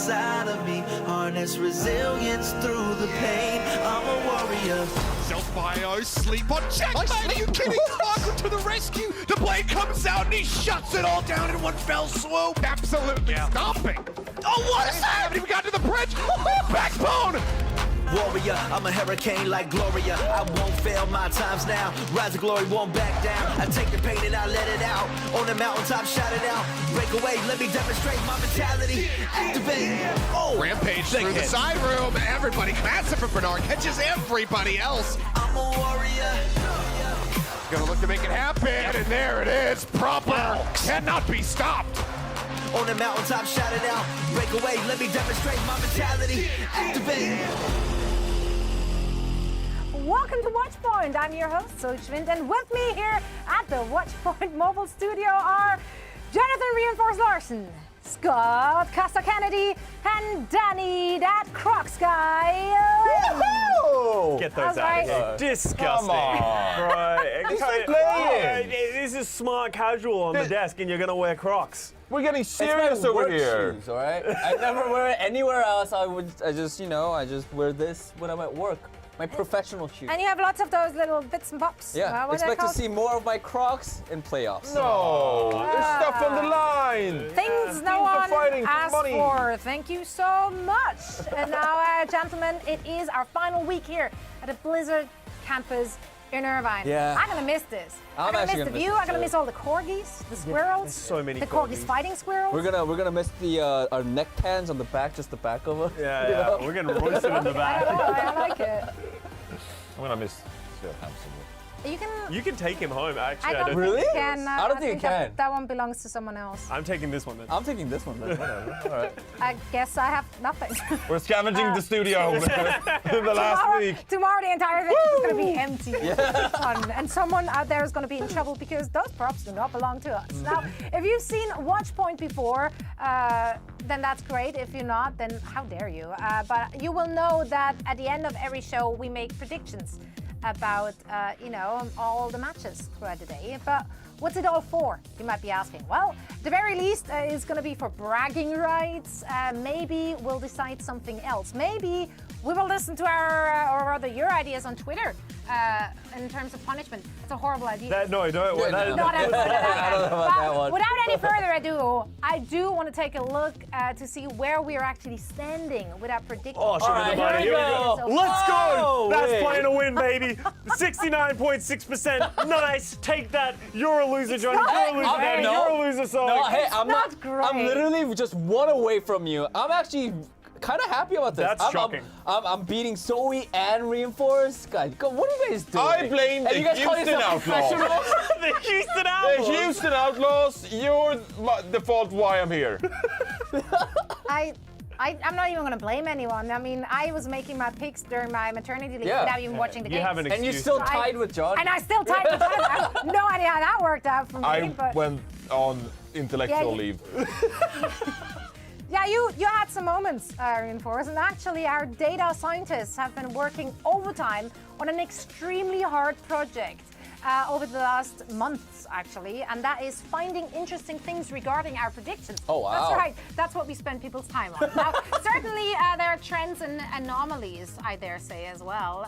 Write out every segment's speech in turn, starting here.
inside of me. Harness resilience through the pain. I'm a warrior. Self-bio, sleep on checkmate. Are you kidding? Marco to the rescue. The blade comes out and he shuts it all down in one fell swoop. Absolutely stomping. Oh, what is that? Haven't even got to the bridge. Backbone. Warrior, I'm a hurricane like Gloria. I won't fail my times now. Rise of glory won't back down. I take the pain and I let it out. On the mountaintop, shout it out. Break away, let me demonstrate my mentality. Activate. Oh, Rampage through the side room. Everybody, massive for Bernard. Catches everybody else. I'm a warrior. Gonna look to make it happen, and there it is. Proper. Cannot be stopped. On the mountaintop, shout it out. Break away, let me demonstrate my mentality. Activate. Welcome to Watchpoint. I'm your host, Sochwind, and with me here at the Watchpoint mobile studio are Jonathan Reinforce Larson, Scott Costa Kennedy, and Danny that Crocs guy. Get those out of here. Disgusting. Come on. Right. This is smart casual on the desk, and you're going to wear Crocs. We're getting It's serious my over work here. shoes, all right? I never wear it anywhere else. I just wear this when I'm at work. My professional shoes. And you have lots of those little bits and pops. Yeah, What are they expect to called? see more of my Crocs in playoffs. No, there's stuff on the line. Things no Teams are one fighting for asked money. for. Thank you so much. And now, gentlemen, it is our final week here at the Blizzard campus in Irvine. Yeah. I'm gonna miss this. I'm gonna actually miss the gonna view. miss I'm gonna it. miss all the corgis, the squirrels. there's so many the corgis corgis. fighting squirrels. We're gonna miss the our neck pans on the back, just the back of them. Yeah. We're going to roast it in the I back. know, I like it. I'm gonna miss Phil Hampson. You can. You can take him home, actually. I don't Really? think you can. I don't think you that, can. that one belongs to someone else. I'm taking this one then. I'm taking this one then. Whatever. All right. I guess I have nothing. We're scavenging the studio in the last week. Tomorrow the entire thing is going to be empty. And someone out there is going to be in trouble because those props do not belong to us. Now, if you've seen Watchpoint before, then that's great. If you're not, then how dare you? But you will know that at the end of every show, we make predictions about, all the matches throughout the day. But what's it all for? You might be asking. Well, the very least is going to be for bragging rights. Maybe we'll decide something else. Maybe we will listen to or rather your ideas on Twitter in terms of punishment. It's a horrible idea. No, don't. Yeah, no. Not I don't know about that one. Without any further ado, I do want to take a look to see where we are actually standing with our predictions. Oh, sugar right, the money. here we Here we go. go. Let's go. Oh, That's wait. playing to win, baby. 69.6%. Nice. Take that. You're a loser, Johnny. You're a loser, Danny. no. You're a loser, Solly. No, hey, I'm not not. great. I'm literally just one away from you. I'm actually kind of happy about this. That's shocking. I'm beating Zoe and Reinforce. God, what are you guys doing? I blame And the you guys call Houston yourself Outlaws. professionals? The Houston The Outlaws. Houston Outlaws, you're the fault why I'm here. I'm not even going to blame anyone. I mean, I was making my picks during my maternity leave Yeah. without even watching the You games. have an And you're excuse. still tied with John. And I still tied with John. I have no idea how that worked out for me. I but went on intellectual Yeah, leave. yeah, you had some moments, Reinforce, and actually our data scientists have been working overtime on an extremely hard project over the last months, actually, and that is finding interesting things regarding our predictions. Oh, wow. That's right. That's what we spend people's time on. Now, certainly there are trends and anomalies, I dare say, as well.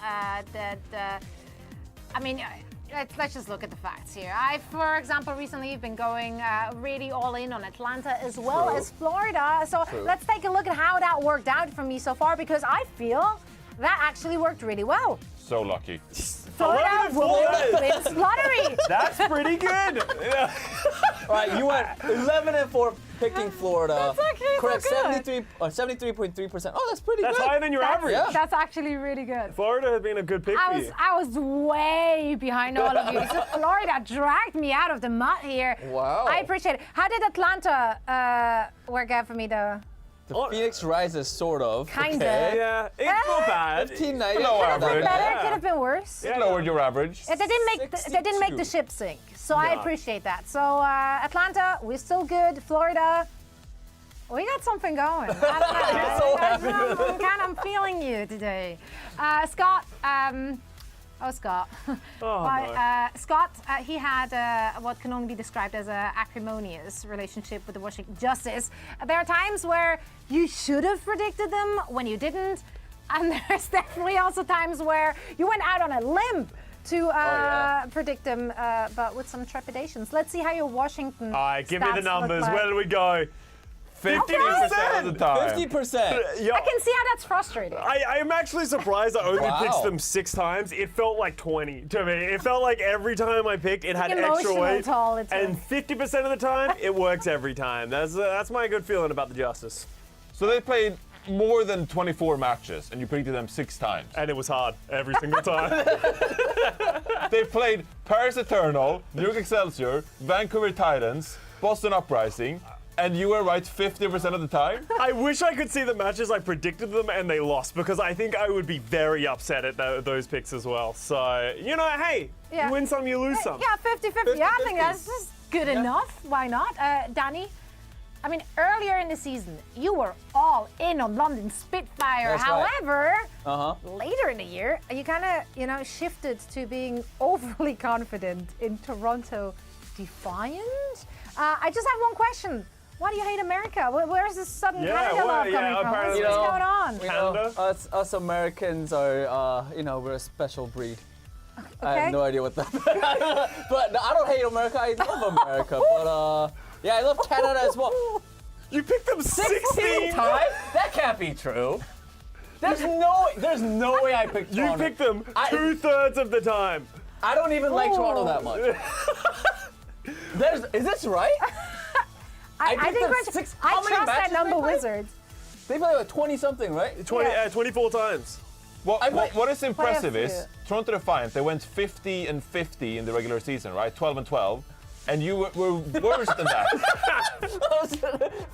Let's just look at the facts here. I, for example, recently been going really all in on Atlanta as well as Florida. So let's take a look at how that worked out for me so far, because I feel that actually worked really well. So lucky. Florida wins lottery. That's pretty good. Yeah. All right, you went 11-4 picking Florida. That's actually correct. so good. 73.3%. Oh, that's pretty That's good. higher than your average. Yeah. That's actually really good. Florida has been a good pick for you. I was way behind all of you. So Florida dragged me out of the mud here. Wow. I appreciate it. How did Atlanta work out for me, though? The Phoenix rises, sort of. Kinda. Okay. Yeah, it's not bad. 15-9. Low average. Better, Yeah. could have been worse. You lowered your average. They didn't make the ship sink, so I appreciate that. So Atlanta, we're still good. Florida, we got something going. I don't know. I'm feeling you today. Scott, Oh, Scott. Oh, Well, Scott, he had what can only be described as an acrimonious relationship with the Washington Justice. There are times where you should have predicted them when you didn't, and there's definitely also times where you went out on a limb to predict them, but with some trepidations. Let's see how your Washington All right, give me the stats look numbers. like. Where do we go? 50% of the time. 50%. Yeah. I can see how that's frustrating. I'm actually surprised I only Wow. picked them 6 times. It felt like 20 to me. It felt like every time I picked, it had extra Emotional weight. toll it took. And 50% of the time, it works every time. That's my good feeling about the Justice. So they played more than 24 matches, and you predicted them 6 times. And it was hard every single time. They played Paris Eternal, New York Excelsior, Vancouver Titans, Boston Uprising, and you were right 50% of the time? I wish I could see the matches I predicted them and they lost, because I think I would be very upset at those picks as well. So, you know, hey, Yeah. you win some, you lose some. Yeah, 50-50. Yeah, I think 50-50. that's just good enough. Why not? Danny, I mean, earlier in the season, you were all in on London Spitfire. That's right. However, later in the year, you kind of, shifted to being overly confident in Toronto Defiant. I just have one question. Why do you hate America? Where's this sudden Yeah, Canada well, love yeah, coming from? apparently- What's going on? You know, Canada? us Americans are, we're a special breed. I Okay. have no idea what that. But no, I don't hate America. I love America. But yeah, I love Canada as well. You picked them 16 times? That can't be true. There's no way I picked You Toronto. picked them I- 2/3 of the time. I don't even like Ooh. Toronto that much. Is this right? I picked think them we're- six- I how many trust that matches number they played? Wizards. They play like 20 something, right? 24 times. What is impressive What is else Toronto Defiant, they went 50 and 50 in the regular season, right? 12 and 12. And you were worse than that.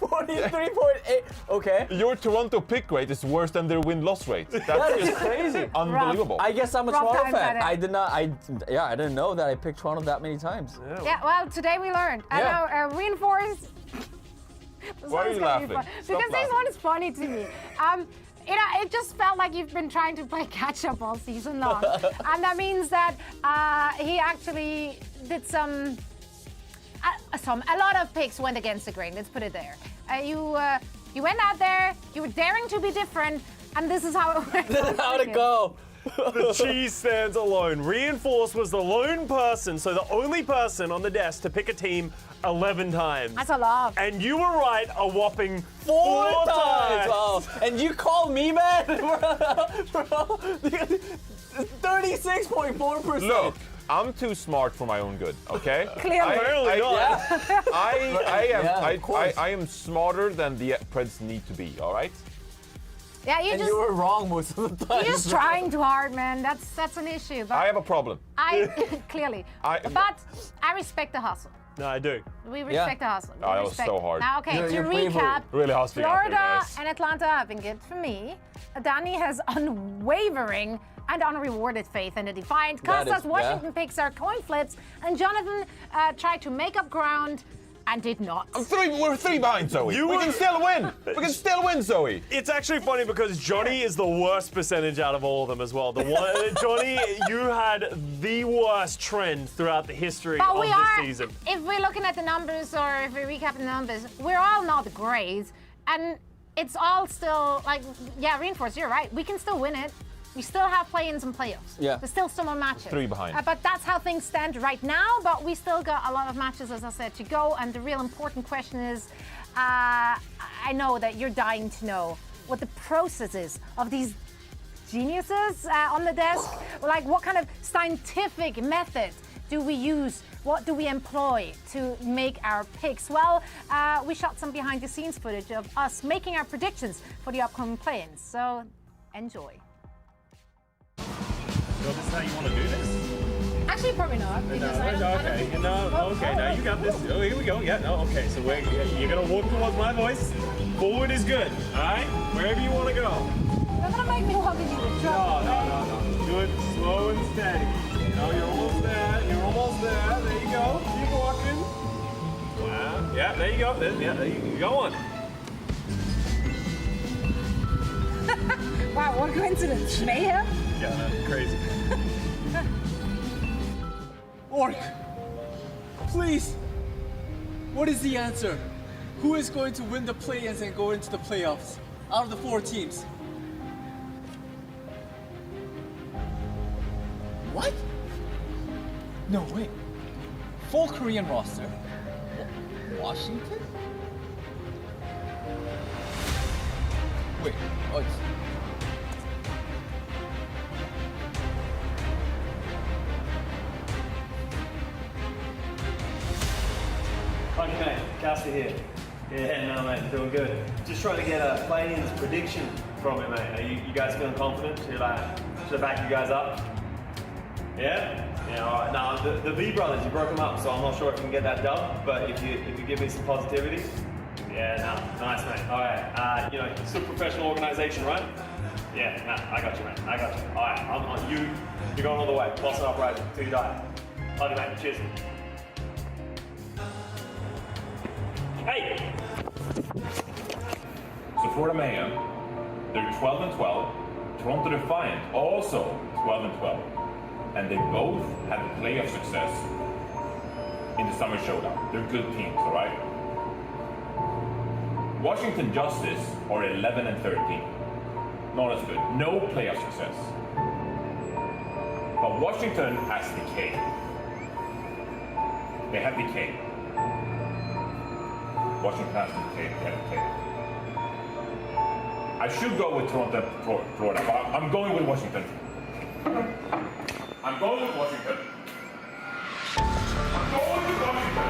43.8. Okay. Your Toronto pick rate is worse than their win-loss rate. That That's is just crazy. unbelievable. I guess I'm a Rough Toronto times fan. at it. I did not. I didn't know that I picked Toronto that many times. Yeah, well, today we learned. And Yeah. now Reinforce. Why are you laughing? Stop Because this laughing. one is funny to me. It just felt like you've been trying to play catch up all season long. And that means that he actually did a lot of picks went against the grain. Let's put it there. You went out there, you were daring to be different, and this is how it went. How'd it go? The cheese stands alone. Reinforce was the lone person, so the only person on the desk to pick a team 11 times. That's a lot. And you were right a whopping 4 4 times. Wow. And you called me, man? 36.4%. Look, I'm too smart for my own good, okay? Clearly. Apparently not. I am smarter than the Preds need to be, all right? Yeah, And you were wrong most of the time. you're just trying too hard, man. That's an issue. But I have a problem. clearly. I- But I respect the hustle. No, I do. We respect the hustle. We Oh, that was respect so it. hard. Now, okay, Your to bravery. recap, Really hustling out there, Florida guys. and Atlanta have been good for me. Danny has unwavering and unrewarded faith in the Defiant. That Costa's is- Washington picks are coin flips, and Jonathan tried to make up ground and did not. We're 3 behind, Zoe. You we were- can still win. We can still win, Zoe. It's actually funny because Johnny is the worst percentage out of all of them as well. Johnny, you had the worst trend throughout the history But of we this are, season. if we're looking at the numbers or if we're recapping the numbers, we're all not great. And it's all still, like, yeah, Reinforce, you're right. We can still win it. We still have play-ins and playoffs. Yeah. There's still some more matches. 3 behind. But that's how things stand right now. But we still got a lot of matches, as I said, to go. And the real important question is, I know that you're dying to know what the process is of these geniuses on the desk. Like, what kind of scientific method do we use? What do we employ to make our picks? Well, we shot some behind-the-scenes footage of us making our predictions for the upcoming play-ins. So, enjoy. So this is how you want to do this? Actually, probably not. Because I don't think it's- okay, now you got this. Oh, here we go. Yeah, no, okay. So you're going to walk towards my voice. Forward is good, all right? Wherever you want to go. You're gonna make me walk into the truck. No. Do it slow and steady. You're almost there. You're almost there. There you go. Keep walking. Wow. Yeah, there you go. There you go on. Wow, what coincidence. Mayhem? Yeah, that's crazy. work. Please. What is the answer? Who is going to win the play-ins and go into the playoffs out of the 4 teams? What? No, wait. Full Korean roster. Washington? Wait, what? Funny mate, Cassie here. Yeah, no mate, doing good. Just trying to get a play-ins prediction from it, mate. Are you guys feeling confident? Should I back you guys up? Yeah? Yeah, alright. No, the V brothers, you broke them up, so I'm not sure if you can get that done, but if you give me some positivity, yeah, no, nice mate. Alright, it's a professional organization, right? Yeah, no, I got you, mate. I got you. Alright, you're going all the way. Busan Uprising, till you die. Love you, mate. Cheers. Hey! So for the Mayhem, they're 12 and 12. Toronto Defiant also 12 and 12. And they both had playoff success in the Summer Showdown. They're good teams, all right? Washington Justice are 11 and 13. Not as good. No playoff success. But Washington has decay. They have decay. Washington has decay. They have decay. I should go with Toronto, Florida, but I'm going with Washington. I'm going with Washington. I'm going with Washington.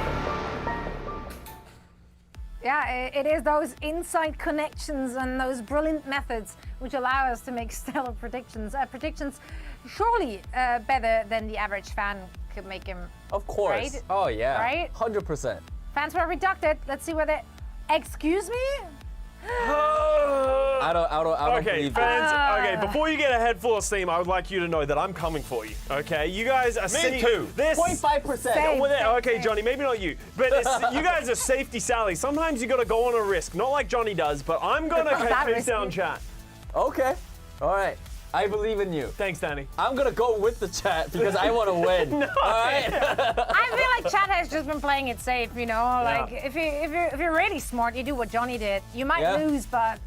Yeah, it is those inside connections and those brilliant methods which allow us to make stellar predictions. Predictions surely better than the average fan could make him. Of course. Right? Oh yeah. Right? 100%. Fans were reducted. Let's see whether. Excuse me? I don't Okay, believe fans. that. Okay, before you get a head full of steam, I would like you to know that I'm coming for you. Okay, you guys are too. This 0.5%. Same. Well, okay, same. Johnny, maybe not you, but you guys are safety Sally. Sometimes you got to go on a risk, not like Johnny does, but I'm gonna that face risky? down chat. Okay. All right. I believe in you. Thanks, Danny. I'm gonna go with the chat because I want to win. All right. I feel like Chad has just been playing it safe, you know. Like if you're really smart, you do what Johnny did. You might Yeah. lose, but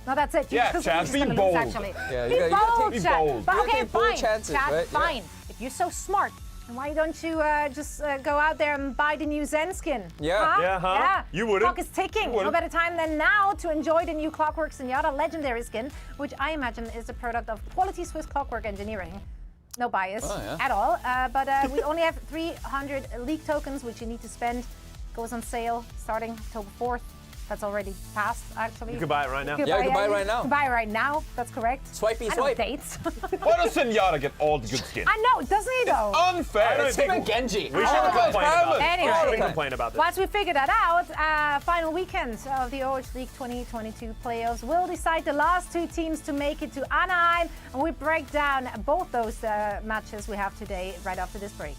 no, that's it. Yeah, You're Chad, just be gonna lose, bold. actually. Yeah, be you gotta bold, be Chad. bold. But You gotta okay, take bold fine, chances, Chad, right? Yeah. fine. If you're so smart, then why don't you just go out there and buy the new Zen skin? Yeah. Huh? Yeah, huh? Yeah. You wouldn't. Clock is ticking. You No wouldn't. better time than now to enjoy the new Clockwork Zenyatta legendary skin, which I imagine is a product of quality Swiss clockwork engineering. No bias Oh, yeah. at all. But we only have 300 league tokens, which you need to spend. Goes on sale starting October 4th. That's already passed, actually. You can buy it right now. Yeah, you can buy it right now. You can buy it right now. That's correct. Swipey I know swipe. dates. Why does Zenyatta get all the good skin? I know, doesn't he though? Unfair. It's him and Genji. We shouldn't Oh, complain about it. Anyway. We shouldn't complain about this. Once we figure that out, final weekend of the Overwatch League 2022 playoffs will decide the last 2 teams to make it to Anaheim, and we break down both those matches we have today right after this break.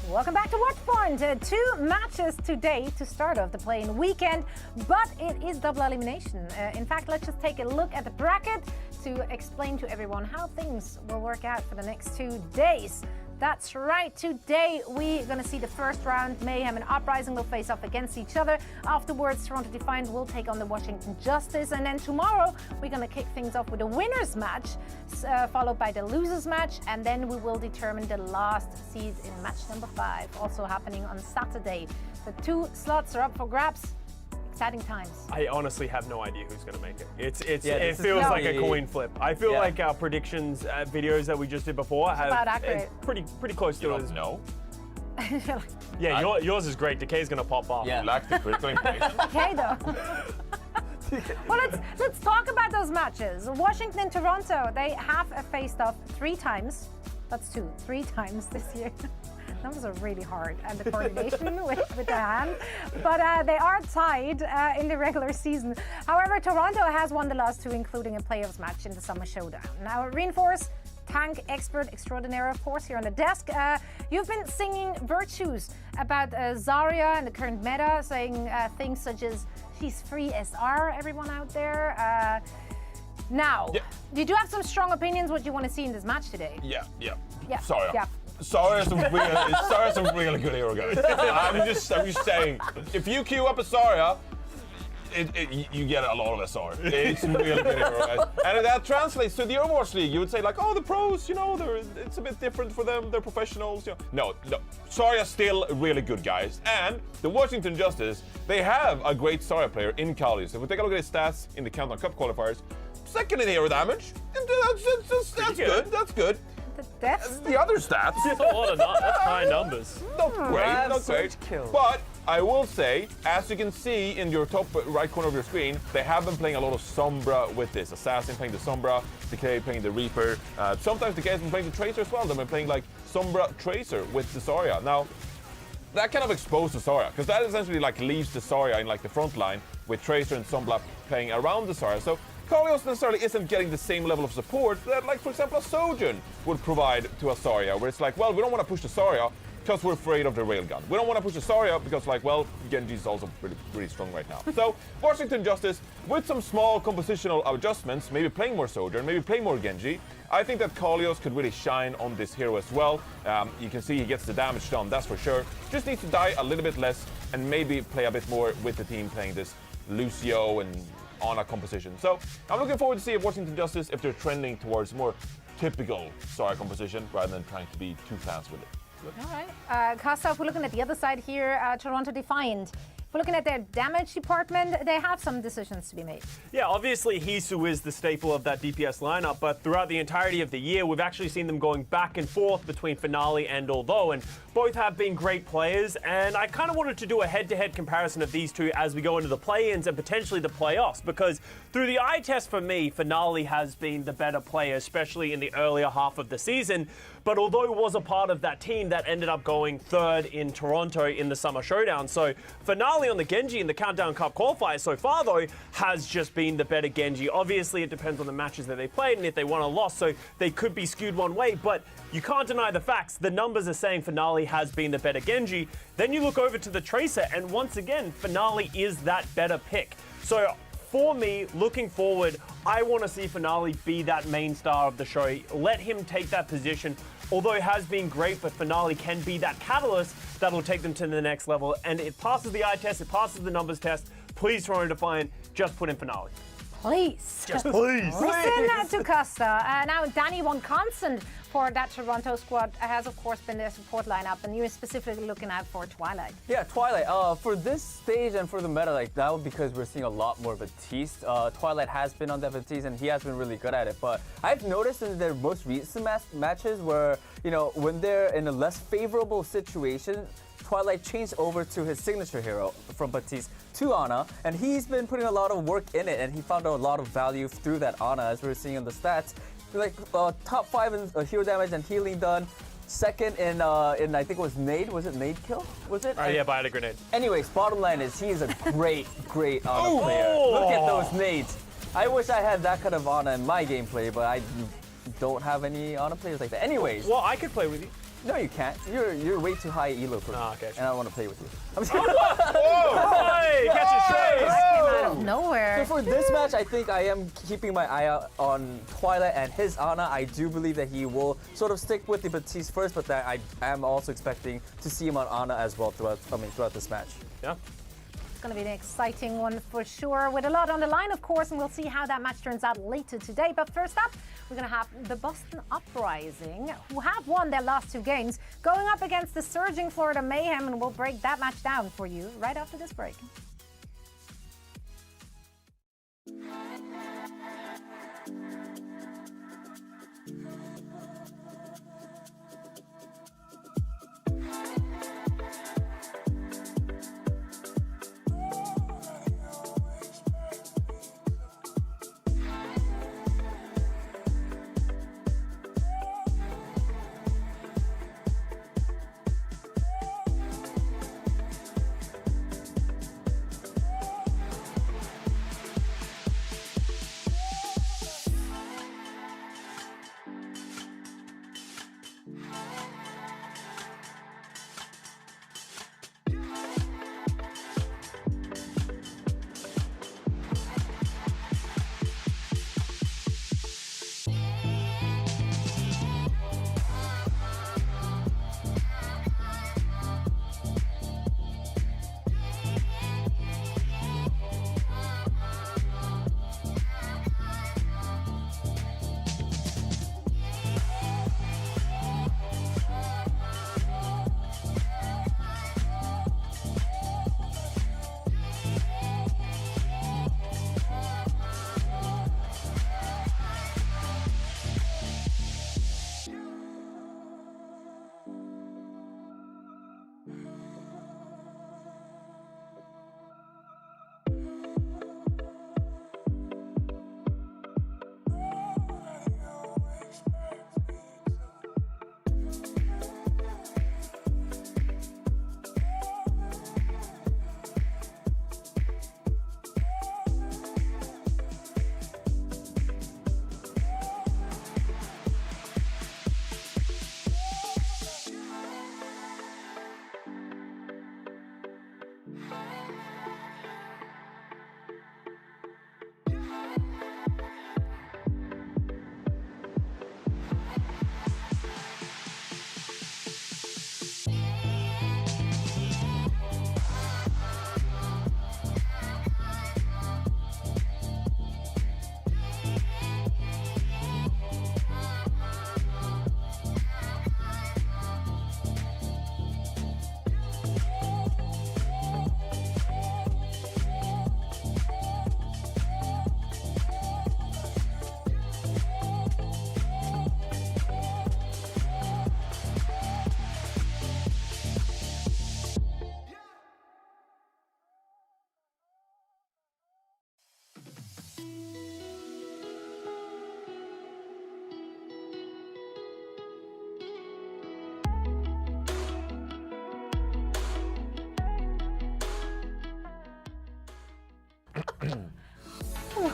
Welcome back to Watchpoint. 2 matches today to start off the play-in weekend, but it is double elimination. In fact, let's just take a look at the bracket to explain to everyone how things will work out for the next 2 days. That's right, today we're going to see the first round. Mayhem and Uprising will face off against each other. Afterwards, Toronto Defiant will take on the Washington Justice. And then tomorrow, we're going to kick things off with a winner's match, followed by the loser's match. And then we will determine the last seed in match number 5, also happening on Saturday. The 2 slots are up for grabs. Exciting times. I honestly have no idea who's going to make it. Yeah, it feels No. like a coin flip. I feel like our predictions videos that we just did before have about accurate. pretty close to us. No. Yeah, yours is great. Decay's going to pop off. Yeah. Lack the critical information. Okay, though. Well, let's talk about those matches. Washington and Toronto, they have faced off 3 times. That's 3 times this year. Numbers are really hard, and the coordination with the hand. But they are tied in the regular season. However, Toronto has won the last 2, including a playoffs match in the Summer Showdown. Now, Reinforce, tank expert extraordinaire, of course, here on the desk. You've been singing virtues about Zarya and the current meta, saying things such as she's free SR, everyone out there. Now, you do have some strong opinions what you want to see in this match today. Yeah. Sorry. Yeah. Sorry, some really good hero guys. I'm just saying, if you queue up a Zarya, you get a lot of SR. It's some really good hero guys. And that translates to the Overwatch League. You would say like, oh, the pros, it's a bit different for them. They're professionals. No. Zarya's still really good guys. And the Washington Justice, they have a great Zarya player in Ilios. If we take a look at his stats in the Countdown Cup qualifiers, second in hero damage. That's good. The other stats, That's a lot of that's high numbers. not great. Kill. But I will say, as you can see in your top right corner of your screen, they have been playing a lot of Sombra with this. Assassin playing the Sombra, Decay playing the Reaper. Sometimes Decay has been playing the Tracer as well. They've been playing like Sombra Tracer with the Zarya. Now, that kind of exposed the Zarya, because that essentially like leaves the Zarya in like the front line with Tracer and Sombra playing around the Zarya. So Ilios necessarily isn't getting the same level of support that, like, for example, a Sojourn would provide to a Zarya, where it's like, well, we don't want to push the Zarya because we're afraid of the railgun. We don't want to push the Zarya because, like, well, Genji is also pretty strong right now. So, Washington Justice, with some small compositional adjustments, maybe playing more Sojourn, maybe playing more Genji, I think that Ilios could really shine on this hero as well. You can see he gets the damage done, that's for sure. Just needs to die a little bit less and maybe play a bit more with the team playing this Lucio and Ana composition. So I'm looking forward to see if Washington Justice, if they're trending towards more typical Zarya composition rather than trying to be too fast with it. All right. Kasta, if we're looking at the other side here, Toronto Defiant. If we're looking at their damage department, they have some decisions to be made. Yeah, obviously Hisu is the staple of that DPS lineup, but throughout the entirety of the year, we've actually seen them going back and forth between Finale and Although, and both have been great players, and I kind of wanted to do a head-to-head comparison of these two as we go into the play-ins and potentially the playoffs, because through the eye test for me, Finale has been the better player, especially in the earlier half of the season, but Although was a part of that team that ended up going 3rd in Toronto in the Summer Showdown, so Finale on the Genji in the Countdown Cup qualifiers so far, though, has just been the better Genji. Obviously, it depends on the matches that they played and if they won or lost, so they could be skewed one way, but you can't deny the facts. The numbers are saying Finale has been the better Genji. Then you look over to the Tracer, and once again, Finale is that better pick. So for me, looking forward, I want to see Finale be that main star of the show. Let him take that position. Although it has been great, but Finale can be that catalyst that'll take them to the next level. And it passes the eye test, it passes the numbers test. Please, Toronto Defiant, just put in Finale. Please. Just please. Listen to Costa. Now, Danny Von Constant for that Toronto squad has, of course, been their support lineup, and you're specifically looking out for Twilight. Yeah, Twilight. For this stage and for the meta, like that was because we're seeing a lot more Baptiste. Twilight has been on that Baptiste, and he has been really good at it. But I've noticed in their most recent matches where, when they're in a less favorable situation, Twilight changed over to his signature hero from Baptiste to Ana, and he's been putting a lot of work in it, and he found a lot of value through that Ana, as we're seeing in the stats. Like top 5 in hero damage and healing done. Second in I think it was Nade. Was it Nade kill? Was it? Yeah, by a grenade. Anyways, bottom line is he is a great Ana player. Look at those nades. I wish I had that kind of Ana in my gameplay, but I don't have any Ana players like that. Anyways. Well, I could play with you. No, you can't. You're way too high elo for me. Oh, okay. And I don't want to play with you. Hey, catch a trace! That came out of nowhere. So for this match, I think I am keeping my eye out on Twilight and his Ana. I do believe that he will sort of stick with the Batiste first, but that I am also expecting to see him on Ana as well throughout this match. Yeah. It's going to be an exciting one for sure, with a lot on the line, of course, and we'll see how that match turns out later today. But first up, we're going to have the Boston Uprising, who have won their last 2 games, going up against the surging Florida Mayhem, and we'll break that match down for you right after this break.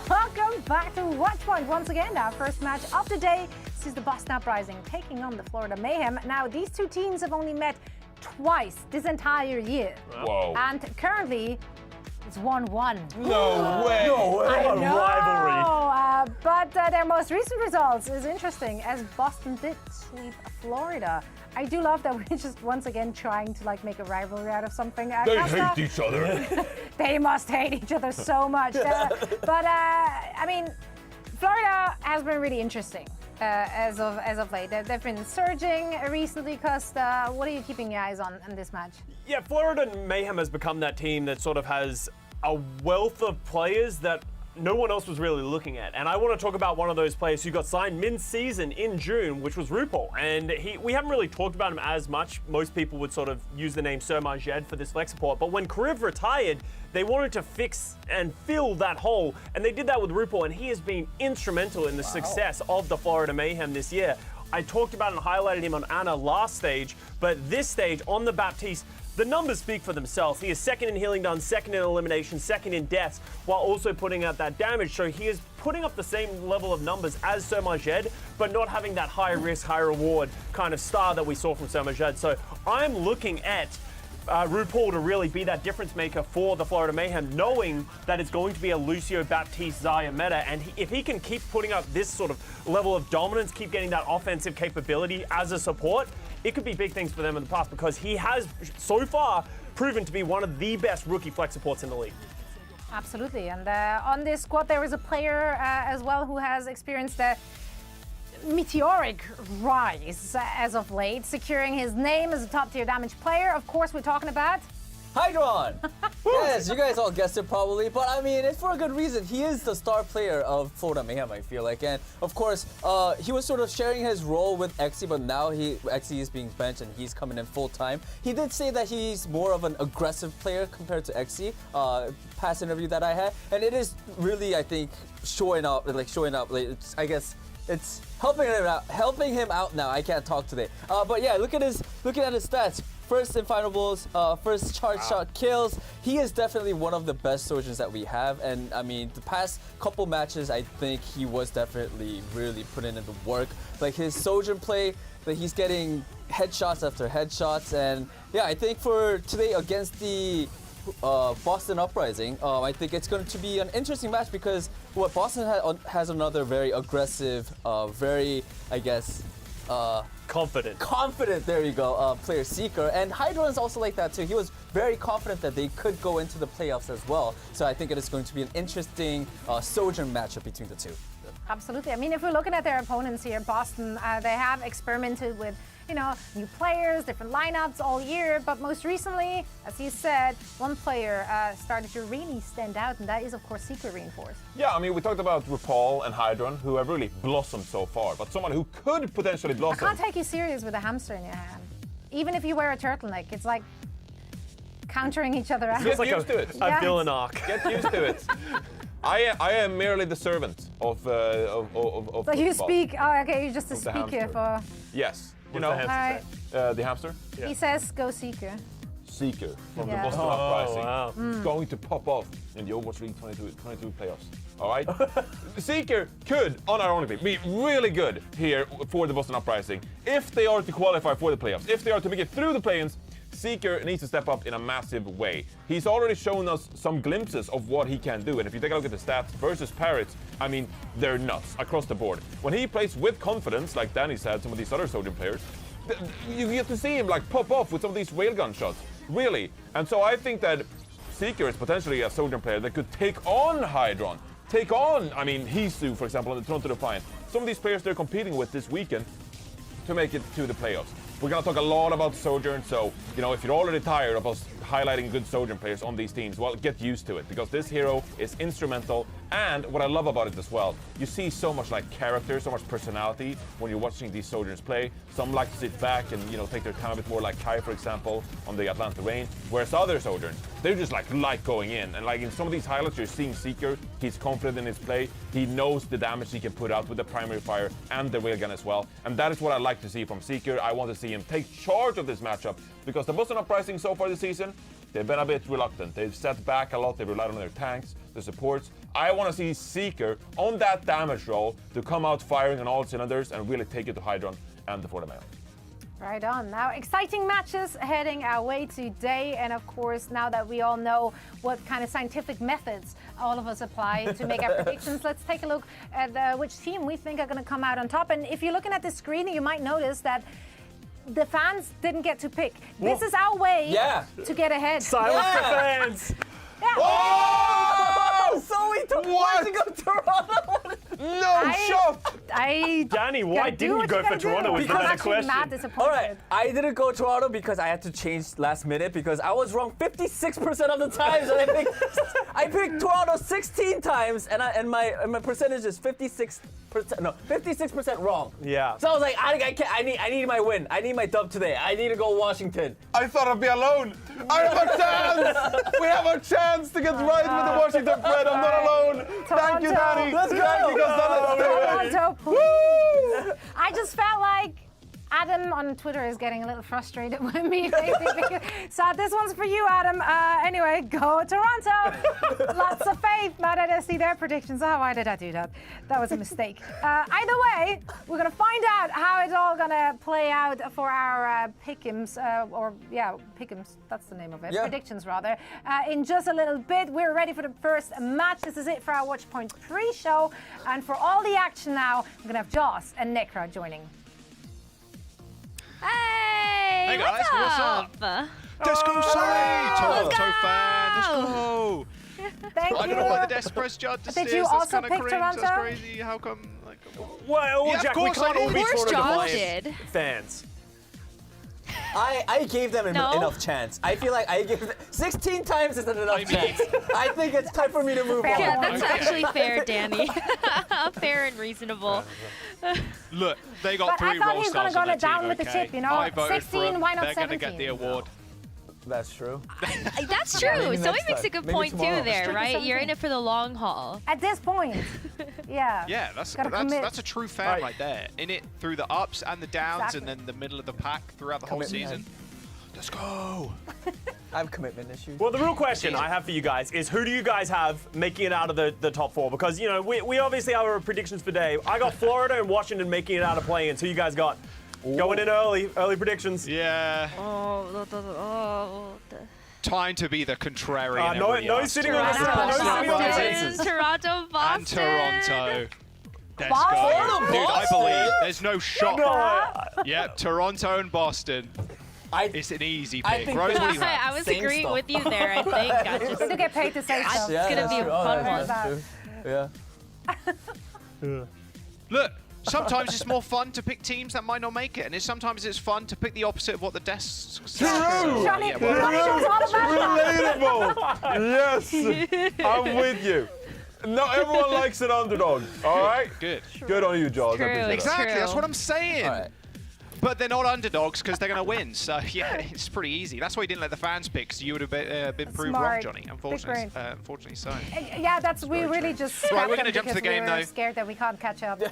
Welcome back to Watchpoint once again. Our first match of the day sees the Boston Uprising taking on the Florida Mayhem. Now, these two teams have only met twice this entire year. Whoa. And currently, it's 1-1. No way. No way. I What a know, rivalry. but their most recent results is interesting, as Boston did sweep Florida. I do love that we're just once again trying to like make a rivalry out of something. They Costa, hate each other. they must hate each other so much. I mean, Florida has been really interesting as of late. They've been surging recently. Costa, what are you keeping your eyes on in this match? Yeah, Florida Mayhem has become that team that sort of has a wealth of players that no one else was really looking at. And I want to talk about one of those players who got signed mid-season in June, which was RuPaul. And we haven't really talked about him as much. Most people would sort of use the name Sir Majed for this flex support. But when Kriv retired, they wanted to fix and fill that hole. And they did that with RuPaul, and he has been instrumental in the success of the Florida Mayhem this year. I talked about and highlighted him on Ana last stage, but this stage on the Baptiste, the numbers speak for themselves. He is second in healing done, second in elimination, second in deaths, while also putting out that damage. So he is putting up the same level of numbers as Sermajed, but not having that high risk, high reward kind of star that we saw from Sermajed. So I'm looking at RuPaul to really be that difference maker for the Florida Mayhem, knowing that it's going to be a Lucio Baptiste Zaya meta. And if he can keep putting up this sort of level of dominance, keep getting that offensive capability as a support, it could be big things for them in the past, because he has so far proven to be one of the best rookie flex supports in the league. Absolutely. And on this squad, there is a player as well who has experienced a meteoric rise as of late, securing his name as a top-tier damage player. Of course, we're talking about Hydron! Yes, you guys all guessed it probably, but I mean, it's for a good reason. He is the star player of Florida Mayhem, I feel like. And of course, he was sort of sharing his role with Exi, but now Exi is being benched and he's coming in full time. He did say that he's more of an aggressive player compared to Exi, past interview that I had. And it is really, I think, showing up. I guess it's helping him out now. I can't talk today. But yeah, looking at his stats. First in finals, first charge shot kills. He is definitely one of the best Sojourners that we have. And I mean, the past couple matches, I think he was definitely really putting in the work. Like his Sojourn play, that he's getting headshots after headshots. And yeah, I think for today against the Boston Uprising, I think it's going to be an interesting match, because Boston has another very aggressive, very, I guess, confident, there you go, player Seeker. And Hydron is also like that too. He was very confident that they could go into the playoffs as well. So I think it is going to be an interesting Sojourn matchup between the two. Absolutely. I mean, if we're looking at their opponents here, Boston, they have experimented with, new players, different lineups all year. But most recently, as you said, one player started to really stand out, and that is, of course, Seeker Reinforce. Yeah, I mean, we talked about RuPaul and Hydron, who have really blossomed so far. But someone who could potentially blossom. I can't take you serious with a hamster in your hand. Even if you wear a turtleneck, it's like countering each other out. Get used to it. A villain arc. Get used to it. I am merely the servant of So you football. speak. Oh, okay. You're just a Of the speaker hamster. for. Yes. You What's know, the hamster say? the hamster? Yeah. He says, "Go Seeker." Seeker from Yeah. the Boston Oh, Uprising. wow. Going to pop off in the Overwatch League 22 playoffs. All right? Seeker could, unironically, be really good here for the Boston Uprising if they are to qualify for the playoffs. If they are to make it through the play-ins, Seeker needs to step up in a massive way. He's already shown us some glimpses of what he can do, and if you take a look at the stats versus Parrots, I mean, they're nuts across the board. When he plays with confidence, like Danny said, some of these other Sojourn players, you get to see him like pop off with some of these railgun shots, really. And so I think that Seeker is potentially a Sojourn player that could take on Hydron, take on, I mean, Hisu, for example, on the Toronto Defiant. Some of these players they're competing with this weekend to make it to the playoffs. We're going to talk a lot about Sojourn, so, if you're already tired of us highlighting good Sojourn players on these teams, well, get used to it, because this hero is instrumental. And what I love about it as well, you see so much like character, so much personality when you're watching these Sojourns play. Some like to sit back and, take their time a bit more, like Kai, for example, on the Atlanta range, whereas other Sojourns, they're just like going in. And like in some of these highlights, you're seeing Seeker, he's confident in his play, he knows the damage he can put out with the primary fire and the railgun as well. And that is what I like to see from Seeker. I want to see him take charge of this matchup, because the Busan Uprising so far this season, they've been a bit reluctant. They've set back a lot, they've relied on their tanks, the supports. I want to see Seeker on that damage roll to come out firing on all cylinders and really take it to Hydron and the Florida Mayhem. Right on. Now, exciting matches heading our way today. And of course, now that we all know what kind of scientific methods all of us apply to make our predictions, let's take a look at which team we think are going to come out on top. And if you're looking at the screen, you might notice that the fans didn't get to pick. This is our way to get ahead. Silence the fans. Oh! So we took to go to Toronto. No shot! Danny, why do didn't what you go you for gotta do. Toronto? Was the I'm better actually question. mad disappointed. All right, I didn't go Toronto because I had to change last minute, because I was wrong 56% of the times, and I picked Toronto 16 times, and my percentage is 56%. No, 56% wrong. Yeah. So I was like, I need my win. I need my dub today. I need to go Washington. I thought I'd be alone. I have a chance. We have a chance to get right with the Washington Fred. I'm not alone. Thank you, Danny. Let's go. Thank you, Gonzalez. Toronto, please. I just felt like Adam on Twitter is getting a little frustrated with me lately. So this one's for you, Adam. Anyway, go Toronto. Lots of faith. Now that I see their predictions. Oh, why did I do that? That was a mistake. Either way, we're going to find out how it's all going to play out for our pick'ems, pick'ems, that's the name of it. Yeah. Predictions, rather. In just a little bit, we're ready for the first match. This is it for our Watch Point pre-show. And for all the action now, we're going to have Joss and Necra joining. Hey, guys, what's up? Let's go, Sully! Toronto fan, let's go! Thank I you. don't know why the Desperate judge Did is. you That's also kinda pick cringe. Toronto? That's crazy. How come? Well, Yeah, of Jack, we course I can't all did. be Of course Toronto Josh Defiant did. fans. I gave them No. enough chance. I feel like I gave them 16 times isn't enough chance. I think it's time for me to move on. Yeah, that's actually fair, Danny. Fair and reasonable. Look, they got But I 3 thought role he was stars gonna on go their down team, with the okay? chip, you know? I voted 16, for them. why not They're gonna get 17? the award. That's true. That's true. Maybe Zoe next makes a time. good Maybe point tomorrow. too there, Strict right? You're in 17. it for the long haul. At this point, yeah. Yeah, that's Gotta commit. a true fan right there. In it through the ups and the downs, Exactly. and then the middle of the pack throughout the whole Commitment. season. Let's go. I have commitment issues. Well, the real question I have for you guys is who do you guys have making it out of the top 4? Because, you know, we obviously have our predictions for Dave. I got Florida and Washington making it out of play-ins. Who you guys got? Going in early predictions. Yeah. Time to be the contrarian. No sitting on the fences. Toronto, Boston. And Toronto. Let's Boston? go. Dude, I Boston? believe there's no shot. No, Yep, Toronto and Boston. It's an easy I pick. think Rose, they- what do you have? I was Same agreeing stuff. with you there, I think. I just, To get paid to say stuff. It's gonna that's be a true. fun That's one. true. Yeah. Look, sometimes it's more fun to pick teams that might not make it, and sometimes it's fun to pick the opposite of what the desk says. Johnny, Yeah, well, Johnny knows all about that. Relatable. Yes, I'm with you. Not everyone likes an underdog. All right. good. Good on you, Jaws. I True, appreciate that. Exactly, True. that's what I'm saying. All right. But they're not underdogs because they're going to win. So, yeah, it's pretty easy. That's why you didn't let the fans pick, because you would have been proved wrong, Smart. Johnny. Big Unfortunately, brain. unfortunately so. Yeah, we really just Right, we're going gonna jump to the game, we're though. scared that we can't catch up. They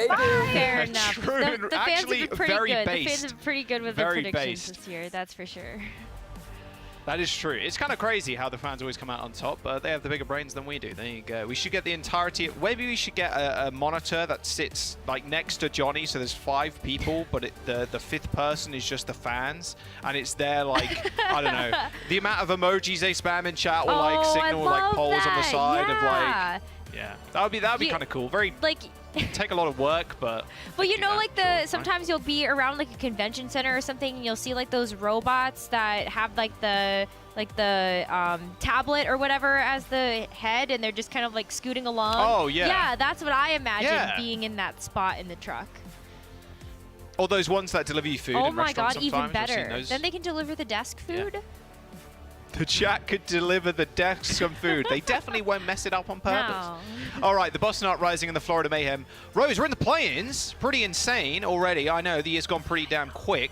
do. Fair enough. True, The fans actually have been pretty very good. The based. fans have been pretty good with their Very predictions based. this year, that's for sure. That is true. It's kind of crazy how the fans always come out on top, but they have the bigger brains than we do. There you go. We should get the entirety. Maybe we should get a monitor that sits like next to Johnny, so there's 5 people, but the 5th person is just the fans, and it's there like I don't know the amount of emojis they spam in chat, or like signal I like love polls on the that. side Yeah. of like that would be You- kind of cool. Very Like, take a lot of work, but well, you know, yeah, like sure, sometimes you'll be around like a convention center or something, and you'll see like those robots that have like the tablet or whatever as the head, and they're just kind of like scooting along. Oh, yeah. Yeah, that's what I imagine Yeah. being in that spot in the truck. or those ones that deliver you food Oh in my restaurants god, even sometimes. I've seen better. those. Then they can deliver the desk food. The chat could deliver the desk some food. They definitely won't mess it up on purpose. No. All right, the Boston Uprising and the Florida Mayhem. Rose, we're in the play-ins. Pretty insane already. I know the year's gone pretty damn quick.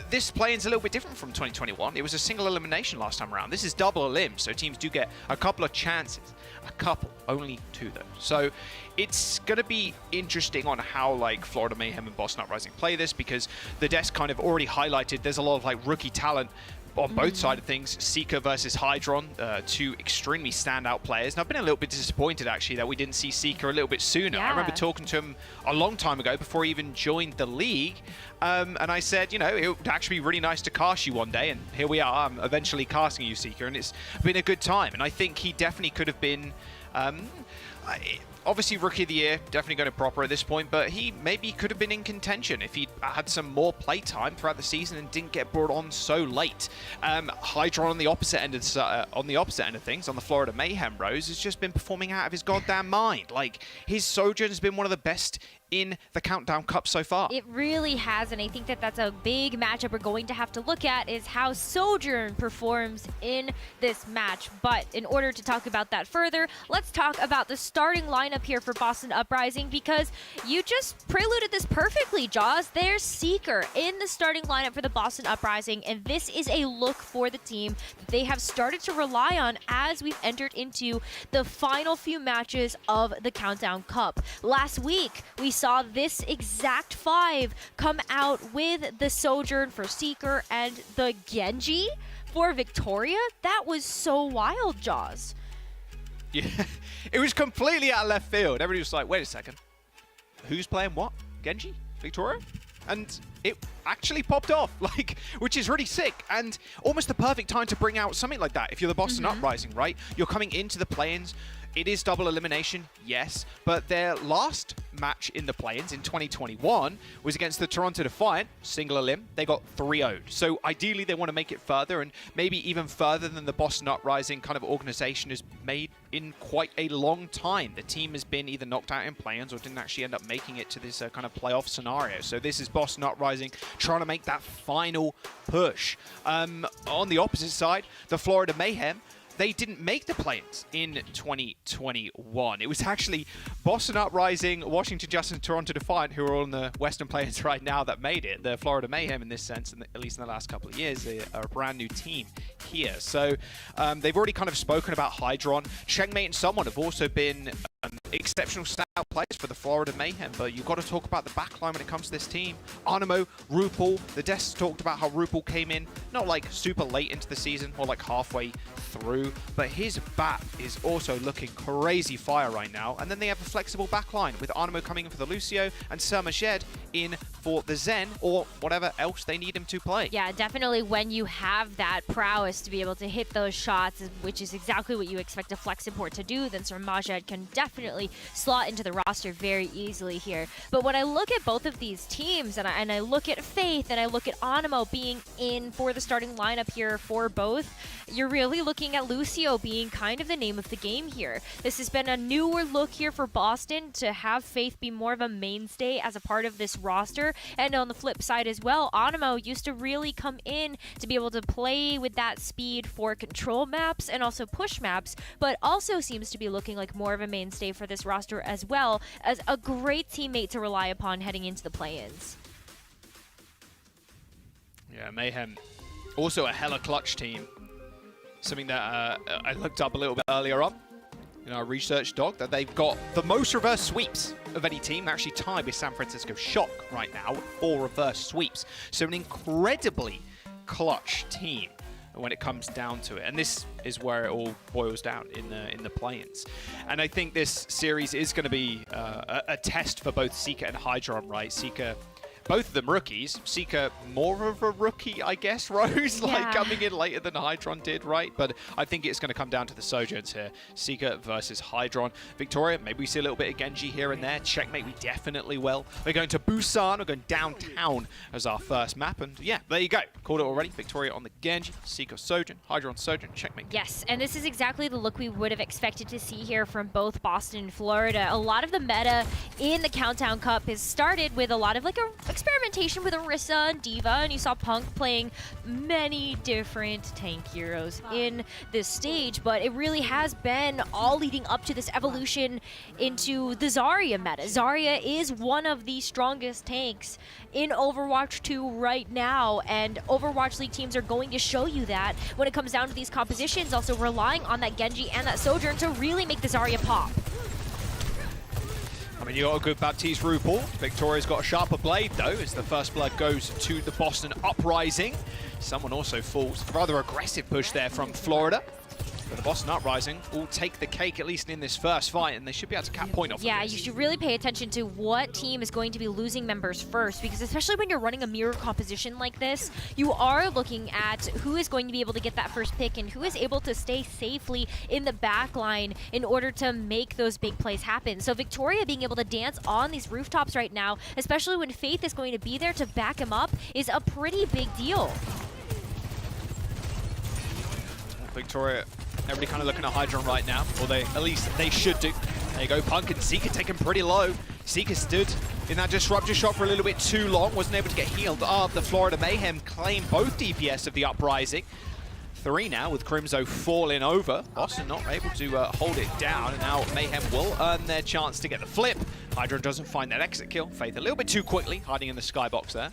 This play-in's a little bit different from 2021. It was a single elimination last time around. This is double elim, so teams do get a couple of chances. A couple, only 2 though. So it's going to be interesting on how like Florida Mayhem and Boston Uprising play this, because the desk kind of already highlighted there's a lot of like rookie talent on both sides of things. Seeker versus Hydron, 2 extremely standout players. And I've been a little bit disappointed actually that we didn't see Seeker a little bit sooner. I remember Yeah. talking to him a long time ago before he even joined the league. And I said, you know, it would actually be really nice to cast you one day. And here we are. I'm eventually casting you, Seeker. And it's been a good time. And I think he definitely could have been... obviously, Rookie of the Year, definitely going to proper at this point, but he maybe could have been in contention if he had some more play time throughout the season and didn't get brought on so late. Hydron on the opposite end of things, on the Florida Mayhem, Rose, has just been performing out of his goddamn mind. Like, his Sojourn has been one of the best in the Countdown Cup so far. It really has, and I think that that's a big matchup we're going to have to look at, is how Sojourn performs in this match. But in order to talk about that further, let's talk about the starting lineup here for Boston Uprising, because you just preluded this perfectly, Jaws. there's Seeker in the starting lineup for the Boston Uprising, and this is a look for the team that they have started to rely on as we've entered into the final few matches of the Countdown Cup. Last week, we saw this exact 5 come out with the Sojourn for Seeker and the Genji for Victoria. That was so wild, Jaws. Yeah, it was completely out of left field. Everybody was like, wait a second. Who's playing what? Genji? Victoria? And it actually popped off, like, which is really sick and almost the perfect time to bring out something like that. If you're the Boston Uprising, right? You're coming into the play-ins. It is double elimination, yes, but their last match in the play-ins in 2021 was against the Toronto Defiant, single elim. They got 3-0'd. So ideally, they want to make it further, and maybe even further than the Boston Uprising kind of organization has made in quite a long time. The team has been either knocked out in play-ins or didn't actually end up making it to this kind of playoff scenario. So this is Boston Uprising trying to make that final push. On the opposite side, the Florida Mayhem, they didn't make the play-ins in 2021. It was actually Boston Uprising, Washington Justice, and Toronto Defiant, who are all in the Western play-ins right now, that made it. The Florida Mayhem, in this sense, at least in the last couple of years, they are a brand new team here. So they've already kind of spoken about Hydron. Checkmate and someone have also been exceptional standout players for the Florida Mayhem, but you've got to talk about the backline when it comes to this team. Animo, RuPaul, the Desk talked about how RuPaul came in, not like super late into the season, or like halfway through, but his bat is also looking crazy fire right now. And then they have a flexible backline with Animo coming in for the Lucio and Sermajed in for the Zen, or whatever else they need him to play. Yeah, definitely when you have that prowess to be able to hit those shots, which is exactly what you expect a flex support to do, then Sermajed can definitely slot into the roster very easily here. But when I look at both of these teams, and I look at Faith and I look at Animo being in for the starting lineup here for both, you're really looking at Lucio being kind of the name of the game here. This has been a newer look here for Boston to have Faith be more of a mainstay as a part of this roster. And on the flip side as well, Animo used to really come in to be able to play with that speed for control maps and also push maps, but also seems to be looking like more of a mainstay for this roster as well as a great teammate to rely upon heading into the play-ins. Yeah, Mayhem, also a hella clutch team. Something that I looked up a little bit earlier on in our research doc, that they've got the most reverse sweeps of any team. They're actually tied with San Francisco Shock right now, 4 reverse sweeps. So an incredibly clutch team when it comes down to it. And this is where it all boils down in the play-ins. And I think this series is going to be a test for both Seeker and Hydron, right? Seeker, both of them rookies. Seeker, more of a rookie, I guess, Rose, like coming in later than Hydron did, right? But I think it's going to come down to the Sojourns here. Seeker versus Hydron. Victoria, maybe we see a little bit of Genji here and there. Checkmate, we definitely will. We're going to Busan. We're going downtown as our first map. And yeah, there you go. Called it already. Victoria on the Genji. Seeker Sojourn. Hydron Sojourn. Checkmate. Yes, and this is exactly the look we would have expected to see here from both Boston and Florida. A lot of the meta in the Countdown Cup has started with a lot of like experimentation with Orisa and Diva, and you saw Punk playing many different tank heroes in this stage, but it really has been all leading up to this evolution into the Zarya meta. Zarya is one of the strongest tanks in Overwatch 2 right now, and Overwatch League teams are going to show you that when it comes down to these compositions, also relying on that Genji and that Sojourn to really make the Zarya pop. I mean, you got a good Baptiste RuPaul. Victoria's got a sharper blade, though, as the first blood goes to the Boston Uprising. Someone also falls. Rather aggressive push there from Florida. But the Boston Uprising will take the cake, at least in this first fight, and they should be able to cap point off. Yeah, you should really pay attention to what team is going to be losing members first, because especially when you're running a mirror composition like this, you are looking at who is going to be able to get that first pick and who is able to stay safely in the back line in order to make those big plays happen. So Victoria being able to dance on these rooftops right now, especially when Faith is going to be there to back him up, is a pretty big deal. Victoria, everybody kind of looking at Hydron right now, or at least they should do. There you go, Punk and Seeker taken pretty low. Seeker stood in that disruptor shot for a little bit too long, wasn't able to get healed up. The Florida Mayhem claim both DPS of the Uprising. 3 now with Crimzo falling over. Boston not able to hold it down, and now Mayhem will earn their chance to get the flip. Hydron doesn't find that exit kill. Faith a little bit too quickly, hiding in the skybox there.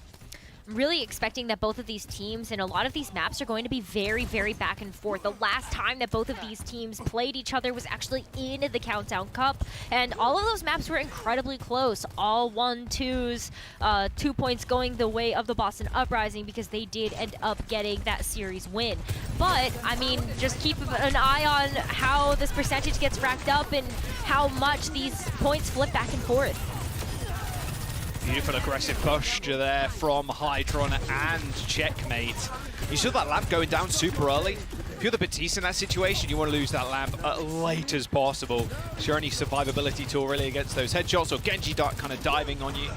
Really expecting that both of these teams and a lot of these maps are going to be very, very back and forth. The last time that both of these teams played each other was actually in the Countdown Cup, and all of those maps were incredibly close. All 1-2s, 2 points going the way of the Boston Uprising because they did end up getting that series win. But, I mean, just keep an eye on how this percentage gets racked up and how much these points flip back and forth. Beautiful aggressive push there from Hydron and Checkmate. You saw that lamp going down super early. If you're the Batiste in that situation, you want to lose that lamp as late as possible. It's your only survivability tool really against those headshots, or Genji Dart kind of diving on you.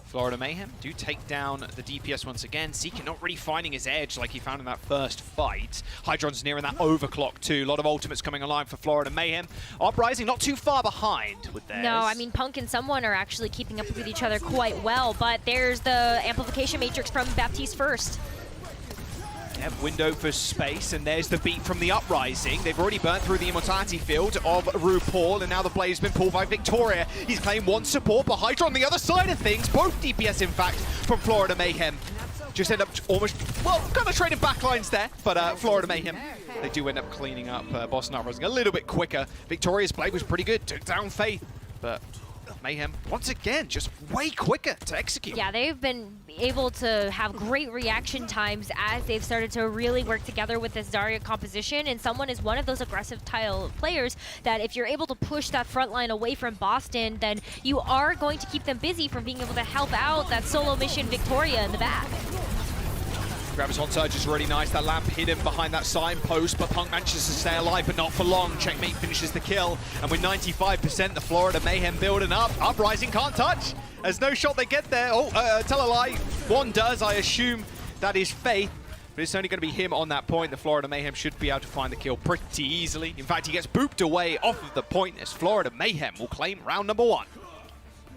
Florida Mayhem do take down the DPS once again. Seeker not really finding his edge like he found in that first fight. Hydron's nearing that overclock too. A lot of ultimates coming online for Florida Mayhem. Uprising not too far behind with theirs. No, I mean, Punk and someone are actually keeping up with each other quite well, but there's the amplification matrix from Baptiste first. Window for space, and there's the beat from the Uprising. They've already burnt through the immortality field of RuPaul, and now the blade's been pulled by Victoria. He's claimed one support, but Hydra on the other side of things. Both DPS, in fact, from Florida Mayhem. Just end up almost, well, kind of trading backlines there, but Florida Mayhem, they do end up cleaning up Boston Uprising a little bit quicker. Victoria's blade was pretty good, took down Faith, but Mayhem, once again, just way quicker to execute. Yeah, they've been able to have great reaction times as they've started to really work together with this Zarya composition, and someone is one of those aggressive style players that if you're able to push that front line away from Boston, then you are going to keep them busy from being able to help out that solo mission Victoria in the back. Grabber's on surge is really nice. That lamp hidden behind that signpost, but Punk manages to stay alive, but not for long. Checkmate finishes the kill, and with 95%, the Florida Mayhem building up. Uprising can't touch. There's no shot they get there. Oh, tell a lie. One does. I assume that is Faith, but it's only going to be him on that point. The Florida Mayhem should be able to find the kill pretty easily. In fact, he gets booped away off of the point as Florida Mayhem will claim round number 1.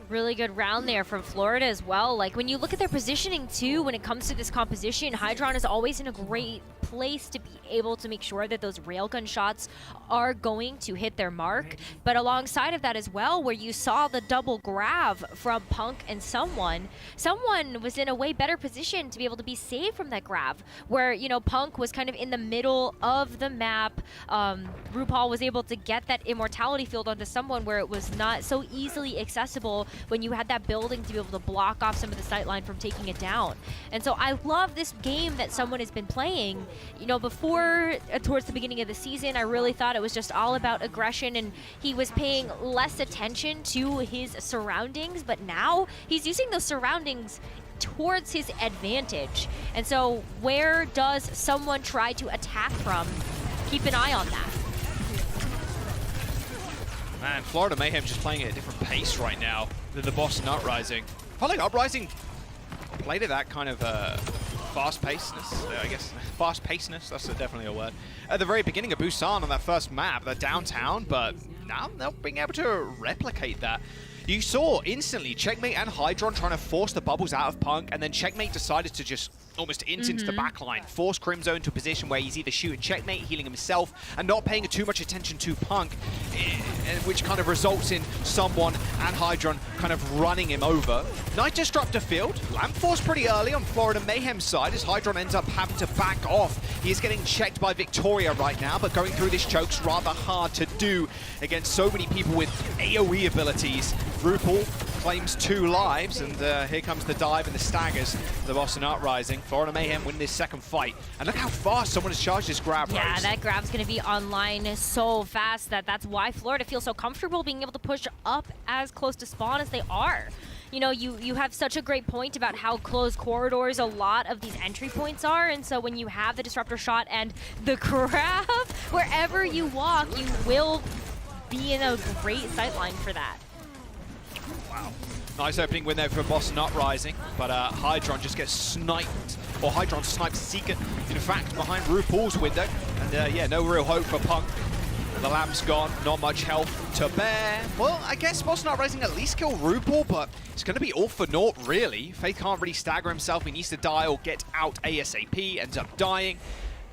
Really good round there from Florida as well. Like, when you look at their positioning too, when it comes to this composition, Hydron is always in a great place to be able to make sure that those railgun shots are going to hit their mark. But alongside of that as well, where you saw the double grab from Punk and someone was in a way better position to be able to be saved from that grab, where, you know, Punk was kind of in the middle of the map. RuPaul was able to get that immortality field onto someone where it was not so easily accessible when you had that building to be able to block off some of the sightline from taking it down. And so I love this game that someone has been playing. You know, before, towards the beginning of the season, I really thought it was just all about aggression and he was paying less attention to his surroundings, but now he's using those surroundings towards his advantage. And so where does someone try to attack from? Keep an eye on that. Man, Florida Mayhem just playing at a different pace right now than the Boston Uprising. I felt like Uprising played at that kind of fast-pacedness, I guess. Fast-pacedness, that's definitely a word. At the very beginning of Busan on that first map, the downtown, but now they're being able to replicate that. You saw instantly Checkmate and Hydron trying to force the bubbles out of Punk, and then Checkmate decided to just almost into the backline, force Crimzo into a position where he's either shooting Checkmate, healing himself, and not paying too much attention to Punk, which kind of results in someone and Hydron kind of running him over. Night Disruptor field, Lamp Force pretty early on Florida Mayhem's side as Hydron ends up having to back off. He is getting checked by Victoria right now, but going through this choke's rather hard to do against so many people with AoE abilities. RuPaul claims 2 lives, and here comes the dive and the staggers for the Boston Uprising. Florida Mayhem win this second fight. And look how fast someone has charged this grab, Rose. Yeah, that grab's going to be online so fast that's why Florida feels so comfortable being able to push up as close to spawn as they are. You know, you have such a great point about how close corridors a lot of these entry points are, and so when you have the Disruptor shot and the grab, wherever you walk, you will be in a great sightline for that. Wow. Nice opening win there for Boston Uprising, but Hydron just gets sniped, or Hydron snipes Seeker, in fact, behind RuPaul's window. And yeah, no real hope for Punk. The lamp's gone, not much health to bear. Well, I guess Boston Uprising at least kill RuPaul, but it's going to be all for naught, really. Faith can't really stagger himself. He needs to die or get out ASAP, ends up dying.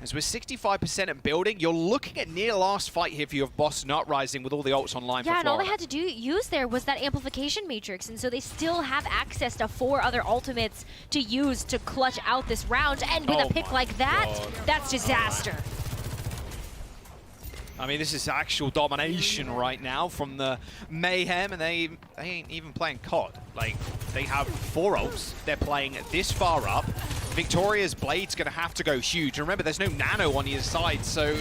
As we're 65% at building, you're looking at near last fight here for your Boston Uprising with all the ults online for Yeah, and all they Florida. had to use there was that amplification matrix, and so they still have access to 4 other ultimates to use to clutch out this round. And with a pick like that, that's disaster. I mean, this is actual domination right now from the Mayhem, and they ain't even playing COD. Like, they have 4 ults. They're playing this far up. Victoria's Blade's going to have to go huge. And remember, there's no nano on either side, so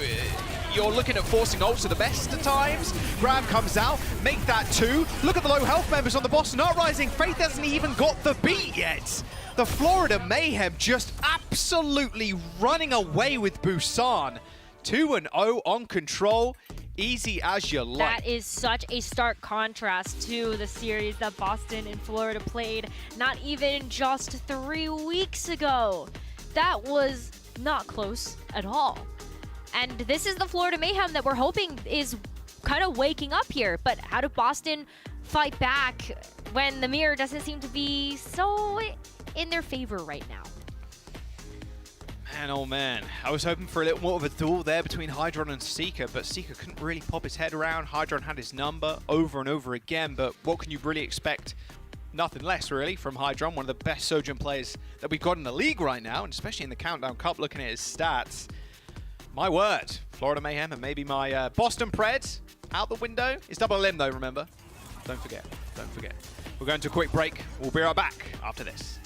you're looking at forcing ults at the best of times. Grab comes out, make that 2. Look at the low health members on the Boston Uprising. Faith hasn't even got the beat yet. The Florida Mayhem just absolutely running away with Busan. 2-0 on control, easy as you like. That is such a stark contrast to the series that Boston and Florida played not even just 3 weeks ago. That was not close at all. And this is the Florida Mayhem that we're hoping is kind of waking up here. But how do Boston fight back when the mirror doesn't seem to be so in their favor right now? Man, oh man. I was hoping for a little more of a duel there between Hydron and Seeker, but Seeker couldn't really pop his head around. Hydron had his number over and over again, but what can you really expect? Nothing less, really, from Hydron, one of the best Sojourn players that we've got in the league right now, and especially in the Countdown Cup, looking at his stats. My word, Florida Mayhem and maybe my Boston Preds out the window. It's double limb though, remember? Don't forget, don't forget. We're going to a quick break. We'll be right back after this.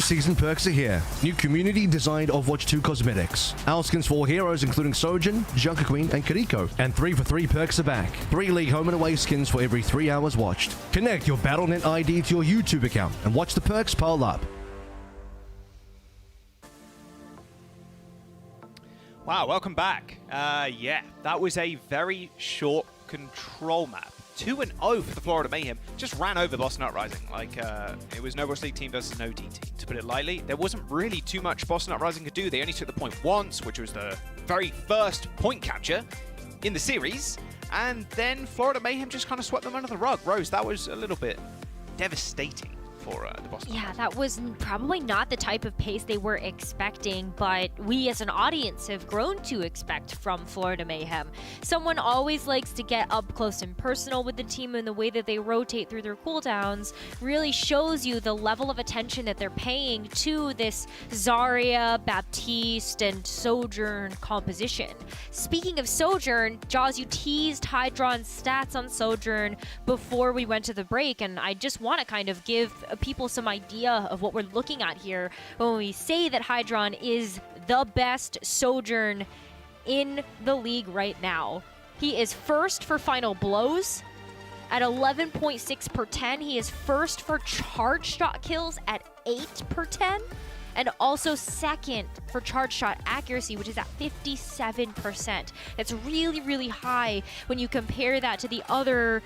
season perks are here. New community-designed Overwatch 2 cosmetics. Our skins for all heroes including Sojourn, Junker Queen, and Kiriko. And 3 for 3 perks are back. 3 League home and away skins for every 3 hours watched. Connect your Battle.net ID to your YouTube account and watch the perks pile up. Wow, welcome back. Yeah, that was a very short control map. 2-0 for the Florida Mayhem. Just ran over Boston Uprising. Like, it was no Boss League team versus no D team, to put it lightly. There wasn't really too much Boston Uprising could do. They only took the point once, which was the very first point capture in the series. And then Florida Mayhem just kind of swept them under the rug. Rose, that was a little bit devastating for the Boston. Yeah, that was probably not the type of pace they were expecting, but we as an audience have grown to expect from Florida Mayhem. Someone always likes to get up close and personal with the team, and the way that they rotate through their cooldowns really shows you the level of attention that they're paying to this Zarya, Baptiste, and Sojourn composition. Speaking of Sojourn, Jaws, you teased Hydron's stats on Sojourn before we went to the break, and I just want to kind of give people some idea of what we're looking at here when we say that Hydron is the best Sojourn in the league right now. He is first for final blows at 11.6 per 10. He is first for charge shot kills at 8 per 10. And also second for charge shot accuracy, which is at 57%. That's really, really high when you compare that to the other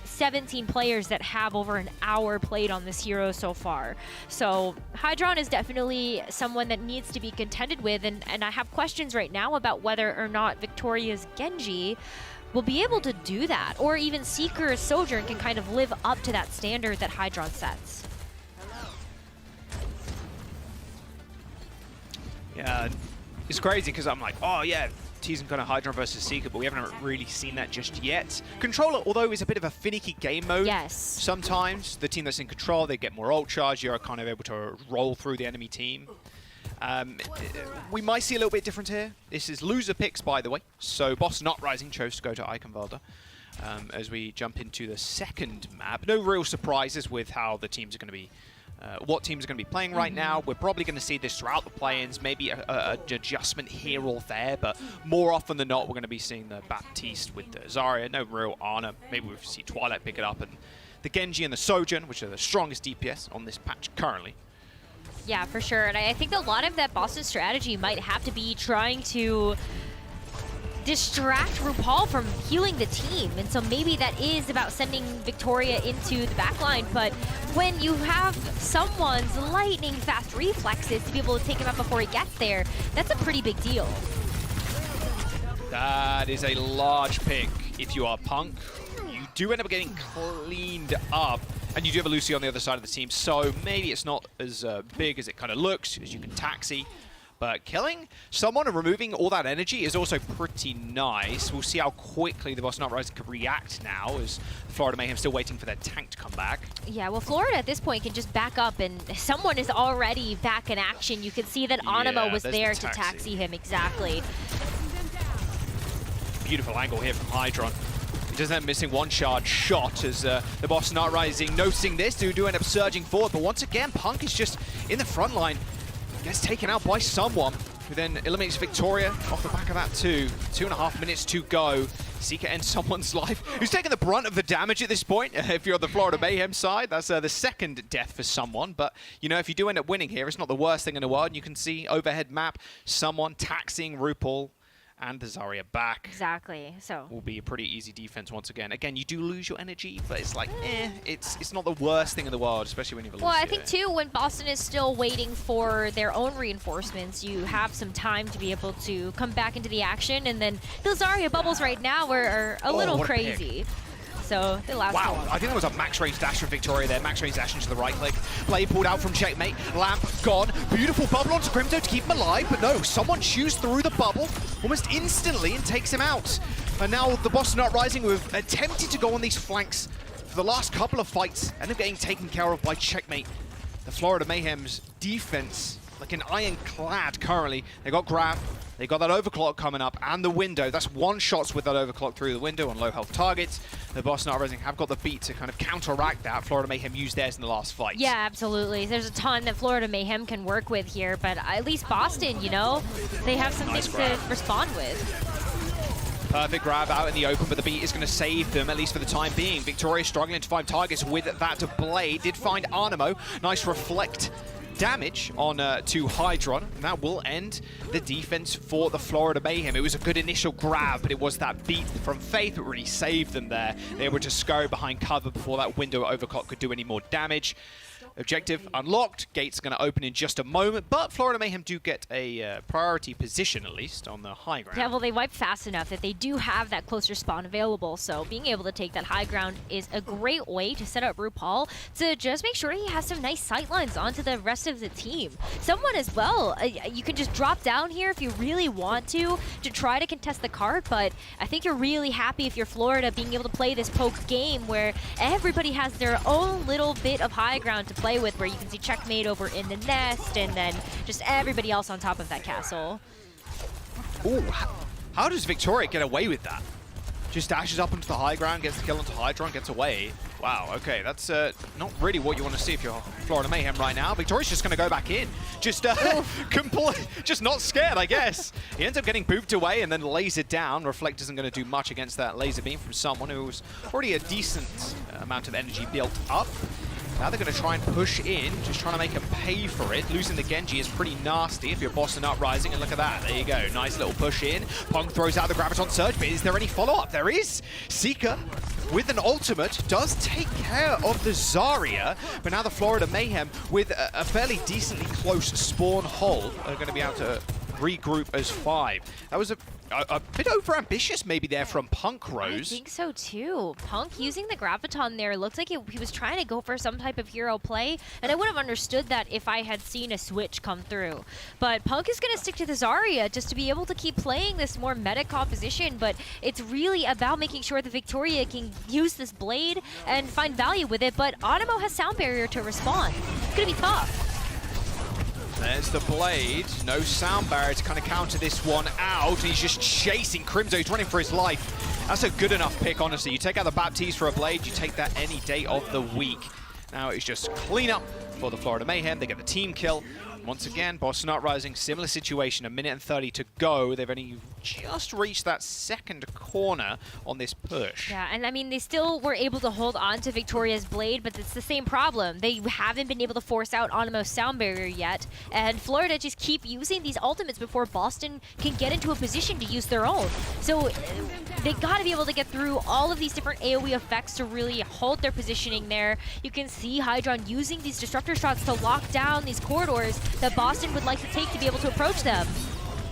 17 players that have over an hour played on this hero so far. So Hydron is definitely someone that needs to be contended with, and I have questions right now about whether or not Victoria's Genji will be able to do that, or even Seeker's Sojourn can kind of live up to that standard that Hydron sets. Yeah, it's crazy because I'm like, oh yeah, teasing kind of Hydron versus Seeker, but we haven't really seen that just yet. Controller, although, is a bit of a finicky game mode. Yes. Sometimes the team that's in control, they get more ult charge. You're kind of able to roll through the enemy team. We might see a little bit different here. This is loser picks, by the way. So Boston Uprising chose to go to Eichenwalde as we jump into the second map. No real surprises with how the teams are going to be what teams are going to be playing right now. We're probably going to see this throughout the play-ins, maybe an adjustment here or there, but more often than not, we're going to be seeing the Baptiste with the Zarya, no real Ana. Maybe we'll see Twilight pick it up, and the Genji and the Sojourn, which are the strongest DPS on this patch currently. Yeah, for sure. And I think a lot of that Boston strategy might have to be trying to distract RuPaul from healing the team. And so maybe that is about sending Victoria into the backline. But when you have someone's lightning fast reflexes to be able to take him out before he gets there, that's a pretty big deal. That is a large pick if you are Punk. You do end up getting cleaned up, and you do have a Lucy on the other side of the team, so maybe it's not as big as it kind of looks, as you can taxi. But killing someone and removing all that energy is also pretty nice. We'll see how quickly the Boston Uprising can react now, as Florida Mayhem still waiting for their tank to come back. Yeah, well, Florida at this point can just back up, and someone is already back in action. You can see that Anima was there to taxi him, exactly. Beautiful angle here from Hydron. He doesn't end up missing one charge shot as the Boston Uprising noticing this. Do end up surging forward, but once again, Punk is just in the front line. Gets taken out by someone, who then eliminates Victoria off the back of that too. 2.5 minutes to go. Seeker ends someone's life, who's taking the brunt of the damage at this point. If you're on the Florida Mayhem side, that's the second death for someone. But, you know, if you do end up winning here, it's not the worst thing in the world. And you can see overhead map, someone taxing RuPaul and the Zarya back. Exactly. So will be a pretty easy defense once again. Again, you do lose your energy, but it's like, it's not the worst thing in the world, especially when you have a Lucio. Well, I think too, when Boston is still waiting for their own reinforcements, you have some time to be able to come back into the action, and then the Zarya bubbles right now are a little crazy. So they last wow, I think that was a max range dash from Victoria there. Max range dash into the right click. Play pulled out from Checkmate. Lamp gone. Beautiful bubble onto Crimto to keep him alive, but no, someone chews through the bubble almost instantly and takes him out. And now the Boston Uprising, who have attempted to go on these flanks for the last couple of fights, end up getting taken care of by Checkmate. The Florida Mayhem's defense like an ironclad currently. They got grab, they got that overclock coming up, and the window. That's one shots with that overclock through the window on low health targets. The Boston Uprising have got the beat to kind of counteract that. Florida Mayhem used theirs in the last fight. Yeah, absolutely. There's a ton that Florida Mayhem can work with here, but at least Boston, you know, they have some things to respond with. Perfect grab out in the open, but the beat is going to save them, at least for the time being. Victoria struggling to find targets with that blade. Did find Animo. Nice reflect damage on to Hydron, and that will end the defense for the Florida Mayhem. It was a good initial grab, but it was that beat from Faith that really saved them there. They were to scurry behind cover before that window overclock could do any more damage. Objective unlocked. Gate's going to open in just a moment, but Florida Mayhem do get a priority position, at least, on the high ground. Yeah, well, they wipe fast enough that they do have that closer spawn available, so being able to take that high ground is a great way to set up RuPaul to just make sure he has some nice sight lines onto the rest of the team. Someone as well, you can just drop down here if you really want to try to contest the cart, but I think you're really happy if you're Florida being able to play this poke game where everybody has their own little bit of high ground to play with, where you can see Checkmate over in the nest and then just everybody else on top of that castle. Ooh, how does Victoria get away with that? Just dashes up into the high ground, gets the kill onto Hydron, gets away. Wow, okay, that's not really what you want to see if you're Florida Mayhem right now. Victoria's just going to go back in. Just just not scared, I guess. He ends up getting booped away and then lasered down. Reflect isn't going to do much against that laser beam from someone who was already a decent amount of energy built up. Now they're going to try and push in, just trying to make him pay for it. Losing the Genji is pretty nasty if you're Boston Uprising, and look at that. There you go. Nice little push in. Punk throws out the Graviton Surge, but is there any follow-up? There is. Seeker, with an ultimate, does take care of the Zarya, but now the Florida Mayhem, with a fairly decently close spawn hole, are going to be able to regroup as 5. That was a bit over-ambitious maybe there from Punk, Rose. I think so too. Punk using the Graviton there looked like he was trying to go for some type of hero play, and I would have understood that if I had seen a switch come through. But Punk is going to stick to the Zarya just to be able to keep playing this more meta composition, but it's really about making sure that Victoria can use this blade and find value with it, but Animo has sound barrier to respond. It's going to be tough. There's the blade. No sound barrier to kind of counter this one out. He's just chasing Crimzo. He's running for his life. That's a good enough pick, honestly. You take out the Baptiste for a blade, you take that any day of the week. Now it's just clean up for the Florida Mayhem. They get the team kill. Once again, Boston Uprising, similar situation, 1 minute and 30 to go. They've only just reached that second corner on this push. Yeah, and I mean, they still were able to hold on to Victoria's blade, but it's the same problem. They haven't been able to force out Animo's sound barrier yet, and Florida just keep using these ultimates before Boston can get into a position to use their own. So they got to be able to get through all of these different AoE effects to really hold their positioning there. You can see Hydron using these disruptor shots to lock down these corridors that Boston would like to take to be able to approach them.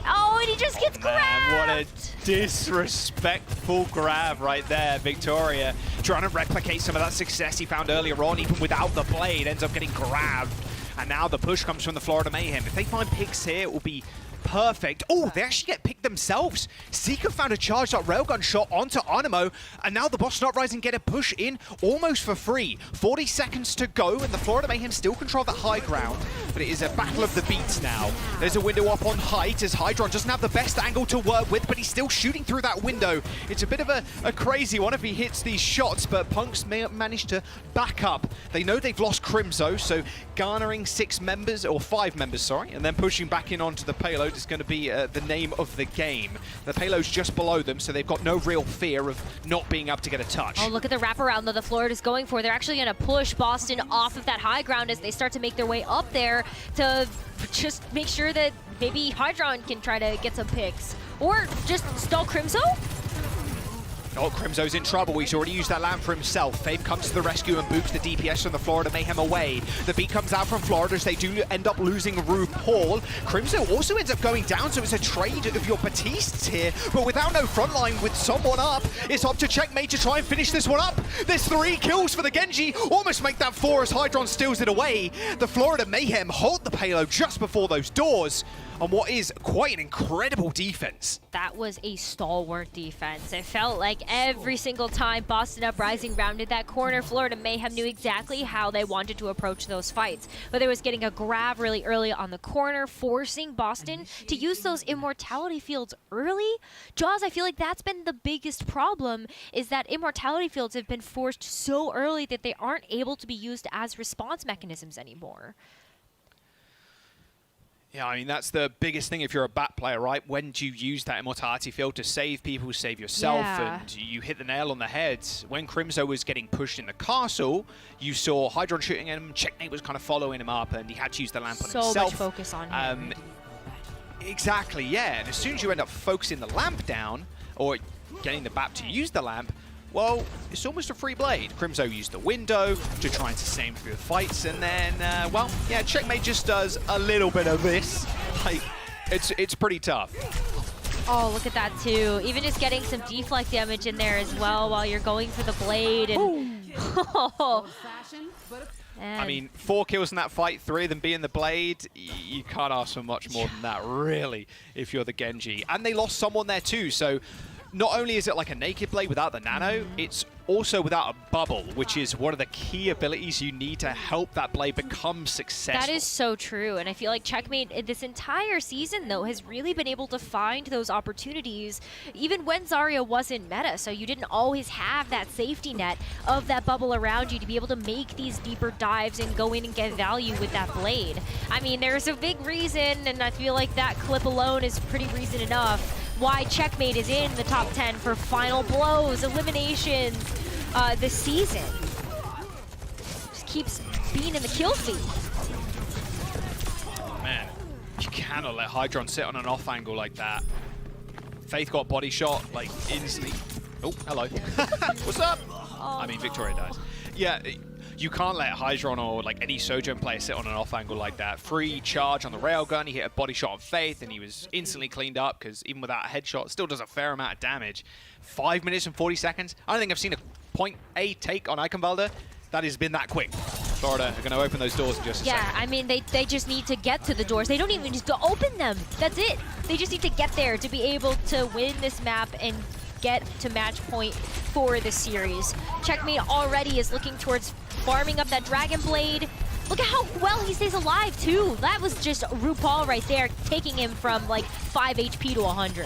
Oh, and he just gets grabbed! What a disrespectful grab right there. Victoria trying to replicate some of that success he found earlier on, even without the blade, ends up getting grabbed. And now the push comes from the Florida Mayhem. If they find picks here, it will be perfect. Oh, they actually get picked themselves. Seeker found a charged up railgun shot onto Animo, and now the Boston Uprising get a push in almost for free. 40 seconds to go, and the Florida Mayhem still control that high ground, but it is a battle of the beats now. There's a window up on height as Hydron doesn't have the best angle to work with, but he's still shooting through that window. It's a bit of a crazy one if he hits these shots, but Punks may manage to back up. They know they've lost Crimzo, so garnering 5 members, and then pushing back in onto the payload is going to be the name of the game. The payload's just below them, so they've got no real fear of not being able to get a touch. Oh, look at the wraparound that the Florida's going for. They're actually going to push Boston off of that high ground as they start to make their way up there to just make sure that maybe Hydron can try to get some picks. Or just stall Crimzo? Oh, Crimzo's in trouble. He's already used that lamp for himself. Faith comes to the rescue and boops the DPS from the Florida Mayhem away. The beat comes out from Florida as they do end up losing RuPaul. Crimzo also ends up going down, so it's a trade of your Batistes here. But without no frontline, with someone up, it's up to Checkmate to try and finish this one up. There's 3 kills for the Genji. Almost make that 4 as Hydron steals it away. The Florida Mayhem hold the payload just before those doors. on what is quite an incredible defense. That was a stalwart defense. It felt like every single time Boston Uprising rounded that corner, Florida Mayhem knew exactly how they wanted to approach those fights. Whether it was getting a grab really early on the corner, forcing Boston to use those immortality fields early. Jaws, I feel like that's been the biggest problem, is that immortality fields have been forced so early that they aren't able to be used as response mechanisms anymore. Yeah, I mean, that's the biggest thing if you're a bat player, right? When do you use that immortality field to save people, save yourself? Yeah. And you hit the nail on the head. When Crimzo was getting pushed in the castle, you saw Hydron shooting him, Checkmate was kind of following him up, and he had to use the lamp on himself. So much focus on him. Exactly, yeah. And as soon as you end up focusing the lamp down, or getting the bat to use the lamp, well, it's almost a free blade. Crimzo used the window to try and sustain through the fights, and then, well, yeah, Checkmate just does a little bit of this. Like, it's pretty tough. Oh, look at that, too. Even just getting some deflect damage in there as well while you're going for the blade. And I mean, 4 kills in that fight, 3 of them being the blade. You can't ask for much more than that, really, if you're the Genji. And they lost someone there, too, so not only is it like a naked blade without the nano, it's also without a bubble, which is one of the key abilities you need to help that blade become successful. that is so true, and I feel like Checkmate this entire season, though, has really been able to find those opportunities, even when Zarya wasn't meta, so you didn't always have that safety net of that bubble around you to be able to make these deeper dives and go in and get value with that blade. I mean, there's a big reason, and I feel like that clip alone is pretty reason enough why Checkmate is in the top 10 for final blows, eliminations this season. Just keeps being in the kill feed. Man, you cannot let Hydron sit on an off angle like that. Faith got body shot, like, instantly. Oh, hello. What's up? I mean, Victoria dies. Yeah, you can't let Hydron or like any Sojourn player sit on an off angle like that. Free charge on the railgun, he hit a body shot on Faith, and he was instantly cleaned up because even without a headshot, still does a fair amount of damage. 5 minutes and 40 seconds. I don't think I've seen a point A take on Eichenwalde that has been that quick. Florida are going to open those doors in just a second. Yeah, I mean, they just need to get to the doors. They don't even need to open them. That's it. They just need to get there to be able to win this map and get to match point for the series. Checkmate already is looking towards farming up that Dragon Blade. Look at how well he stays alive, too. That was just RuPaul right there, taking him from, like, 5 HP to 100.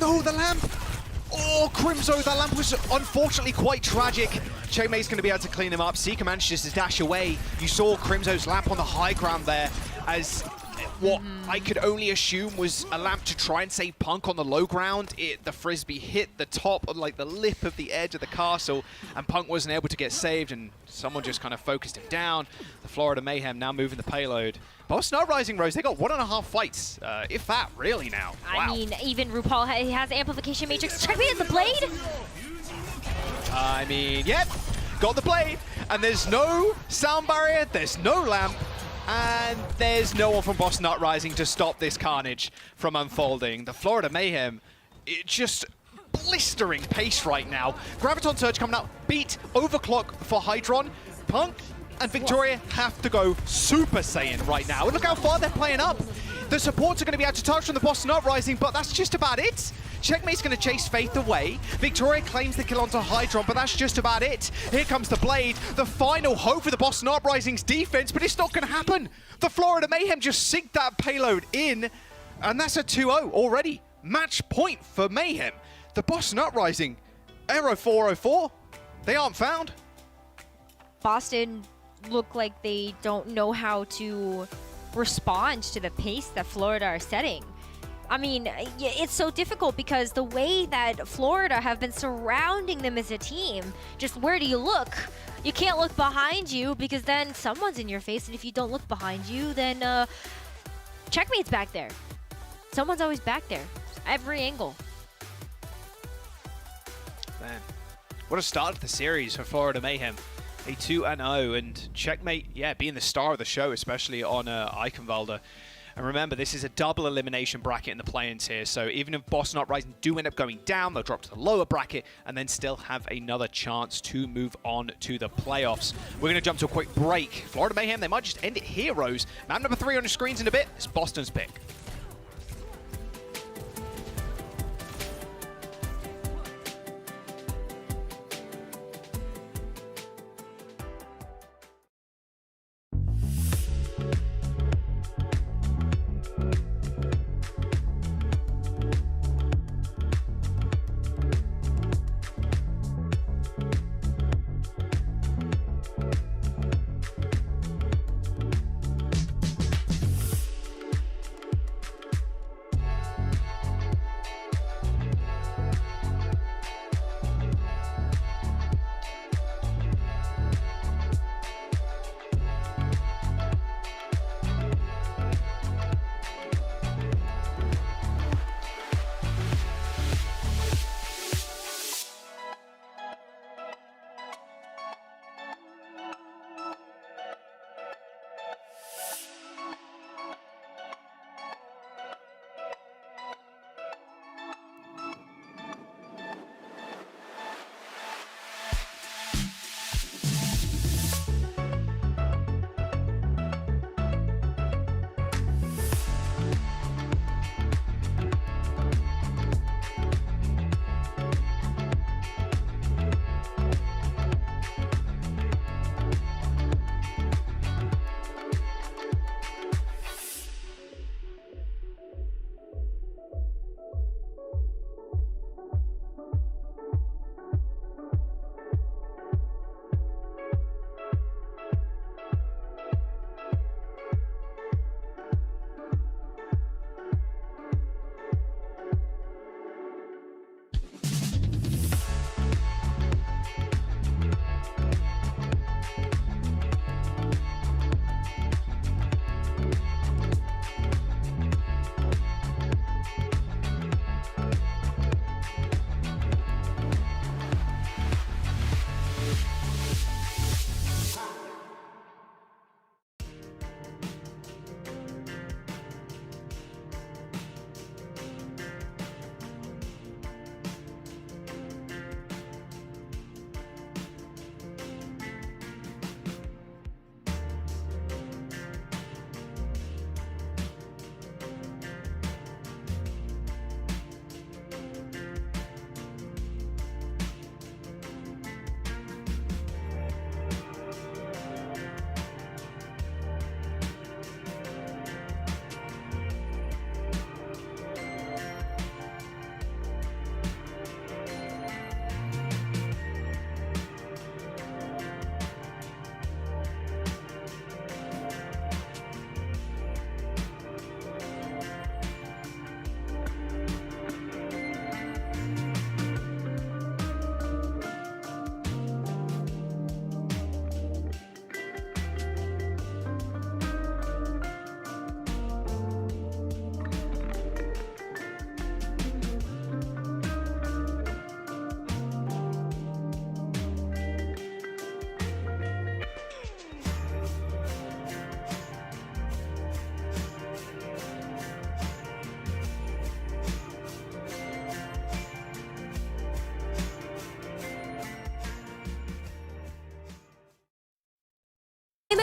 No, the lamp! Oh, Crimzo, that lamp was unfortunately quite tragic. Checkmate's going to be able to clean him up. Seeker manages to dash away. You saw Crimzo's lamp on the high ground there as what I could only assume was a lamp to try and save Punk on the low ground. The Frisbee hit the top of like the lip of the edge of the castle, and Punk wasn't able to get saved, and someone just kind of focused him down. The Florida Mayhem now moving the payload. Boston Uprising, Rose, they got 1.5 fights, if that, really now. Wow. I mean, even RuPaul has Amplification Matrix. Checkmate has the blade! I mean, yep, got the blade, and there's no sound barrier, there's no lamp, and there's no one from Boston Uprising to stop this carnage from unfolding. The Florida Mayhem, just blistering pace right now. Graviton Surge coming out, beat Overclock for Hydron. Punk and Victoria have to go Super Saiyan right now. And look how far they're playing up. The supports are going to be able to touch from the Boston Uprising, but that's just about it. Checkmate's going to chase Faith away. Victoria claims the kill onto Hydron, but that's just about it. Here comes the blade, the final hope for the Boston Uprising's defense, but it's not going to happen. The Florida Mayhem just synced that payload in, and that's a 2-0 already. Match point for Mayhem. The Boston Uprising, Aero 404, they aren't found. Boston look like they don't know how to respond to the pace that Florida are setting. I mean, it's so difficult because the way that Florida have been surrounding them as a team, just where do you look? You can't look behind you because then someone's in your face, and if you don't look behind you, then Checkmate's back there. Someone's always back there. Every angle. Man, what a start to the series for Florida Mayhem. A 2-0, and Checkmate, yeah, being the star of the show, especially on Eichenwalde. And remember, this is a double elimination bracket in the play-ins here, so even if Boston Uprising do end up going down, they'll drop to the lower bracket and then still have another chance to move on to the playoffs. We're going to jump to a quick break. Florida Mayhem, they might just end it here, Rose. Map number 3 on your screens in a bit. It's Boston's pick.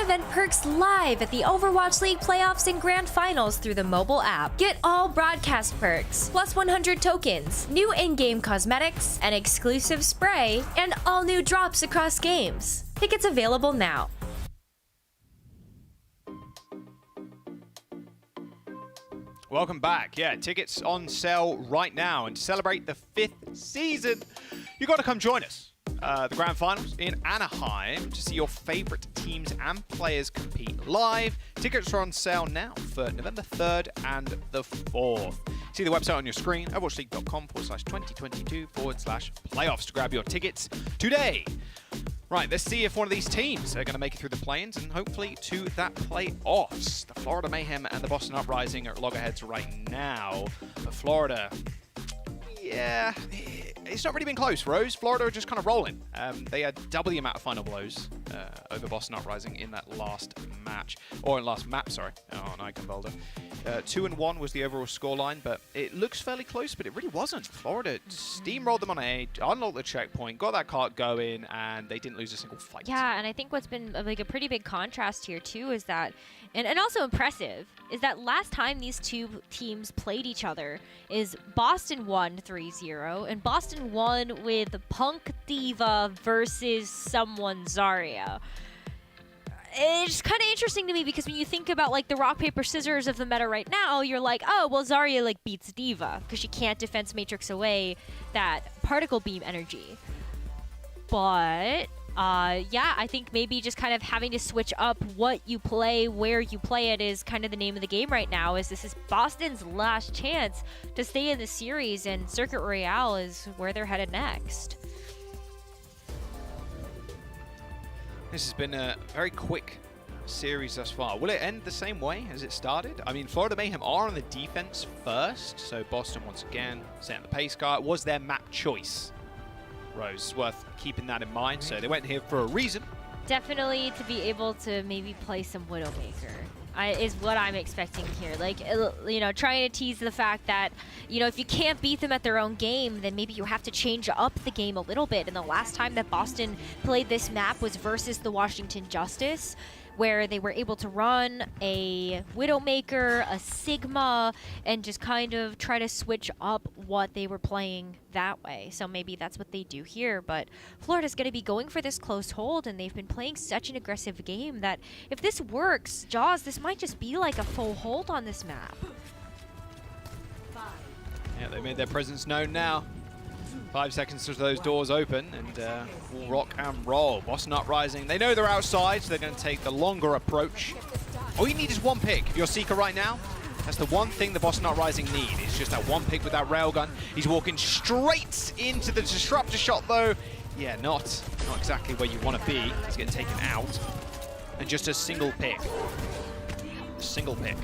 event perks live at the Overwatch League playoffs and grand finals through the mobile app. Get all broadcast perks, plus 100 tokens, new in-game cosmetics, an exclusive spray, and all new drops across games. Tickets available now. Welcome back. Yeah, tickets on sale right now. And to celebrate the 5th season, you got to come join us. The grand finals in Anaheim to see your favorite teams and players compete live. Tickets are on sale now for November 3rd and the 4th. See the website on your screen, overwatchleague.com/2022/playoffs to grab your tickets today. Right, let's see if one of these teams are going to make it through the play-ins and hopefully to that playoffs. The Florida Mayhem and the Boston Uprising are loggerheads right now. But Florida, yeah, it's not really been close, Rose. Florida are just kind of rolling. They had double the amount of final blows over Boston Uprising in that last match. Or in last map, sorry, on Eichenwalde. 2-1 was the overall scoreline, but it looks fairly close, but it really wasn't. Florida steamrolled them on A, unlocked the checkpoint, got that cart going, and they didn't lose a single fight. Yeah, and I think what's been like a pretty big contrast here too is that, and also impressive, is that last time these two teams played each other is Boston won 3-0, and Boston won with Punk Diva versus someone Zarya. It's kind of interesting to me because when you think about like the rock, paper, scissors of the meta right now, you're like, oh, well, Zarya like beats Diva because she can't defense matrix away that particle beam energy. But yeah, I think maybe just kind of having to switch up what you play, where you play it is kind of the name of the game right now. Is this is Boston's last chance to stay in the series, and Circuit Royale is where they're headed next. This has been a very quick series thus far. Will it end the same way as it started? I mean, Florida Mayhem are on the defense first, so Boston once again setting the pace card. Was their map choice, Rose? Worth keeping that in mind. So they went here for a reason. Definitely to be able to maybe play some Widowmaker. Is what I'm expecting here. Like, you know, trying to tease the fact that, you know, if you can't beat them at their own game, then maybe you have to change up the game a little bit. And the last time that Boston played this map was versus the Washington Justice, where they were able to run a Widowmaker, a Sigma, and just kind of try to switch up what they were playing that way. So maybe that's what they do here, but Florida's going to be going for this close hold, and they've been playing such an aggressive game that if this works, Jaws, this might just be like a full hold on this map. Yeah, they made their presence known now. 5 seconds to those doors open, and we'll rock and roll. Boston Uprising, they know they're outside, so they're going to take the longer approach. All you need is one pick. If you're Seeker right now, that's the one thing the Boston Uprising need. It's just that one pick with that railgun. He's walking straight into the disruptor shot, though. Yeah, not exactly where you want to be. He's getting taken out. And just a single pick. Single pick.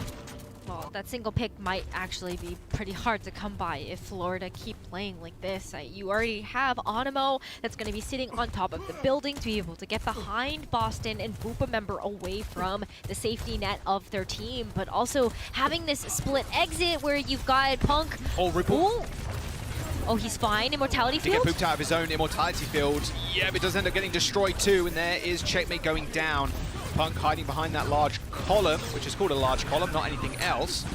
Well, that single pick might actually be pretty hard to come by if Florida keep playing like this. You already have Onimo that's going to be sitting on top of the building to be able to get behind Boston and boop a member away from the safety net of their team, but also having this split exit where you've got Punk. Oh, Ripple. Oh, he's fine. Immortality field? To get pooped out of his own Immortality field. Yeah, but it does end up getting destroyed too, and there is Checkmate going down. Punk hiding behind that large column, which is called a large column, not anything else.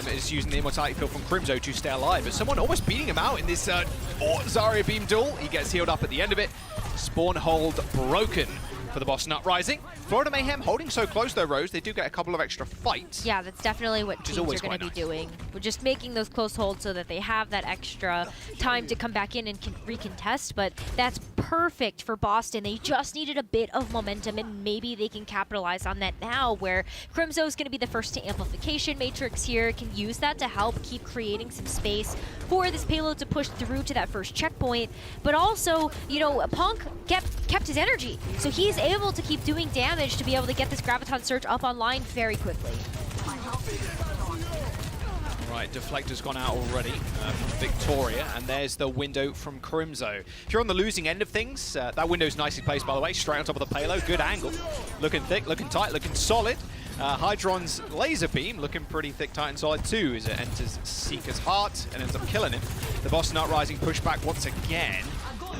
Is using the Immortality field from Crimzo to stay alive, but someone almost beating him out in this Zarya beam duel. He gets healed up at the end of it. Spawn hold broken for the Boston Uprising. Florida Mayhem holding so close though, Rose. They do get a couple of extra fights. Yeah, that's definitely what teams are going to be doing. We're just making those close holds so that they have that extra time to come back in and recontest, but that's perfect for Boston. They just needed a bit of momentum, and maybe they can capitalize on that now, where Crimzo is going to be the first to amplification matrix here, can use that to help keep creating some space for this payload to push through to that first checkpoint, but also, you know, Punk kept his energy, so he's able to keep doing damage to be able to get this Graviton Surge up online very quickly. Right, Deflector's gone out already from Victoria, and there's the window from Crimzo. If you're on the losing end of things, that window's nicely placed, by the way, straight on top of the payload. Good angle. Looking thick, looking tight, looking solid. Hydron's laser beam looking pretty thick, tight, and solid too, as it enters Seeker's heart and ends up killing him. The Boston Uprising push back once again.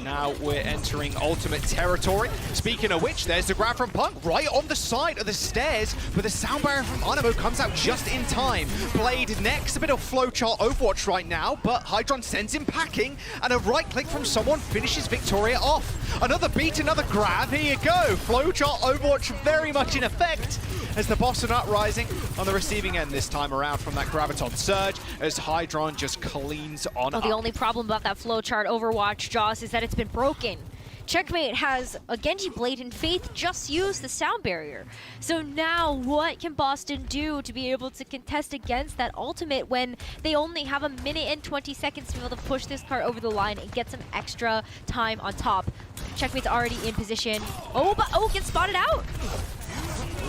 Now we're entering ultimate territory. Speaking of which, there's the grab from Punk right on the side of the stairs, but the sound barrier from Animo comes out just in time. Blade next, a bit of flowchart Overwatch right now, but Hydron sends him packing, and a right click from someone finishes Victoria off. Another beat, another grab, here you go. Flowchart Overwatch very much in effect, as the Boston Uprising on the receiving end this time around from that Graviton surge, as Hydron just cleans on up. The only problem about that flowchart Overwatch, Jaws, is that it's been broken. Checkmate has a Genji Blade, and Faith just used the sound barrier. So now what can Boston do to be able to contest against that ultimate when they only have 1 minute and 20 seconds to be able to push this card over the line and get some extra time on top? Checkmate's already in position. Oh, gets spotted out.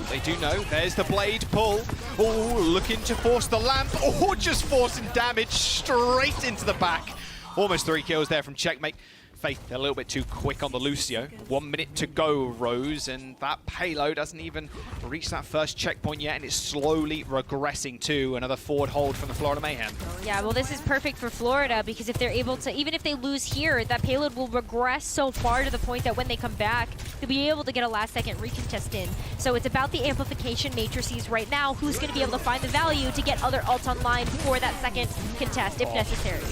They do know. There's the blade pull. Oh, looking to force the lamp. Oh, just forcing damage straight into the back. Almost 3 kills there from Checkmate. Faith a little bit too quick on the Lucio. 1 minute to go, Rose, and that payload hasn't even reached that first checkpoint yet, and it's slowly regressing to another forward hold from the Florida Mayhem. Yeah, well, this is perfect for Florida, because if they're able to, even if they lose here, that payload will regress so far to the point that when they come back, they'll be able to get a last-second recontest in. So it's about the amplification matrices right now. Who's going to be able to find the value to get other ults online for that second contest, if necessary?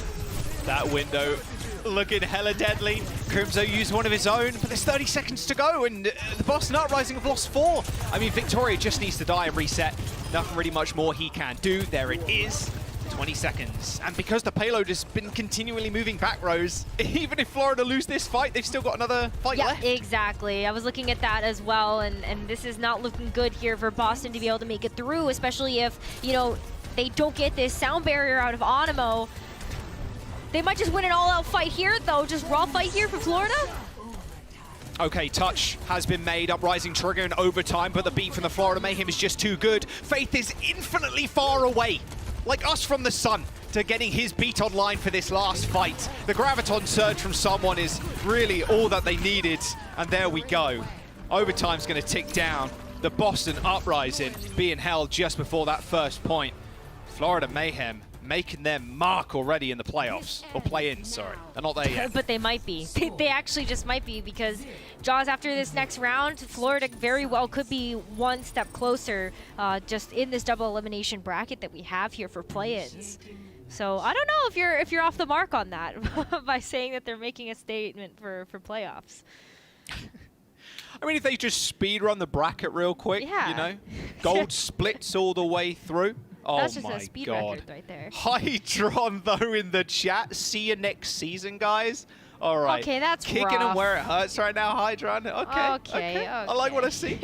That window looking hella deadly. Crimzo used one of his own, but there's 30 seconds to go, and the Boston Uprising have lost 4. I mean, Victoria just needs to die and reset. Nothing really much more he can do. There it is. 20 seconds. And because the payload has been continually moving back, Rose, even if Florida lose this fight, they've still got another fight left. Yeah, exactly. I was looking at that as well, and this is not looking good here for Boston to be able to make it through, especially if, you know, they don't get this sound barrier out of Animo. They might just win an all-out fight here, though. Just raw fight here for Florida. Okay, touch has been made. Uprising trigger in overtime, but the beat from the Florida Mayhem is just too good. Faith is infinitely far away, like us from the sun, to getting his beat online for this last fight. The Graviton surge from someone is really all that they needed, and there we go. Overtime's going to tick down. The Boston Uprising being held just before that first point. Florida Mayhem making their mark already in the playoffs, or play-in, sorry. They're not there yet. But they might be. They actually just might be, because Jaws, after this next round, Florida very well could be one step closer just in this double elimination bracket that we have here for play-ins. So I don't know if you're off the mark on that by saying that they're making a statement for playoffs. I mean, if they just speedrun the bracket real quick, you know, gold splits all the way through. Oh, that's just my a speed God. record right there. Hydron, though, in the chat. See you next season, guys. All right. Okay, that's Kicking rough. them where it hurts right now, Hydron. Okay. I like what I see.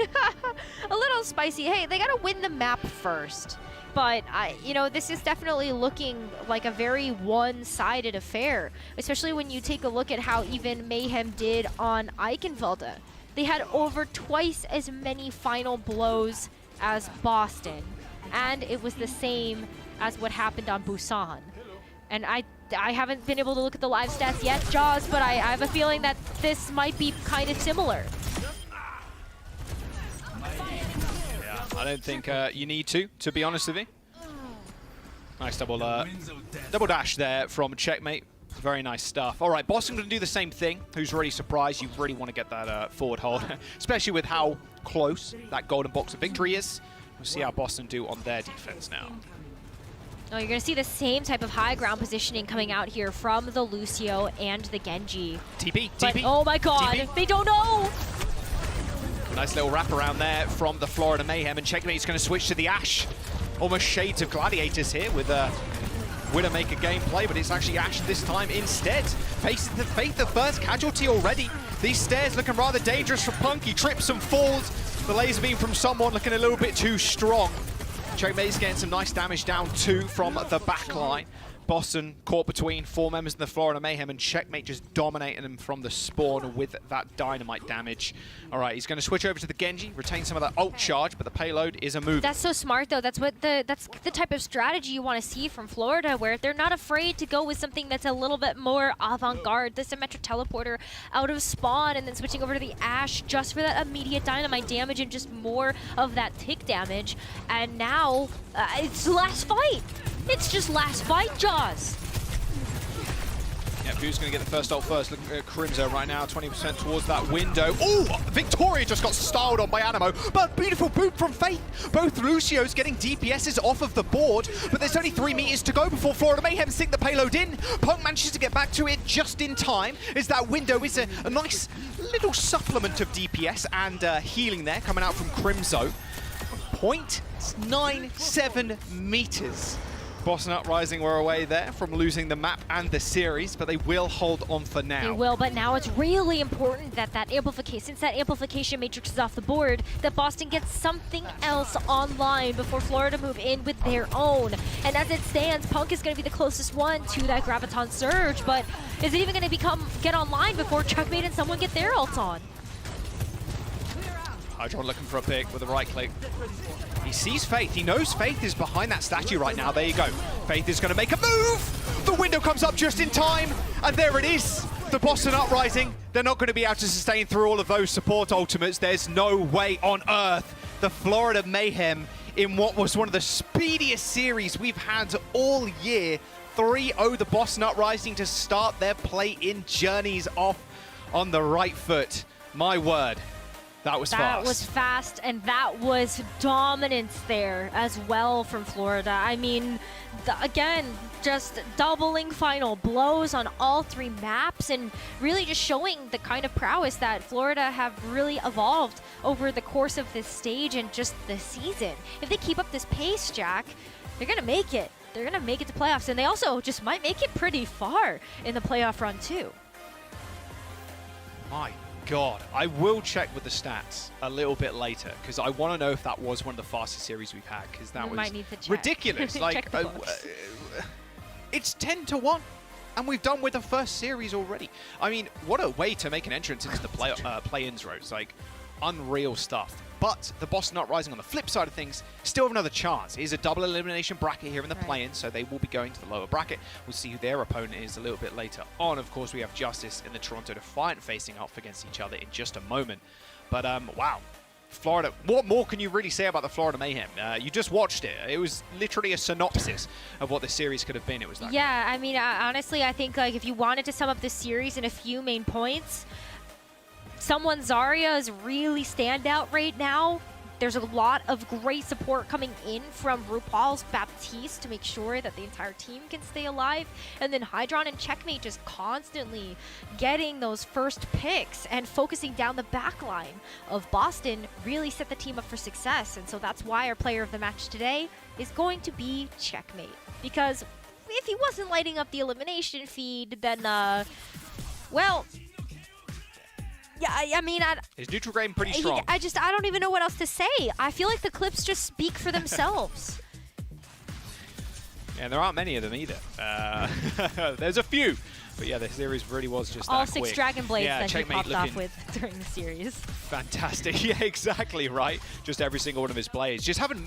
A little spicy. Hey, they got to win the map first. But, you know, this is definitely looking like a very one-sided affair, especially when you take a look at how even Mayhem did on Eichenwalde. They had over twice as many final blows as Boston. And it was the same as what happened on Busan. And I haven't been able to look at the live stats yet, Jaws, but I have a feeling that this might be kind of similar. Yeah, I don't think you need to be honest with you. Nice double dash there from Checkmate. Very nice stuff. All right, Boston going to do the same thing. Who's really surprised? You really want to get that forward hold, especially with how close that golden box of victory is. We'll see how Boston do on their defense now. Oh, you're going to see the same type of high ground positioning coming out here from the Lucio and the Genji. TP. Oh my God, TP. They don't know. Nice little wrap around there from the Florida Mayhem, and Checkmate's going to switch to the Ashe. Almost shades of Gladiators here with Widowmaker gameplay, but it's actually Ashe this time instead. Faces the Faith, the first casualty already. These stairs looking rather dangerous for Punk. He trips and falls. The laser beam from someone looking a little bit too strong. Checkmate's getting some nice damage down too from the back line. Boston caught between 4 members in the Florida Mayhem, and Checkmate just dominating them from the spawn with that dynamite damage. All right, he's going to switch over to the Genji, retain some of that ult charge, but the payload is a move. That's so smart, though. That's the type of strategy you want to see from Florida, where they're not afraid to go with something that's a little bit more avant-garde. The symmetric teleporter out of spawn, and then switching over to the Ashe just for that immediate dynamite damage and just more of that tick damage. And now it's the last fight. It's just last fight, Jaws. Yeah, who's going to get the first ult first? Looking at Crimzo right now, 20% towards that window. Oh, Victoria just got styled on by Animo, but beautiful boot from Faith. Both Lucio's getting DPSs off of the board, but there's only 3 meters to go before Florida Mayhem sink the payload in. Punk manages to get back to it just in time, as that window is a nice little supplement of DPS and healing there coming out from Crimzo. 0.97 meters. Boston Uprising were away there from losing the map and the series, but they will hold on for now. They will, but now it's really important that since that amplification matrix is off the board, that Boston gets something else online before Florida move in with their own. And as it stands, Punk is going to be the closest one to that Graviton Surge, but is it even going to get online before Checkmate and someone get their ults on? Hydron looking for a pick with a right click. He sees Faith. He knows Faith is behind that statue right now. There you go. Faith is going to make a move. The window comes up just in time. And there it is. The Boston Uprising. They're not going to be able to sustain through all of those support ultimates. There's no way on earth. The Florida Mayhem, in what was one of the speediest series we've had all year, 3-0 the Boston Uprising to start their play-in journeys off on the right foot. My word. That was fast. That was fast, and that was dominance there as well from Florida. I mean, again, just doubling final blows on all 3 maps and really just showing the kind of prowess that Florida have really evolved over the course of this stage and just this season. If they keep up this pace, Jack, they're going to make it. They're going to make it to playoffs, and they also just might make it pretty far in the playoff run, too. My God, I will check with the stats a little bit later because I want to know if that was one of the fastest series we've had because that was ridiculous. Like, it's 10-1, and we've done with the first series already. I mean, what a way to make an entrance into the play-ins, Rose. Like, unreal stuff. But the Boston Uprising, on the flip side of things, still have another chance. It is a double elimination bracket here in the play-in, so they will be going to the lower bracket. We'll see who their opponent is a little bit later on. Of course, we have Justice and the Toronto Defiant facing off against each other in just a moment. But, wow. Florida, what more can you really say about the Florida Mayhem? You just watched it. It was literally a synopsis of what the series could have been. It was that. Yeah, I mean, honestly, I think like if you wanted to sum up this series in a few main points, someone Zarya is really standout right now. There's a lot of great support coming in from RuPaul's Baptiste to make sure that the entire team can stay alive. And then Hydron and Checkmate just constantly getting those first picks and focusing down the back line of Boston really set the team up for success. And so that's why our player of the match today is going to be Checkmate. Because if he wasn't lighting up the elimination feed, then, well, yeah, I mean, his neutral game pretty strong. I don't even know what else to say. I feel like the clips just speak for themselves. Yeah, there aren't many of them either. There's a few. But yeah, the series really was just all that 6 quick. Dragon Blades that he popped looking off with during the series. Fantastic. Yeah, exactly right. Just every single one of his plays. Just having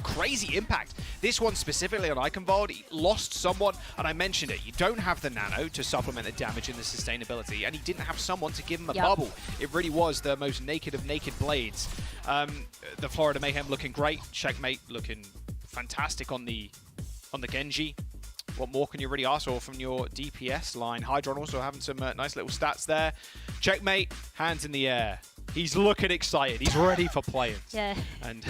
crazy impact. This one specifically on Eichenwalde, he lost someone, and I mentioned it. You don't have the nano to supplement the damage and the sustainability, and he didn't have someone to give him a bubble. It really was the most naked of naked blades. The Florida Mayhem looking great. Checkmate looking fantastic on the Genji. What more can you really ask for from your DPS line? Hydron also having some nice little stats there. Checkmate, hands in the air. He's looking excited. He's ready for playing. Yeah. And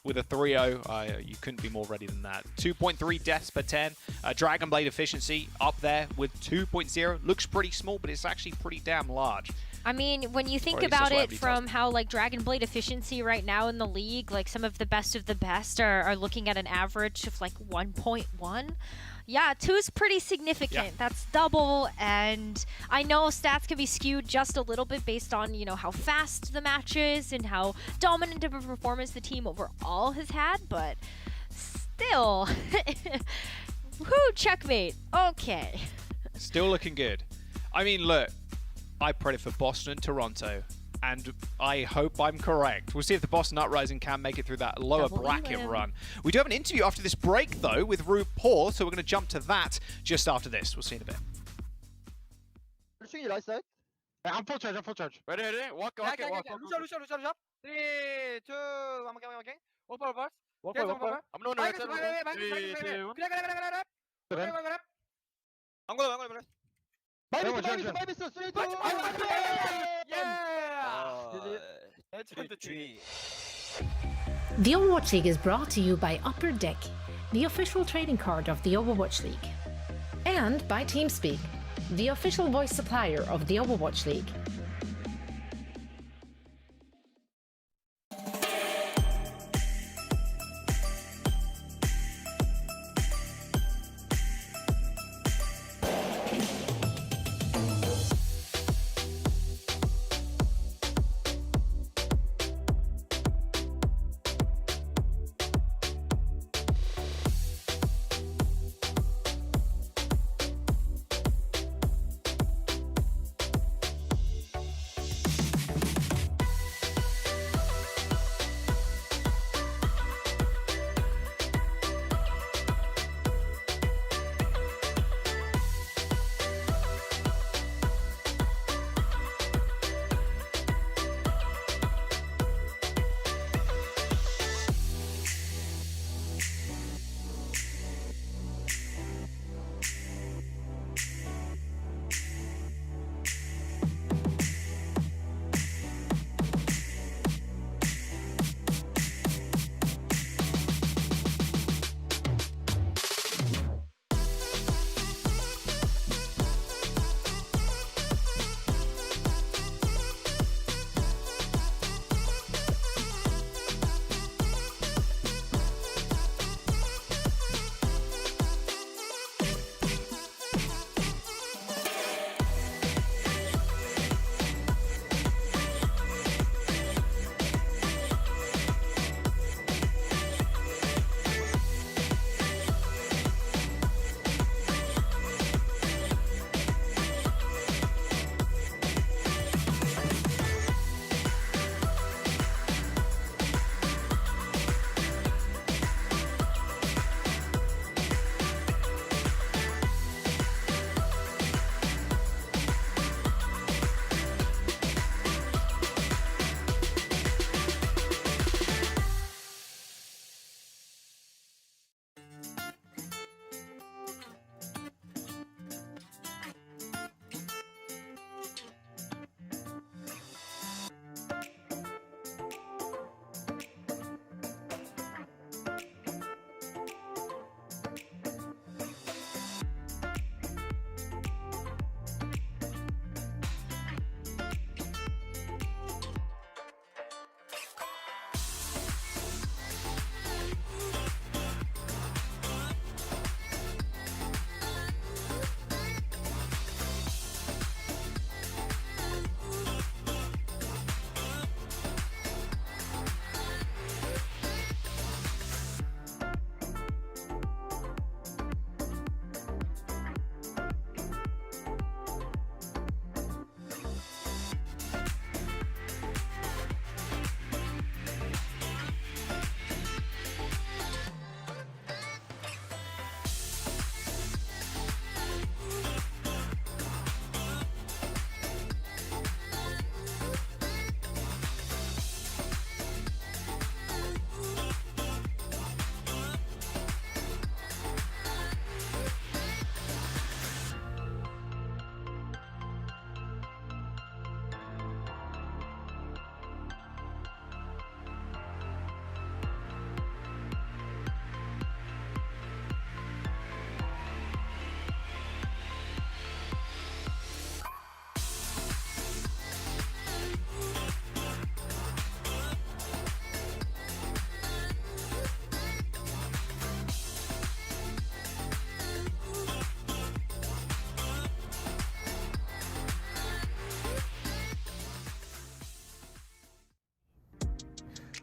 with a 3-0, you couldn't be more ready than that. 2.3 deaths per 10. Dragon Blade efficiency up there with 2.0. Looks pretty small, but it's actually pretty damn large. I mean, when you think about it from how, like, Dragon Blade efficiency right now in the league, like, some of the best are looking at an average of, like, 1.1. Yeah, 2 is pretty significant. Yeah. That's double, and I know stats can be skewed just a little bit based on, you know, how fast the match is and how dominant of a performance the team overall has had, but still. Whoo, Checkmate. Okay. Still looking good. I mean, look, I predict for Boston and Toronto, and I hope I'm correct. We'll see if the Boston Uprising can make it through that lower bracket run. We do have an interview after this break, though, with RuPaul, so we're going to jump to that just after this. We'll see you in a bit. I'm full charge. Ready? Walk it. Lucio. 3, 2, 1, Walk. I'm going to The Overwatch League is brought to you by Upper Deck, the official trading card of the Overwatch League. And by TeamSpeak, the official voice supplier of the Overwatch League.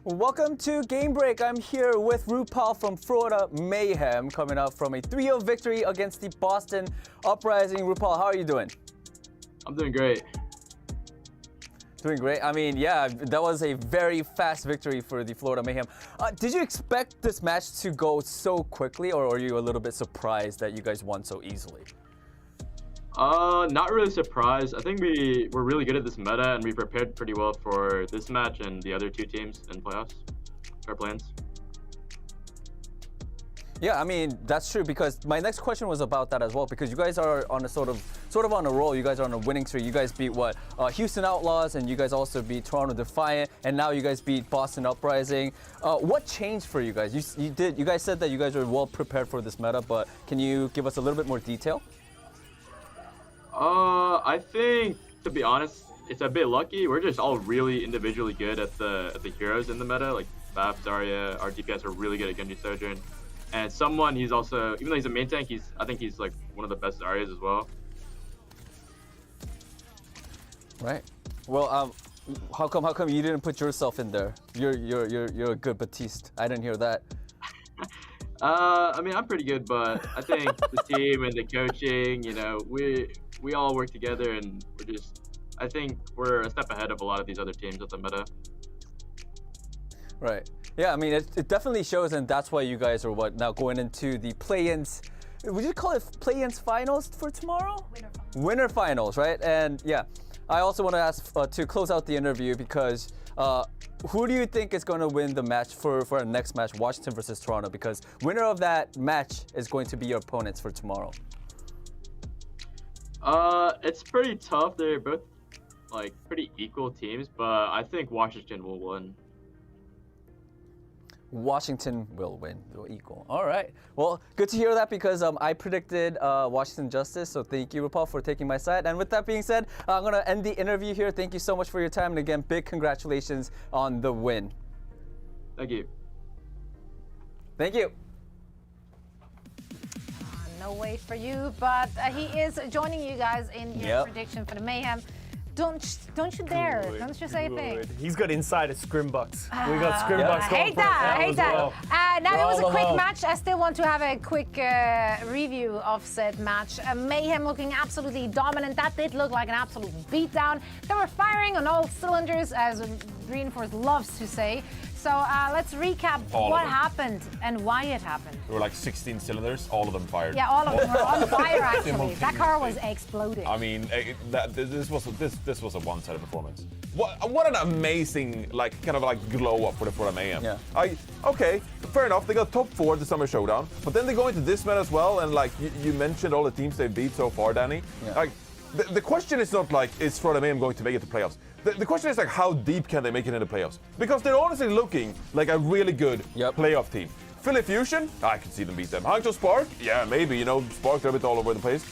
Welcome to Game Break. I'm here with RuPaul from Florida Mayhem, coming up from a 3-0 victory against the Boston Uprising. RuPaul, how are you doing? I'm doing great. Doing great. I mean, yeah, that was a very fast victory for the Florida Mayhem. Did you expect this match to go so quickly, or are you a little bit surprised that you guys won so easily? Not really surprised. I think we were really good at this meta, and we prepared pretty well for this match and the other two teams in playoffs, our plans. Yeah, I mean, that's true because my next question was about that as well because you guys are on a sort of on a roll. You guys are on a winning streak. You guys beat Houston Outlaws and you guys also beat Toronto Defiant and now you guys beat Boston Uprising. What changed for you guys? You guys said that you guys were well prepared for this meta, but can you give us a little bit more detail? I think, to be honest, it's a bit lucky. We're just all really individually good at the heroes in the meta. Like Bap, Zarya, our DPS are really good at Genji Sojourn. And someone, he's also, even though he's a main tank, I think he's like one of the best Zaryas as well. Right. Well, how come you didn't put yourself in there? You're a good Batiste. I didn't hear that. I mean, I'm pretty good, but I think the team and the coaching, you know, we all work together and I think we're a step ahead of a lot of these other teams at the meta. Right. Yeah, I mean, it definitely shows, and that's why you guys are now going into the play-ins. Would you call it play-ins finals for tomorrow? Winter finals, right? And yeah, I also want to ask to close out the interview because who do you think is going to win the match for our next match, Washington versus Toronto? Because winner of that match is going to be your opponents for tomorrow. It's pretty tough. They're both like pretty equal teams, but I think Washington will win. Washington will win. They'll equal. All right. Well, good to hear that because I predicted Washington Justice. So thank you, Rapal, for taking my side. And with that being said, I'm going to end the interview here. Thank you so much for your time. And again, big congratulations on the win. Thank you. Thank you. No wait for you, but he is joining you guys in your prediction for the Mayhem. Don't you dare. Don't you say a thing. He's got insider Scrimbucks. We got Scrimbucks. I hate that. Now it was a quick match. I still want to have a quick review of said match. Mayhem looking absolutely dominant. That did look like an absolute beatdown. They were firing on all cylinders, as Reinforce loves to say. So let's recap what happened and why it happened. There were like 16 cylinders, all of them fired. Yeah, all of them were on fire actually. That car was exploding. I mean, this was a one-sided performance. What an amazing kind of glow up for the Mayhem. Yeah. Okay, fair enough. They got top 4 at the Summer Showdown, but then they go into this meta as well, and you mentioned all the teams they've beat so far, Danny. Yeah. The question is not is Florida Mayhem going to make it to playoffs? The question is how deep can they make it into playoffs? Because they're honestly looking like a really good playoff team. Philly Fusion, I can see them beat them. Hangzhou Spark, yeah, maybe, Spark, they're a bit all over the place.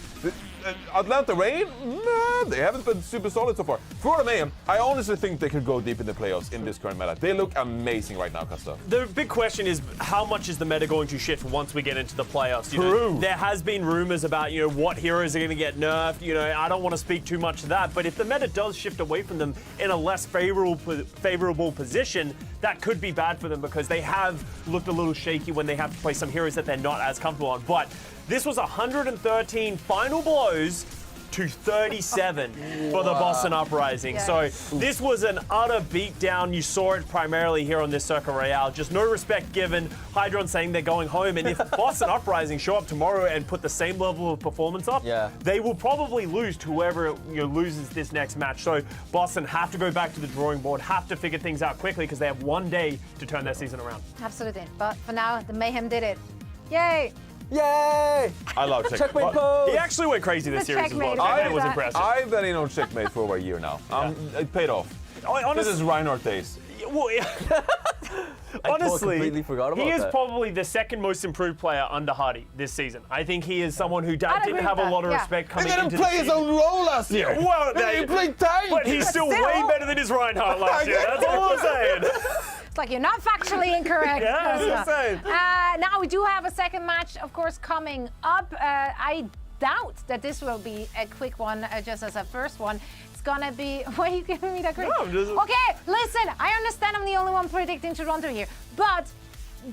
Atlanta Reign, nah, they haven't been super solid so far. Florida Mayhem, I honestly think they could go deep in the playoffs in this current meta. They look amazing right now, Costa. The big question is how much is the meta going to shift once we get into the playoffs? True. There has been rumors about, what heroes are going to get nerfed. I don't want to speak too much to that, but if the meta does shift away from them in a less favorable position, that could be bad for them because they have looked a little shaky when they have to play some heroes that they're not as comfortable on. But this was 113 final blows to 37 for the Boston Uprising. Yes. So this was an utter beatdown. You saw it primarily here on this Circle Royale. Just no respect given. Hydron saying they're going home. And if Boston Uprising show up tomorrow and put the same level of performance up, they will probably lose to whoever loses this next match. So Boston have to go back to the drawing board, have to figure things out quickly because they have one day to turn their season around. Absolutely. But for now, the Mayhem did it. Yay! Yay! I love Checkmate pose! He actually went crazy this series as well. Checkmate was impressive. I've been in on Checkmate for over a year now. It paid off. This is Reinhardt days. Well, honestly, completely forgot about he is that. probably the second most improved player under Hardy this season. I think he is someone who didn't have a lot of respect coming into the season. He didn't play his own role last year. Well, he played tank. But he's still way better than his Reinhardt last year. That's all I'm saying. It's like you're not factually incorrect. Yeah, I'm saying. Now we do have a second match, of course, coming up. I doubt that this will be a quick one, just as a first one. It's gonna be. Why are you giving me that grade? No, okay, listen. I understand I'm the only one predicting Toronto here, but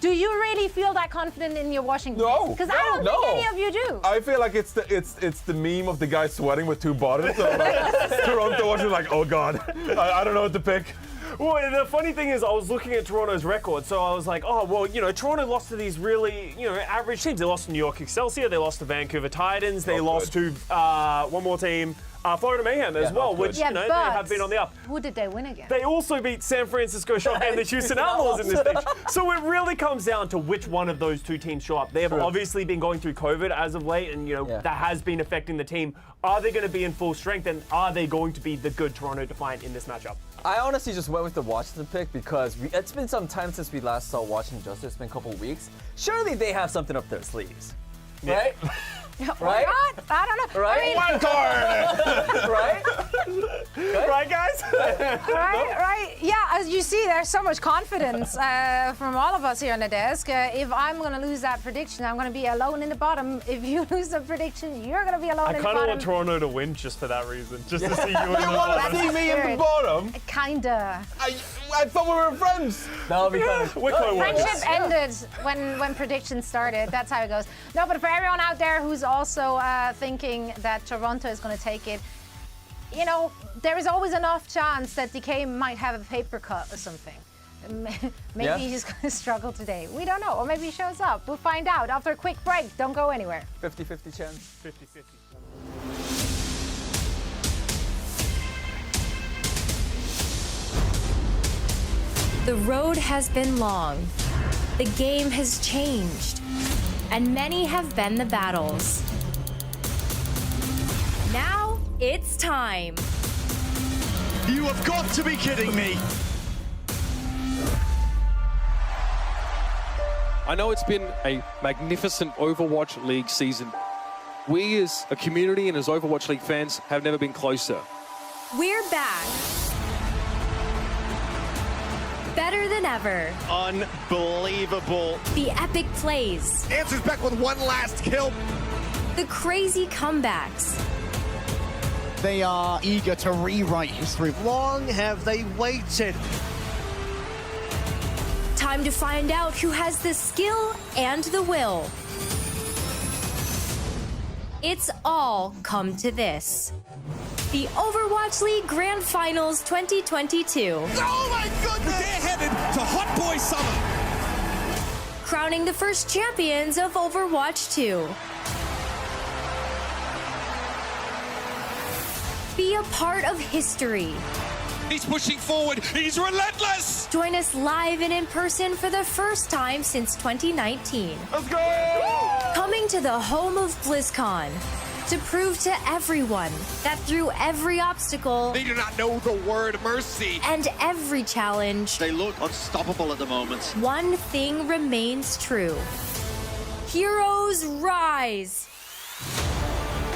do you really feel that confident in your Washington? No, because I don't think any of you do. I feel like it's the meme of the guy sweating with 2 bottoms. So Toronto Washington, oh god, I don't know what to pick. Well, the funny thing is, I was looking at Toronto's record, so I was like, oh, well, you know, Toronto lost to these really, you know, average teams. They lost to New York Excelsior, they lost to Vancouver Titans, they lost to one more team, Florida Mayhem as well, which, you know, they have been on the up. Who did they win against? They also beat San Francisco Shock and the Houston Outlaws in this stage. So it really comes down to which one of those two teams show up. They have obviously been going through COVID as of late, and, you know, that has been affecting the team. Are they going to be in full strength, and are they going to be the good Toronto Defiant in this matchup? I honestly just went with the Washington pick because it's been some time since we last saw Washington Justice. It's been a couple of weeks. Surely they have something up their sleeves, right? Right? Not? I don't know. Right? I mean, right? Right, guys? right. Yeah, as you see, there's so much confidence from all of us here on the desk. If I'm going to lose that prediction, I'm going to be alone in the bottom. If you lose the prediction, you're going to be alone in the bottom. I kind of want Toronto to win just for that reason. Just to see you in the bottom. You want to see me in the bottom? Kinda. I thought we were friends. That'll be fun. Friendship ended when predictions started. That's how it goes. No, but for everyone out there who's also thinking that Toronto is going to take it, you know, there is always enough chance that DK might have a paper cut or something. Maybe he's going to struggle today. We don't know. Or maybe he shows up. We'll find out after a quick break. Don't go anywhere. 50-50 chance. 50-50. The road has been long. The game has changed. And many have been the battles. Now it's time. You have got to be kidding me. I know it's been a magnificent Overwatch League season. We as a community and as Overwatch League fans have never been closer. We're back. Better than ever. Unbelievable. The epic plays. Answer's back with one last kill. The crazy comebacks. They are eager to rewrite history. Long have they waited? Time to find out who has the skill and the will. It's all come to this. The Overwatch League Grand Finals 2022. Oh my goodness! They're headed to Hot Boy Summer. Crowning the first champions of Overwatch 2. Be a part of history. He's pushing forward. He's relentless. Join us live and in person for the first time since 2019. Let's go! Coming to the home of BlizzCon to prove to everyone that through every obstacle, They do not know the word mercy. and every challenge, They look unstoppable at the moment. one thing remains true. Heroes rise.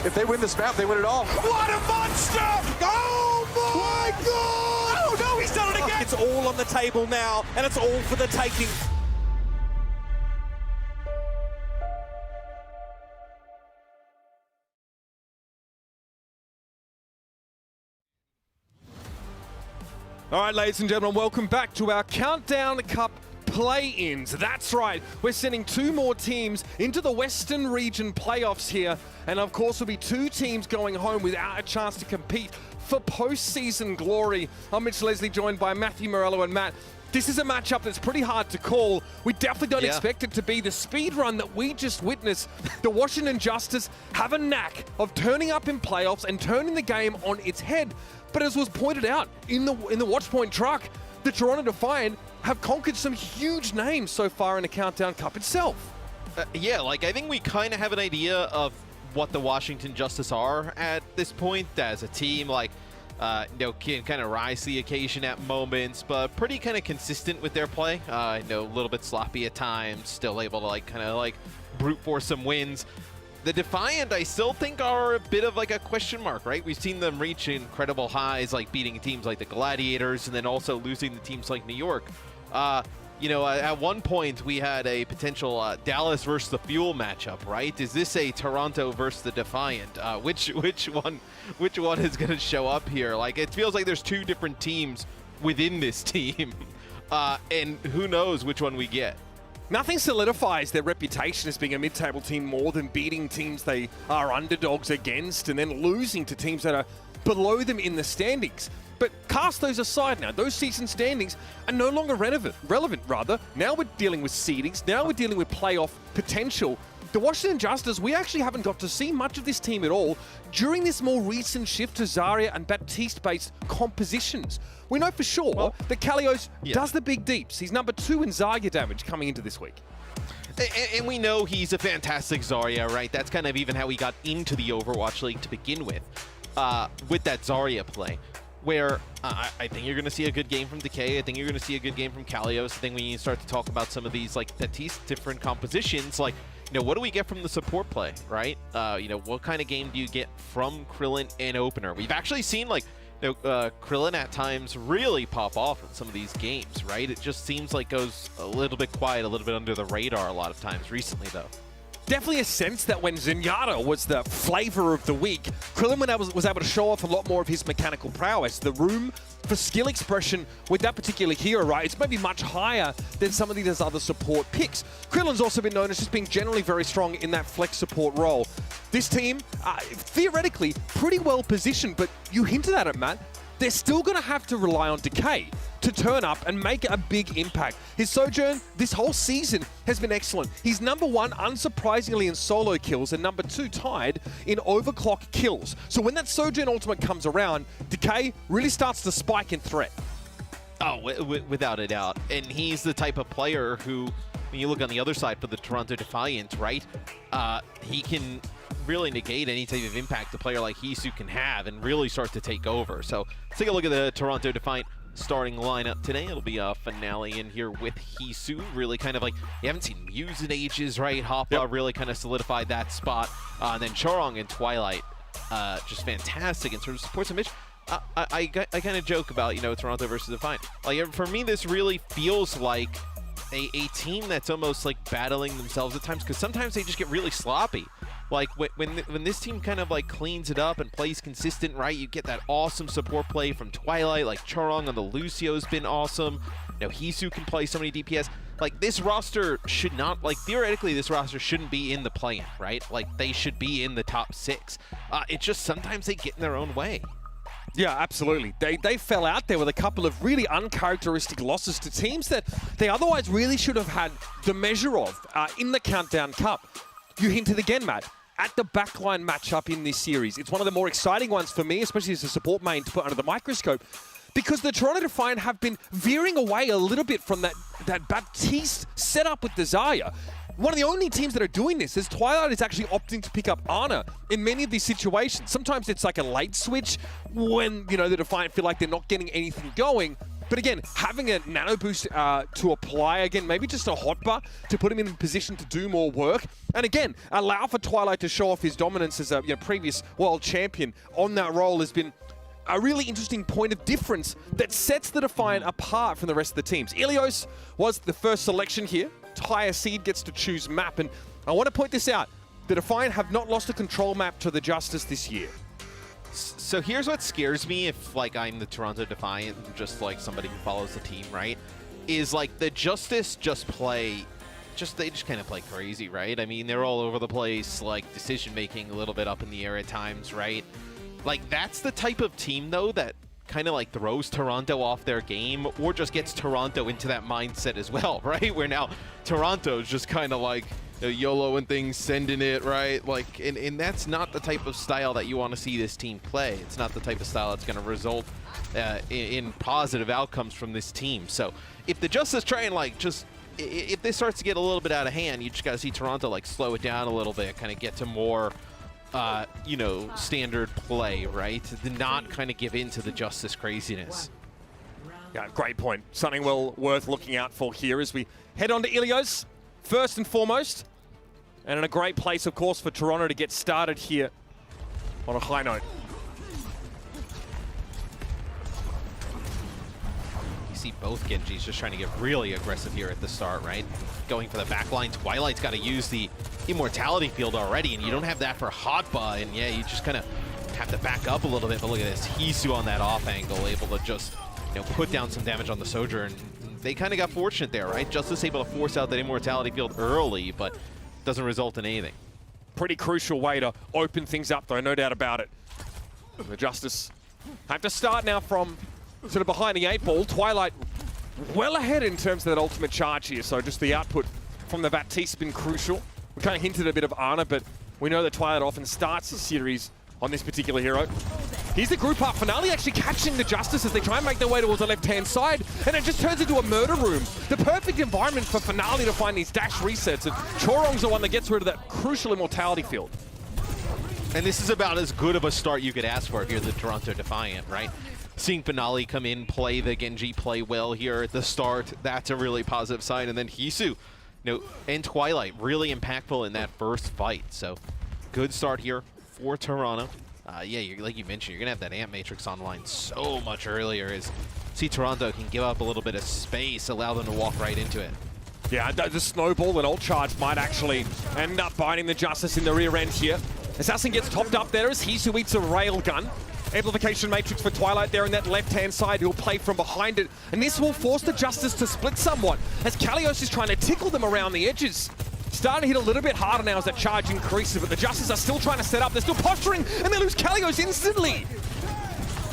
If they win this map, they win it all. What a monster! Oh my god! Oh no, he's done it again! It's all on the table now, and it's all for the taking. All right, ladies and gentlemen, welcome back to our Countdown Cup play-ins. That's right, we're sending two more teams into the Western Region playoffs here, and of course there'll be two teams going home without a chance to compete for postseason glory. I'm Mitch Leslie, joined by Matthew Morello and Matt. This is a matchup that's pretty hard to call. We definitely don't expect it to be the speed run that we just witnessed. The Washington Justice have a knack of turning up in playoffs and turning the game on its head. But as was pointed out in the Watchpoint truck, the Toronto Defiant have conquered some huge names so far in the Countdown Cup itself. Yeah, like I think we kind of have an idea of what the Washington Justice are at this point as a team. Like, you know, can kind of rise to the occasion at moments, but pretty kind of consistent with their play. You know, a little bit sloppy at times, still able to like kind of like brute force some wins. The Defiant, I still think, are a bit of like a question mark, right? We've seen them reach incredible highs, like beating teams like the Gladiators and then also losing to teams like New York. You know, at one point we had a potential Dallas versus the Fuel matchup, right? Is this a Toronto versus the Defiant? Which one is going to show up here? Like, it feels like there's two different teams within this team, and who knows which one we get. Nothing solidifies their reputation as being a mid-table team more than beating teams they are underdogs against and then losing to teams that are below them in the standings. But cast those aside now. Those season standings are no longer relevant. Now we're dealing with seedings. Now we're dealing with playoff potential. The Washington Justice, we actually haven't got to see much of this team at all during this more recent shift to Zarya and Baptiste-based compositions. We know for sure that Kalios does the big deeps. He's number 2 in Zarya damage coming into this week. And we know he's a fantastic Zarya, right? That's kind of even how he got into the Overwatch League to begin with that Zarya play. Where I think you're going to see a good game from Decay. I think you're going to see a good game from Kalios. I think when you start to talk about some of these like Baptiste different compositions, like, you know, what do we get from the support play, right? You know, what kind of game do you get from Krillin in opener? We've actually seen like, you know, Krillin at times really pop off in some of these games, right? It just seems like goes a little bit quiet, a little bit under the radar a lot of times recently, though. Definitely a sense that when Zenyatta was the flavor of the week, Krillin was able to show off a lot more of his mechanical prowess. The room for skill expression with that particular hero, right, it's maybe much higher than some of these other support picks. Krillin's also been known as just being generally very strong in that flex support role. This team, theoretically, pretty well positioned, but you hinted at it, Matt. They're still going to have to rely on Decay to turn up and make a big impact. His Sojourn this whole season has been excellent. He's number 1, unsurprisingly, in solo kills and number 2 tied in overclock kills. So when that Sojourn ultimate comes around, Decay really starts to spike in threat. Oh, without a doubt. And he's the type of player who, when you look on the other side for the Toronto Defiant, right, he can really negate any type of impact a player like Hisu can have and really start to take over. So let's take a look at the Toronto Defiant starting lineup today. It'll be a Finale in here with Hisu. Really kind of like, you haven't seen Muse in ages, right? Hoppa really kind of solidified that spot. And then Charong and Twilight, just fantastic in terms of supports. And Mitch, I kind of joke about, you know, Toronto versus Defiant. Like, for me, this really feels like a team that's almost like battling themselves at times, because sometimes they just get really sloppy. Like when this team kind of like cleans it up and plays consistent, right? You get that awesome support play from Twilight, like Charong on the Lucio's been awesome. You know, Hisu can play so many DPS. Like, this roster should not, like, theoretically this roster shouldn't be in the play-in, right? Like, they should be in the top 6. It's just sometimes they get in their own way. Yeah, absolutely. They fell out there with a couple of really uncharacteristic losses to teams that they otherwise really should have had the measure of in the Countdown Cup. You hinted again, Matt, at the backline matchup in this series. It's one of the more exciting ones for me, especially as a support main, to put under the microscope, because the Toronto Defiant have been veering away a little bit from that Baptiste setup with the Zarya. One of the only teams that are doing this is Twilight is actually opting to pick up Ana in many of these situations. Sometimes it's like a late switch when, you know, the Defiant feel like they're not getting anything going. But again, having a nano boost to apply, again, maybe just a hotbar to put him in a position to do more work. And again, allow for Twilight to show off his dominance as a previous world champion on that role has been a really interesting point of difference that sets the Defiant apart from the rest of the teams. Ilios was the first selection here. Higher seed gets to choose map. And I want to point this out. The Defiant have not lost a control map to the Justice this year. So here's what scares me if, like, I'm the Toronto Defiant, just like somebody who follows the team, right? Is like the Justice they just kind of play crazy, right? I mean, they're all over the place, like decision-making a little bit up in the air at times, right? Like, that's the type of team, though, that kind of like throws Toronto off their game or just gets Toronto into that mindset as well, right? Where now Toronto's just kind of like, YOLO and things, sending it, right? Like, and that's not the type of style that you want to see this team play. It's not the type of style that's going to result in positive outcomes from this team. So if the Justice try and like just, if this starts to get a little bit out of hand, you just got to see Toronto like slow it down a little bit, kind of get to more, you know, standard play, right? Not kind of give in to the Justice craziness. Yeah, great point. Something well worth looking out for here as we head on to Ilios, first and foremost. And in a great place, of course, for Toronto to get started here on a high note. You see both Genjis just trying to get really aggressive here at the start, right? Going for the backline. Twilight's got to use the Immortality Field already, and you don't have that for Hotba, and yeah, you just kind of have to back up a little bit. But look at this, Hisu on that off angle, able to just, you know, put down some damage on the Sojourn. They kind of got fortunate there, right? Justice able to force out that Immortality Field early, but doesn't result in anything. Pretty crucial way to open things up, though, no doubt about it. The Justice have to start now from sort of behind the 8 ball. Twilight well ahead in terms of that ultimate charge here, so just the output from the Baptiste has been crucial. We kind of hinted a bit of Ana, but we know that Twilight often starts the series on this particular hero. Here's the group up. Finale actually catching the Justice as they try and make their way towards the left-hand side, and it just turns into a murder room. The perfect environment for Finale to find these dash resets, and Chorong's the one that gets rid of that crucial immortality field. And this is about as good of a start you could ask for if you're the Toronto Defiant, right? Seeing Finale come in, play the Genji, play well here at the start, that's a really positive sign. And then Hisu, and Twilight, really impactful in that first fight. So, good start here for Toronto. Yeah, like you mentioned, you're going to have that Amp Matrix online so much earlier as Toronto can give up a little bit of space, allow them to walk right into it. Yeah, the snowball and ult charge might actually end up biting the Justice in the rear end here. Assassin gets topped up there as Hisu eats a railgun. Amplification Matrix for Twilight there in that left-hand side. He'll play from behind it. And this will force the Justice to split somewhat as Kalios is trying to tickle them around the edges. Starting to hit a little bit harder now as that charge increases, but the Justice are still trying to set up. They're still posturing, and they lose Kalios instantly.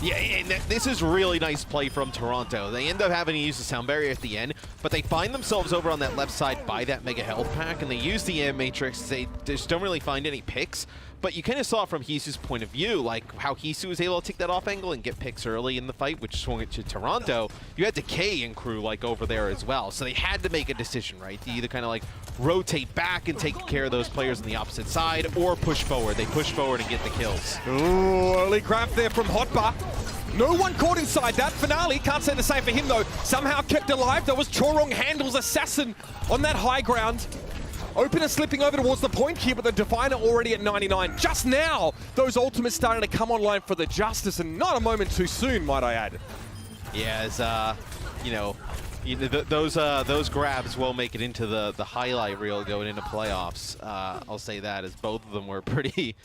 Yeah, and this is really nice play from Toronto. They end up having to use the sound barrier at the end, but they find themselves over on that left side by that Mega Health Pack, and they use the Amp Matrix. They just don't really find any picks. But you kind of saw from Hisu's point of view, like how Hisu was able to take that off angle and get picks early in the fight, which swung it to Toronto. You had Decay and crew like over there as well. So they had to make a decision, right? To either kind of like rotate back and take care of those players on the opposite side or push forward. They push forward and get the kills. Ooh, early grab there from Hotbar. No one caught inside that. Finale, can't say the same for him though. Somehow kept alive. That was Chorong handles Assassin on that high ground. Opener slipping over towards the point here, but the Defiant already at 99. Just now, those ultimates starting to come online for the Justice, and not a moment too soon, might I add. Yeah, as those grabs will make it into the highlight reel going into playoffs. I'll say that, as both of them were pretty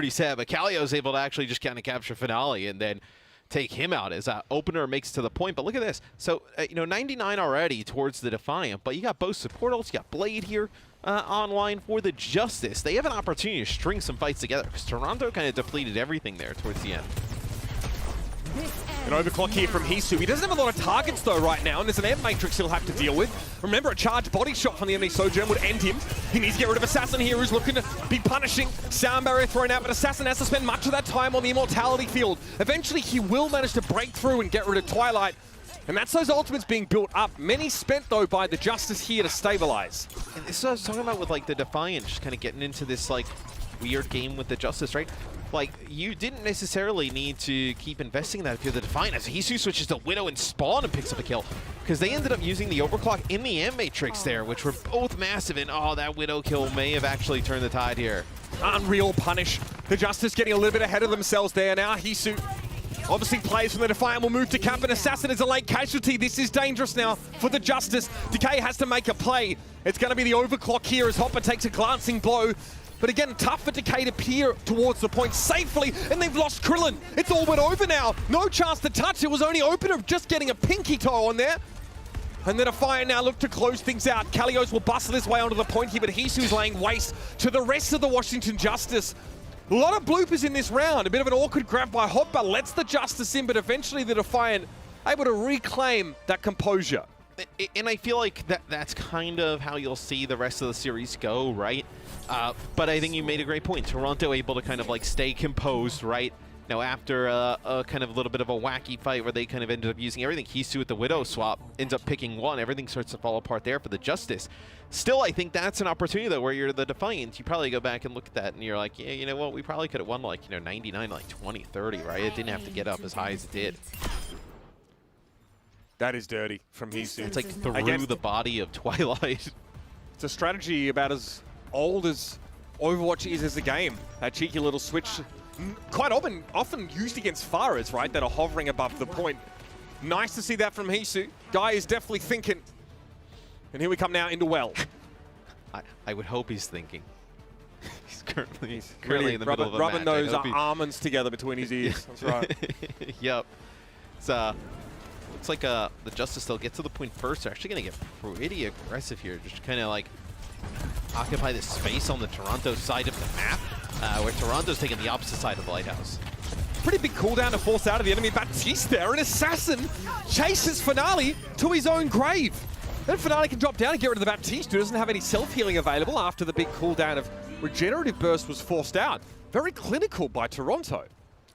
sad. But Kalio's able to actually just kind of capture Finale and then take him out as Opener makes to the point. But look at this. So, 99 already towards the Defiant, but you got both support ults, you got Blade here online for the Justice. They have an opportunity to string some fights together because Toronto kind of depleted everything there towards the end. An overclock here from Hisu. He doesn't have a lot of targets though right now, and there's an Amp Matrix he'll have to deal with. Remember, a charged body shot from the enemy Sojourn would end him. He needs to get rid of Assassin here, who's looking to be punishing. Sound barrier thrown out, but Assassin has to spend much of that time on the immortality field. Eventually, he will manage to break through and get rid of Twilight. And that's those ultimates being built up. Many spent, though, by the Justice here to stabilize. And this is what I was talking about with, like, the Defiant just kind of getting into this, like, weird game with the Justice, right? Like, you didn't necessarily need to keep investing in that if you're the Defiant. As Hisu switches to Widow and Spawn and picks up a kill. Because they ended up using the overclock in the Amp Matrix there, which were both massive. And, that Widow kill may have actually turned the tide here. Unreal punish. The Justice getting a little bit ahead of themselves there. Now Hisu obviously players from the Defiant will move to cap, and Assassin is a late casualty. This is dangerous now for the Justice. Decay has to make a play. It's going to be the overclock here as Hopper takes a glancing blow. But again, tough for Decay to peer towards the point safely, and they've lost Krillin. It's all but over now. No chance to touch. It was only Opener just getting a pinky toe on there. And the Defiant now look to close things out. Kalios will bustle his way onto the point here, but Hisu's laying waste to the rest of the Washington Justice. A lot of bloopers in this round. A bit of an awkward grab by Hopper lets the Justice in, but eventually the Defiant able to reclaim that composure. And I feel like that's kind of how you'll see the rest of the series go, right? But I think you made a great point. Toronto able to kind of like stay composed, right? Now after a kind of a little bit of a wacky fight where they kind of ended up using everything, Hisu with the Widow swap ends up picking one. Everything starts to fall apart there for the Justice. Still, I think that's an opportunity though where you're the Defiant. You probably go back and look at that and you're like, yeah, you know what? We probably could have won like, 99, like 20, 30, right? It didn't have to get up as high as it did. That is dirty from Hisu. It's like through the body of Twilight. It's a strategy about as old as Overwatch is as a game. That cheeky little switch, quite often used against Faras, right? That are hovering above the point. Nice to see that from Hisu. Guy is definitely thinking. And here we come now into Well. I would hope he's thinking. He's currently really in the middle of a match. Rubbing those almonds together between his ears. That's right. Yep. It's looks like the Justice, they'll get to the point first. They're actually going to get pretty aggressive here. Just kind of like occupy this space on the Toronto side of the map, where Toronto's taking the opposite side of the Lighthouse. Pretty big cooldown to force out of the enemy. Baptiste there, an assassin chases Finale to his own grave. Then Finale can drop down and get rid of the Baptiste, who doesn't have any self-healing available after the big cooldown of Regenerative Burst was forced out. Very clinical by Toronto.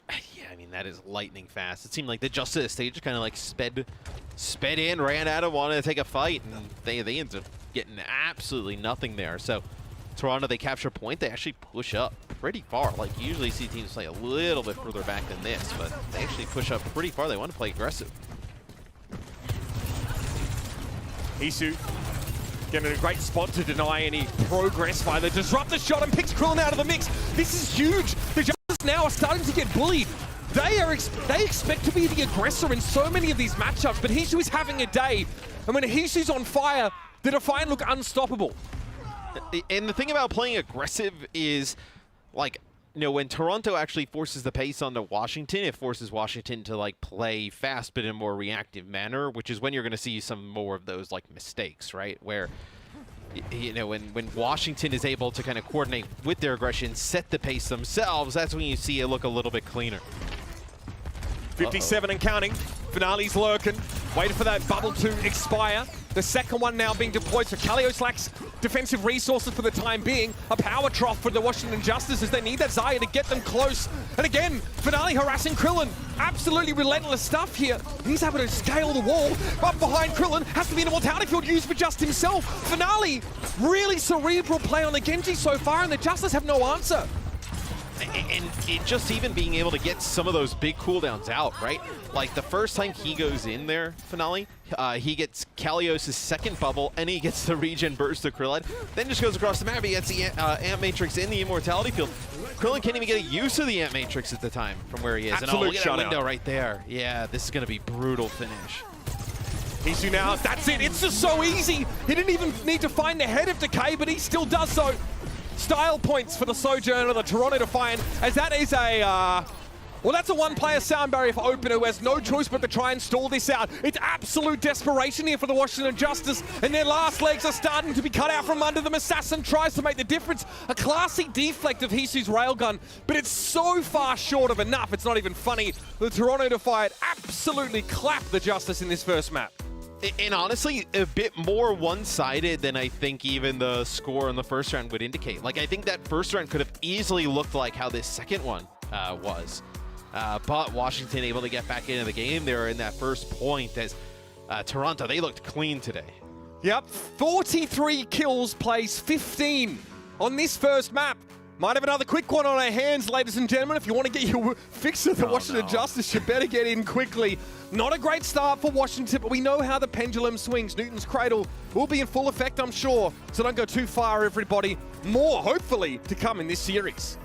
Yeah, I mean, that is lightning fast. It seemed like the Justice stage just kind of like sped in, ran at him, wanted to take a fight, and they ended up getting absolutely nothing there. So Toronto, they capture point, they actually push up pretty far. Like, you usually see teams play a little bit further back than this, but they actually push up pretty far. They want to play aggressive. Isu getting in a great spot to deny any progress by the disruptor shot and picks Krillin out of the mix. This is huge. The Justice now are starting to get bullied. They expect to be the aggressor in so many of these matchups, but Hisu is having a day. And when Hisu's on fire, the Defiant look unstoppable. And the thing about playing aggressive is, like, you know, when Toronto actually forces the pace onto Washington, it forces Washington to, like, play fast but in a more reactive manner, which is when you're going to see some more of those, like, mistakes, right? Where, you know, when Washington is able to kind of coordinate with their aggression, set the pace themselves, that's when you see it look a little bit cleaner. 57 and counting. Finale's lurking, waiting for that bubble to expire. The second one now being deployed, so Kalios lacks defensive resources for the time being. A power trough for the Washington Justice as they need that Xayah to get them close. And again, Finale harassing Krillin. Absolutely relentless stuff here. He's able to scale the wall. But behind Krillin has to be an immortality field used for just himself. Finale, really cerebral play on the Genji so far, and the Justice have no answer. And it just even being able to get some of those big cooldowns out, right? Like the first time he goes in there, Finale, he gets Kalios' second bubble, and he gets the regen burst to Krillin. Then just goes across the map, he gets the Ant Matrix in the immortality field. Krillin can't even get a use of the Ant Matrix at the time from where he is. Absolute and look at that window shutout right there. Yeah, this is going to be brutal finish. Isu now, that's it. It's just so easy. He didn't even need to find the head of Decay, but he still does so. Style points for the Sojourner, the Toronto Defiant, as that is a, well, that's a one-player sound barrier for Opener, who has no choice but to try and stall this out. It's absolute desperation here for the Washington Justice, and their last legs are starting to be cut out from under them. Assassin tries to make the difference. A classy deflect of Hisu's railgun, but it's so far short of enough, it's not even funny. The Toronto Defiant absolutely clapped the Justice in this first map. And honestly, a bit more one-sided than I think even the score in the first round would indicate. Like, I think that first round could have easily looked like how this second one was. But Washington able to get back into the game there in that first point as Toronto, they looked clean today. Yep, 43 kills, plays 15 on this first map. Might have another quick one on our hands, ladies and gentlemen. If you want to get your fix of the Washington Justice, you better get in quickly. Not a great start for Washington, but we know how the pendulum swings. Newton's Cradle will be in full effect, I'm sure. So don't go too far, everybody. More, hopefully, to come in this series.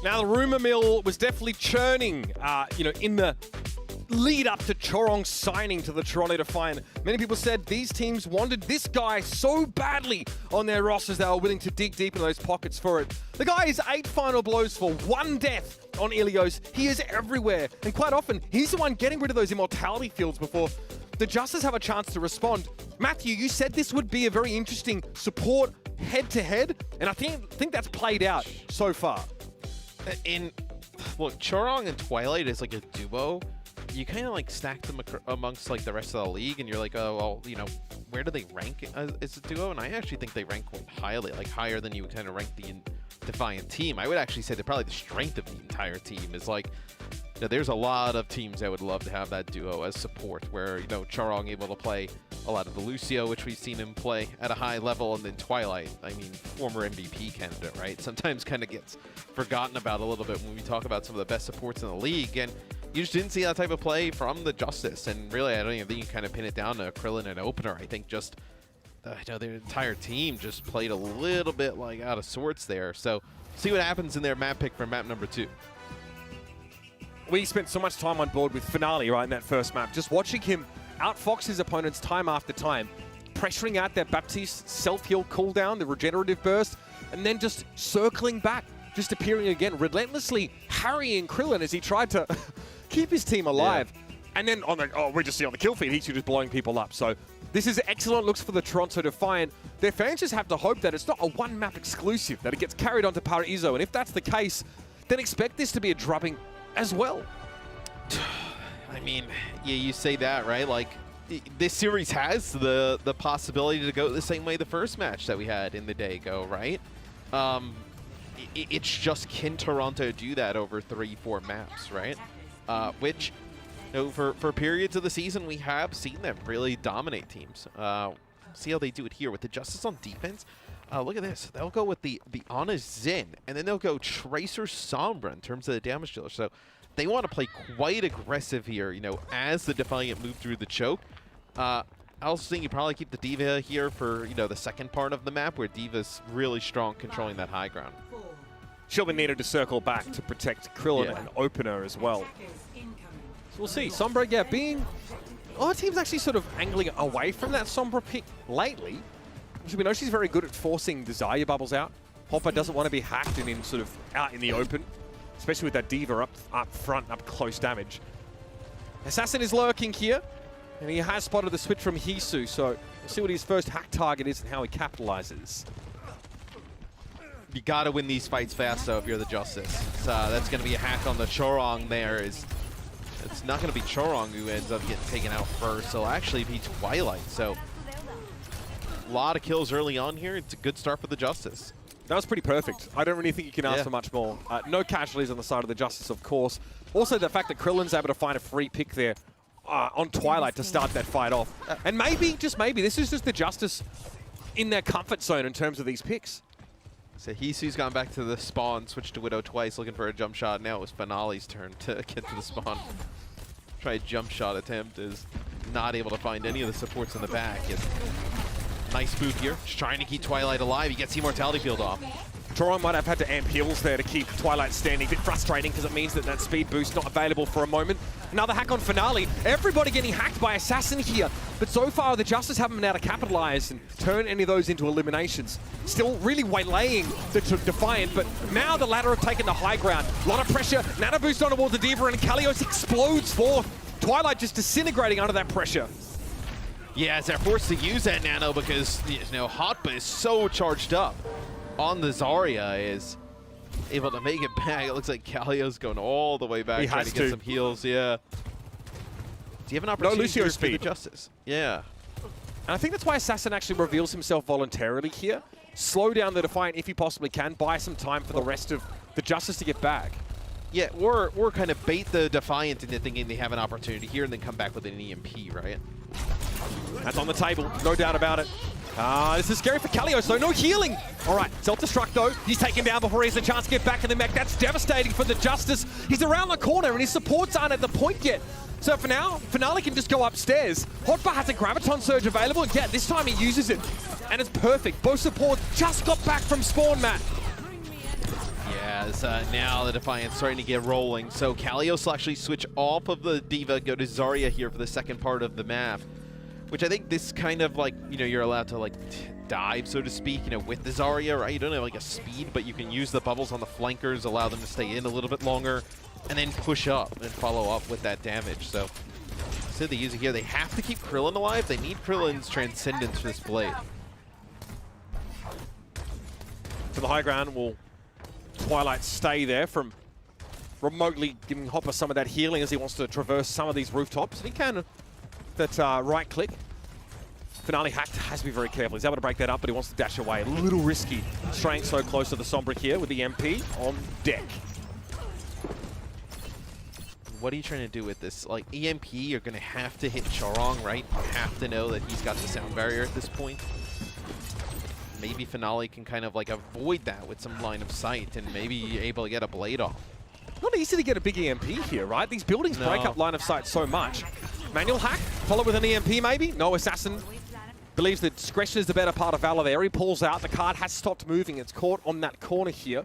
Now, the rumor mill was definitely churning, in the lead up to Chorong signing to the Toronto Defiant. Many people said these teams wanted this guy so badly on their rosters they were willing to dig deep in those pockets for it. The guy is 8 final blows for 1 death on Ilios. He is everywhere, and quite often, he's the one getting rid of those immortality fields before the Justice have a chance to respond. Matthew, you said this would be a very interesting support head-to-head, and I think that's played out so far. Look, Chorong and Twilight is like a duo. You kind of like stack them amongst like the rest of the league, and you're like, oh, well, where do they rank as a duo? And I actually think they rank quite highly, like higher than you would kind of rank the Defiant team. I would actually say that probably the strength of the entire team is like, there's a lot of teams that would love to have that duo as support, where, Chorong able to play a lot of the Lucio, which we've seen him play at a high level, and then Twilight, I mean, former MVP candidate, right? Sometimes kind of gets forgotten about a little bit when we talk about some of the best supports in the league, and you just didn't see that type of play from the Justice, and really, I don't even think you can kind of pin it down to Krillin and Opener. I think just, their entire team just played a little bit like out of sorts there, so see what happens in their map pick for map number 2. We spent so much time on board with Finale, right, in that first map, just watching him outfox his opponents time after time, pressuring out that Baptiste self-heal cooldown, the regenerative burst, and then just circling back, just appearing again, relentlessly harrying Krillin as he tried to keep his team alive. Yeah. And then we just see on the kill feed, he's just blowing people up. So this is excellent looks for the Toronto Defiant. Their fans just have to hope that it's not a one-map exclusive, that it gets carried onto Paraiso. And if that's the case, then expect this to be a drubbing as well. I mean, yeah, you say that, right? Like, this series has the possibility to go the same way the first match that we had in the day go, right? It's just, can Toronto do that over 3-4 maps, right? Which, for periods of the season, we have seen them really dominate teams. See how they do it here with the Justice on defense. Look at this. They'll go with the Ana Xin, and then they'll go Tracer Sombra in terms of the damage dealer. So they want to play quite aggressive here, as the Defiant move through the choke. I also think you probably keep the D.Va here for, the second part of the map, where D.Va's really strong controlling that high ground. She'll be needed to circle back to protect Krillin and Opener as well. So we'll see. Sombra, being... Our team's actually sort of angling away from that Sombra pick lately. We know she's very good at forcing Desire bubbles out. Hopper doesn't want to be hacked and in sort of out in the open. especially with that Diva up front, up close damage. Assassin is lurking here, and he has spotted the switch from Hisu, so we'll see what his first hack target is and how he capitalizes. You gotta win these fights fast, though, if you're the Justice. So, that's gonna be a hack on the Chorong there. It's not gonna be Chorong who ends up getting taken out first. It'll actually be Twilight. So, a lot of kills early on here. It's a good start for the Justice. That was pretty perfect. I don't really think you can ask for much more. No casualties on the side of the Justice, of course. Also, the fact that Krillin's able to find a free pick there on Twilight to start that fight off. And maybe, just maybe, this is just the Justice in their comfort zone in terms of these picks. So Hisu's gone back to the spawn, switched to Widow twice, looking for a jump shot. Now it was Finale's turn to get to the spawn. Try a jump shot attempt, is not able to find any of the supports in the back. Nice boot here, just trying to keep Twilight alive. He gets the Immortality Field off. Toron might have had to amp heals there to keep Twilight standing. A bit frustrating because it means that that speed boost not available for a moment. Another hack on Finale. Everybody getting hacked by Assassin here. But so far, the Justice haven't been able to capitalize and turn any of those into eliminations. Still really waylaying the Defiant, but now the latter have taken the high ground. A lot of pressure. Nano boost on towards the Diva, and Kalios explodes forth. Twilight just disintegrating under that pressure. Yeah, they're forced to use that Nano because, you know, Hotba is so charged up on the Zarya, is able to make it back. It looks like Kalios going all the way back, trying to get some heals. Yeah. Do you have an opportunity Lucio for the Justice? Yeah. And I think that's why Assassin actually reveals himself voluntarily here. Slow down the Defiant if he possibly can. Buy some time for the rest of the Justice to get back. Yeah, or kind of bait the Defiant into thinking they have an opportunity here and then come back with an EMP, right? That's on the table, no doubt about it. This is scary for Kalios, though. No healing. All right, self-destruct, though. He's taken down before he has a chance to get back in the mech. That's devastating for the Justice. He's around the corner, and his supports aren't at the point yet. So for now, Finale can just go upstairs. Hotbar has a Graviton Surge available, and yeah, this time he uses it. And it's perfect. Both supports just got back from spawn, Matt. Yeah, now the Defiant's starting to get rolling. So Kalios will actually switch off of the Diva, go to Zarya here for the second part of the map. Which I think this kind of like, you know, you're allowed to like dive, so to speak, you know, with the Zarya, right? You don't have like a speed, but you can use the bubbles on the flankers, allow them to stay in a little bit longer, and then push up and follow up with that damage. So they use it here. They have to keep Krillin alive. They need Krillin's transcendence for this blade. To the high ground, will Twilight stay there from remotely giving Hopper some of that healing as he wants to traverse some of these rooftops. And he can, that right click. Finale hacked, has to be very careful. He's able to break that up, but he wants to dash away. A little risky, straying so close to the Sombra here with the MP on deck. What are you trying to do with this? Like, EMP, you're going to have to hit Chorong, right? You have to know that he's got the sound barrier at this point. Maybe Finale can kind of like avoid that with some line of sight and maybe able to get a blade off. Not easy to get a big EMP here, right? These buildings break up line of sight so much. Manual hack, follow with an EMP maybe? No, Assassin believes that discretion is the better part of valor there. He pulls out, the card has stopped moving. It's caught on that corner here.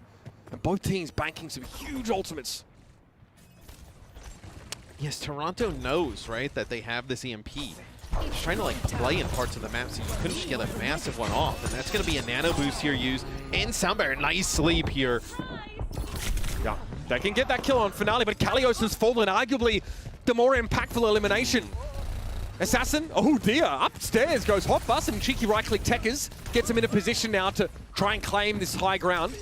And both teams banking some huge ultimates. Yes, Toronto knows, right, that they have this EMP. Just trying to like play in parts of the map so you couldn't just get a massive one off. And that's going to be a nano boost here used. And Sound Barrier, nice sleep here. Yeah, they can get that kill on Finale, but Kalios has fallen, arguably the more impactful elimination. Assassin, oh dear, upstairs goes Hot Bus and cheeky right-click Techers. Gets him in a position now to try and claim this high ground.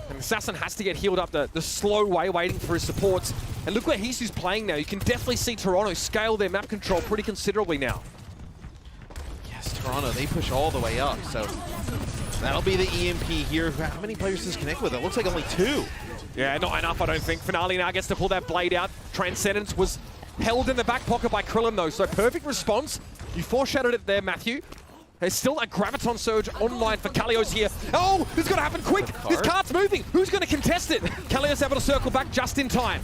And Assassin has to get healed up the slow way, waiting for his supports. And look where Hisu's playing now. You can definitely see Toronto scale their map control pretty considerably now. Yes, Toronto, they push all the way up, so that'll be the EMP here. How many players does connect with? It looks like only 2. Yeah, not enough, I don't think. Finale now gets to pull that blade out. Transcendence was held in the back pocket by Krillin, though, so perfect response. You foreshadowed it there, Matthew. There's still a Graviton Surge online for Kalios here. Oh, this is going to happen quick. This card's moving. Who's going to contest it? Kalios able to circle back just in time.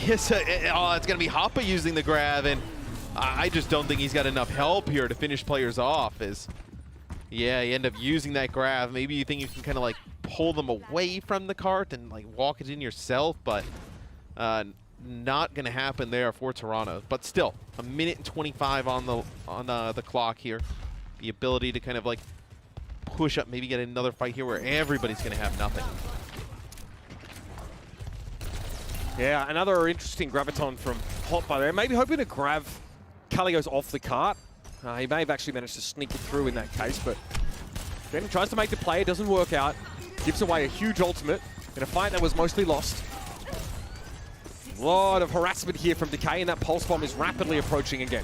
Yes, it's going to be Hoppa using the grab, and I just don't think he's got enough help here to finish players off. Yeah, you end up using that grab. Maybe you think you can kind of like pull them away from the cart and like walk it in yourself, but not going to happen there for Toronto. But still, 1 minute and 25 on the clock here. The ability to kind of like push up, maybe get another fight here where everybody's going to have nothing. Yeah, another interesting graviton from Hot by there. Maybe hoping to grab Kalios off the cart. He may have actually managed to sneak it through in that case, but then tries to make the play. It doesn't work out. Gives away a huge ultimate in a fight that was mostly lost. A lot of harassment here from Decay, and that pulse bomb is rapidly approaching again.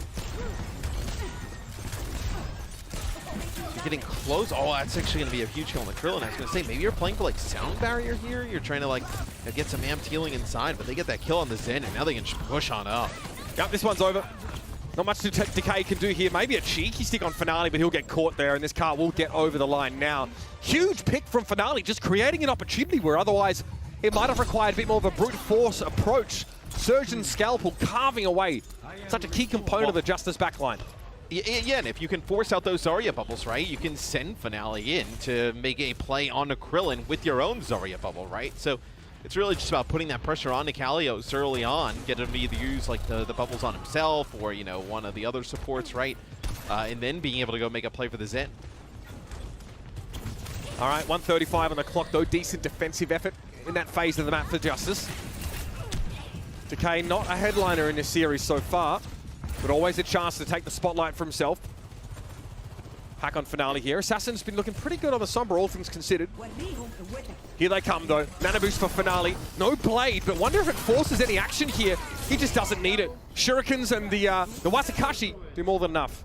You're getting close. Oh, that's actually going to be a huge kill on the Krillin. I was going to say, maybe you're playing for like sound barrier here. You're trying to like get some amped healing inside, but they get that kill on the Zen, and now they can just push on up. Yep, this one's over. Not much Decay can do here. Maybe a cheeky stick on Finale, but he'll get caught there, and this car will get over the line now. Huge pick from Finale, just creating an opportunity where otherwise it might have required a bit more of a brute force approach. Surgeon's Scalpel carving away such a key component of the Justice backline. Yeah, and if you can force out those Zarya bubbles, right, you can send Finale in to make a play on a Krillin with your own Zarya bubble, right? So it's really just about putting that pressure on to Kalios early on, get him to either use like the bubbles on himself or, you know, one of the other supports, right? And then being able to go make a play for the Zen. All right, 1:35 on the clock, though. Decent defensive effort in that phase of the map for Justice. Decay not a headliner in this series so far, but always a chance to take the spotlight for himself. Hack on Finale here. Assassin's been looking pretty good on the Sombra, all things considered. Here they come, though. Nano boost for Finale. No blade, but wonder if it forces any action here. He just doesn't need it. Shurikens and the Wasakashi do more than enough.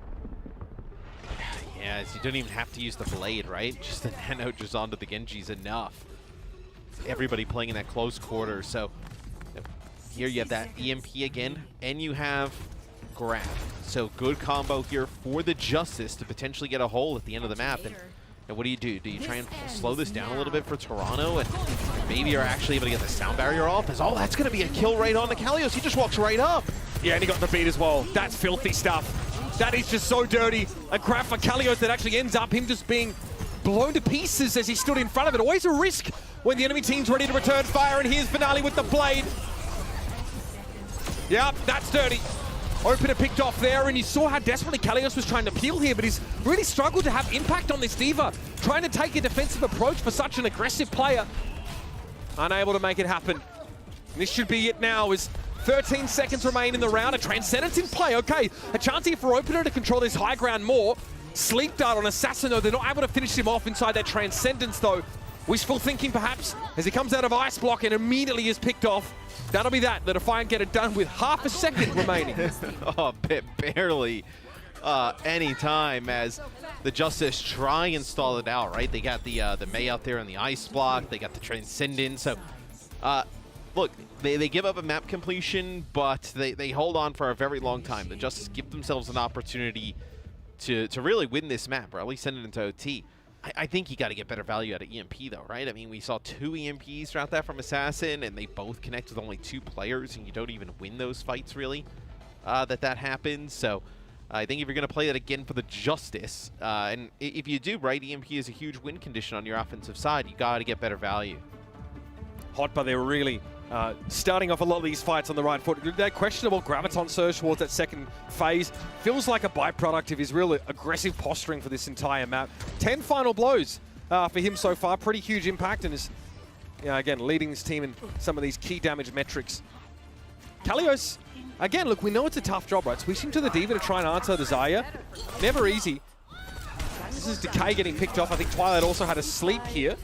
Yeah, you don't even have to use the blade, right? Just the Nano just onto the Genji's enough. Everybody playing in that close quarter, so here you have that EMP again, and you have grab. So good combo here for the Justice to potentially get a hole at the end of the map. And what do? Do you try and slow this down a little bit for Toronto, and maybe you're actually able to get the sound barrier off? Oh, that's going to be a kill right on the Kalios. He just walks right up. Yeah, and he got the beat as well. That's filthy stuff. That is just so dirty. A grab for Kalios that actually ends up him just being blown to pieces as he stood in front of it. Always a risk when the enemy team's ready to return fire, and here's Finale with the blade. Yep, that's dirty. Opener picked off there, and you saw how desperately Kalios was trying to peel here, but he's really struggled to have impact on this D.Va. Trying to take a defensive approach for such an aggressive player. Unable to make it happen. And this should be it now, as 13 seconds remain in the round. A Transcendence in play. Okay, a chance here for Opener to control this high ground more. Sleep Dart on Assassin, though. They're not able to finish him off inside that Transcendence, though. Wishful thinking, perhaps, as he comes out of Ice Block and immediately is picked off. That'll be that. The Defiant get it done with half a second remaining. Oh, barely any time as the Justice try and stall it out, right? They got the May out there on the Ice Block. They got the Transcendence. So, look, they give up a map completion, but they hold on for a very long time. The Justice give themselves an opportunity to really win this map, or at least send it into OT. I think you got to get better value out of EMP, though, right? I mean, we saw 2 EMPs throughout that from Assassin, and they both connect with only 2 players, and you don't even win those fights, really, that happens. So I think if you're going to play that again for the Justice, and if you do, right, EMP is a huge win condition on your offensive side. You got to get better value. Hot, but they were really starting off a lot of these fights on the right foot. That questionable graviton surge towards that second phase feels like a byproduct of his real aggressive posturing for this entire map. 10 final blows for him so far. Pretty huge impact, and is, again, leading this team in some of these key damage metrics. Kalios, again, look, we know it's a tough job, right? Switching to the D.Va to try and answer the Zarya. Never easy. This is Decay getting picked off. I think Twilight also had a sleep here.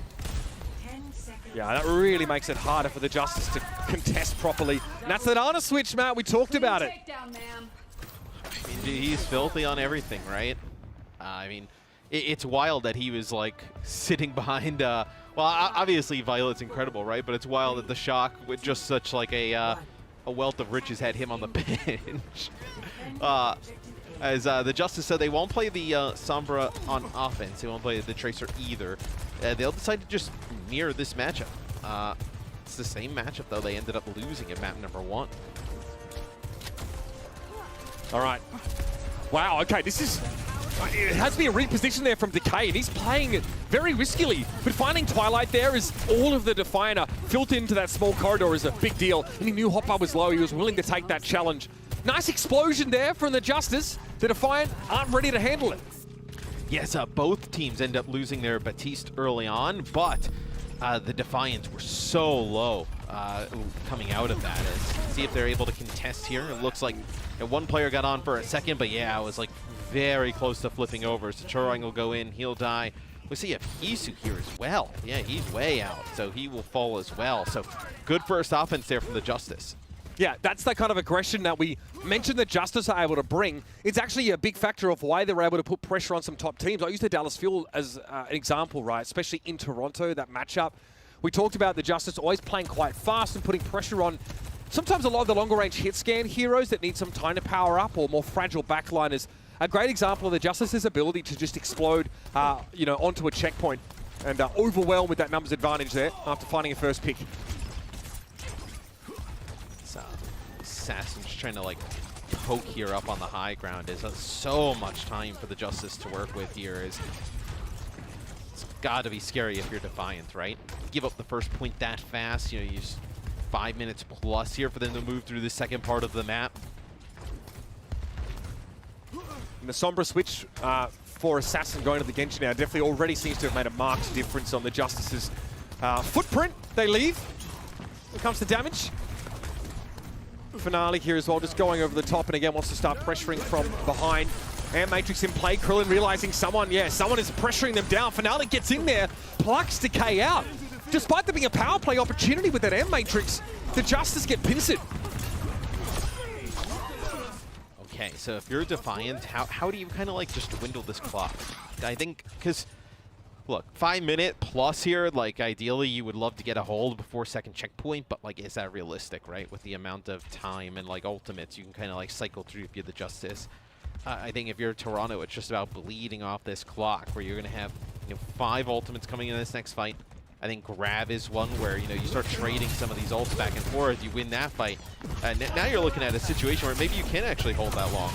Yeah, that really makes it harder for the Justice to contest properly. And that's that Ana switch, Matt. We talked about it. I mean, he's filthy on everything, right? I mean, it's wild that he was, like, sitting behind... well, obviously, Violet's incredible, right? But it's wild that the Shock, with just such, like, a wealth of riches, had him on the bench. As the Justice said, they won't play the Sombra on offense. They won't play the Tracer either. They'll decide to just mirror this matchup. It's the same matchup, though. They ended up losing at map number 1. All right. Wow, okay, this is... It has to be a reposition there from Decay, and he's playing it very riskily. But finding Twilight there is all of the Defiant filtered into that small corridor is a big deal. And he knew Hotbar was low. He was willing to take that challenge. Nice explosion there from the Justice. The Defiant aren't ready to handle it. Yes, both teams end up losing their Baptiste early on, but the Defiants were so low coming out of that is see if they're able to contest here. It looks like one player got on for a second, but yeah, it was like very close to flipping over. So Chorong will go in, he'll die. We see a Isu here as well. Yeah, he's way out, so he will fall as well. So good first offense there from the Justice. Yeah, that's the kind of aggression that we mentioned the Justice are able to bring. It's actually a big factor of why they're able to put pressure on some top teams. I use the Dallas Fuel as an example, right? Especially in Toronto, that matchup. We talked about the Justice always playing quite fast and putting pressure on sometimes a lot of the longer range hit scan heroes that need some time to power up or more fragile backliners. A great example of the Justice's ability to just explode, you know, onto a checkpoint and overwhelm with that numbers advantage there after finding a first pick. Assassin's trying to like poke here up on the high ground. Is so much time for the Justice to work with here. It's got to be scary if you're Defiant, right? Give up the first point that fast. You know, you use 5 minutes plus here for them to move through the second part of the map. And the Sombra switch for Assassin going to the Genji now definitely already seems to have made a marked difference on the Justice's footprint. They leave. Here comes the damage. Finale here as well, just going over the top, and again wants to start pressuring from behind. And Matrix in play. Krillin realizing someone is pressuring them down. Finale gets in there, plucks Decay out. Despite there being a power play opportunity with that M Matrix, the Justice get pincered. Okay, so if you're Defiant, how do you kind of like just dwindle this clock? I think, because look, 5 minute plus here, like ideally you would love to get a hold before second checkpoint, but like is that realistic, right? With the amount of time and like ultimates you can kind of like cycle through if you're the Justice. I think if you're Toronto, it's just about bleeding off this clock where you're going to have 5 ultimates coming in this next fight. I think Grab is one where you start trading some of these ults back and forth, you win that fight. Now you're looking at a situation where maybe you can actually hold that long.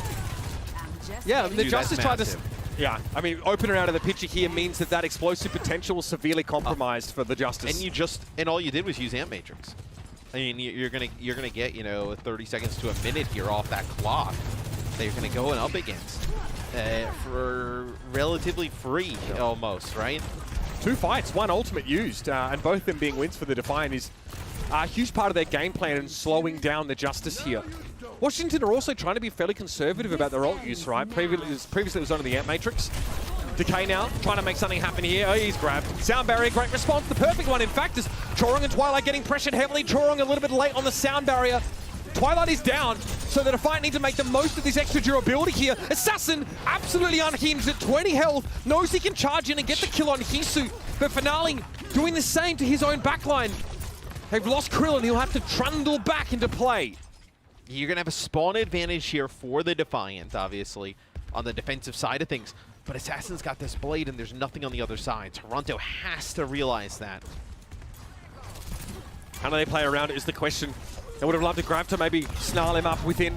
Yeah, I mean, the Dude, Justice tried to... massive. Yeah, I mean, opener out of the picture here means that explosive potential was severely compromised for the Justice. And all you did was use Amp Matrix. I mean, you're gonna get 30 seconds to a minute here off that clock that you're gonna go and up against for relatively free almost, right? 2 fights, 1 ultimate used, and both of them being wins for the Defiant is a huge part of their game plan in slowing down the Justice here. Washington are also trying to be fairly conservative about their ult use, right? Previously it was only the Amp Matrix. Decay now, trying to make something happen here. Oh, he's grabbed. Sound Barrier, great response. The perfect one, in fact, is Chorong and Twilight getting pressured heavily. Chorong a little bit late on the Sound Barrier. Twilight is down, so the Defiant need to make the most of this extra durability here. Assassin, absolutely unhinged at 20 health, knows he can charge in and get the kill on Hisu, but Finale doing the same to his own backline. They've lost Krillin, he'll have to trundle back into play. You're going to have a spawn advantage here for the Defiant, obviously, on the defensive side of things. But Assassin's got this blade, and there's nothing on the other side. Toronto has to realize that. How do they play around it is the question. They would have loved to grab to maybe snarl him up within.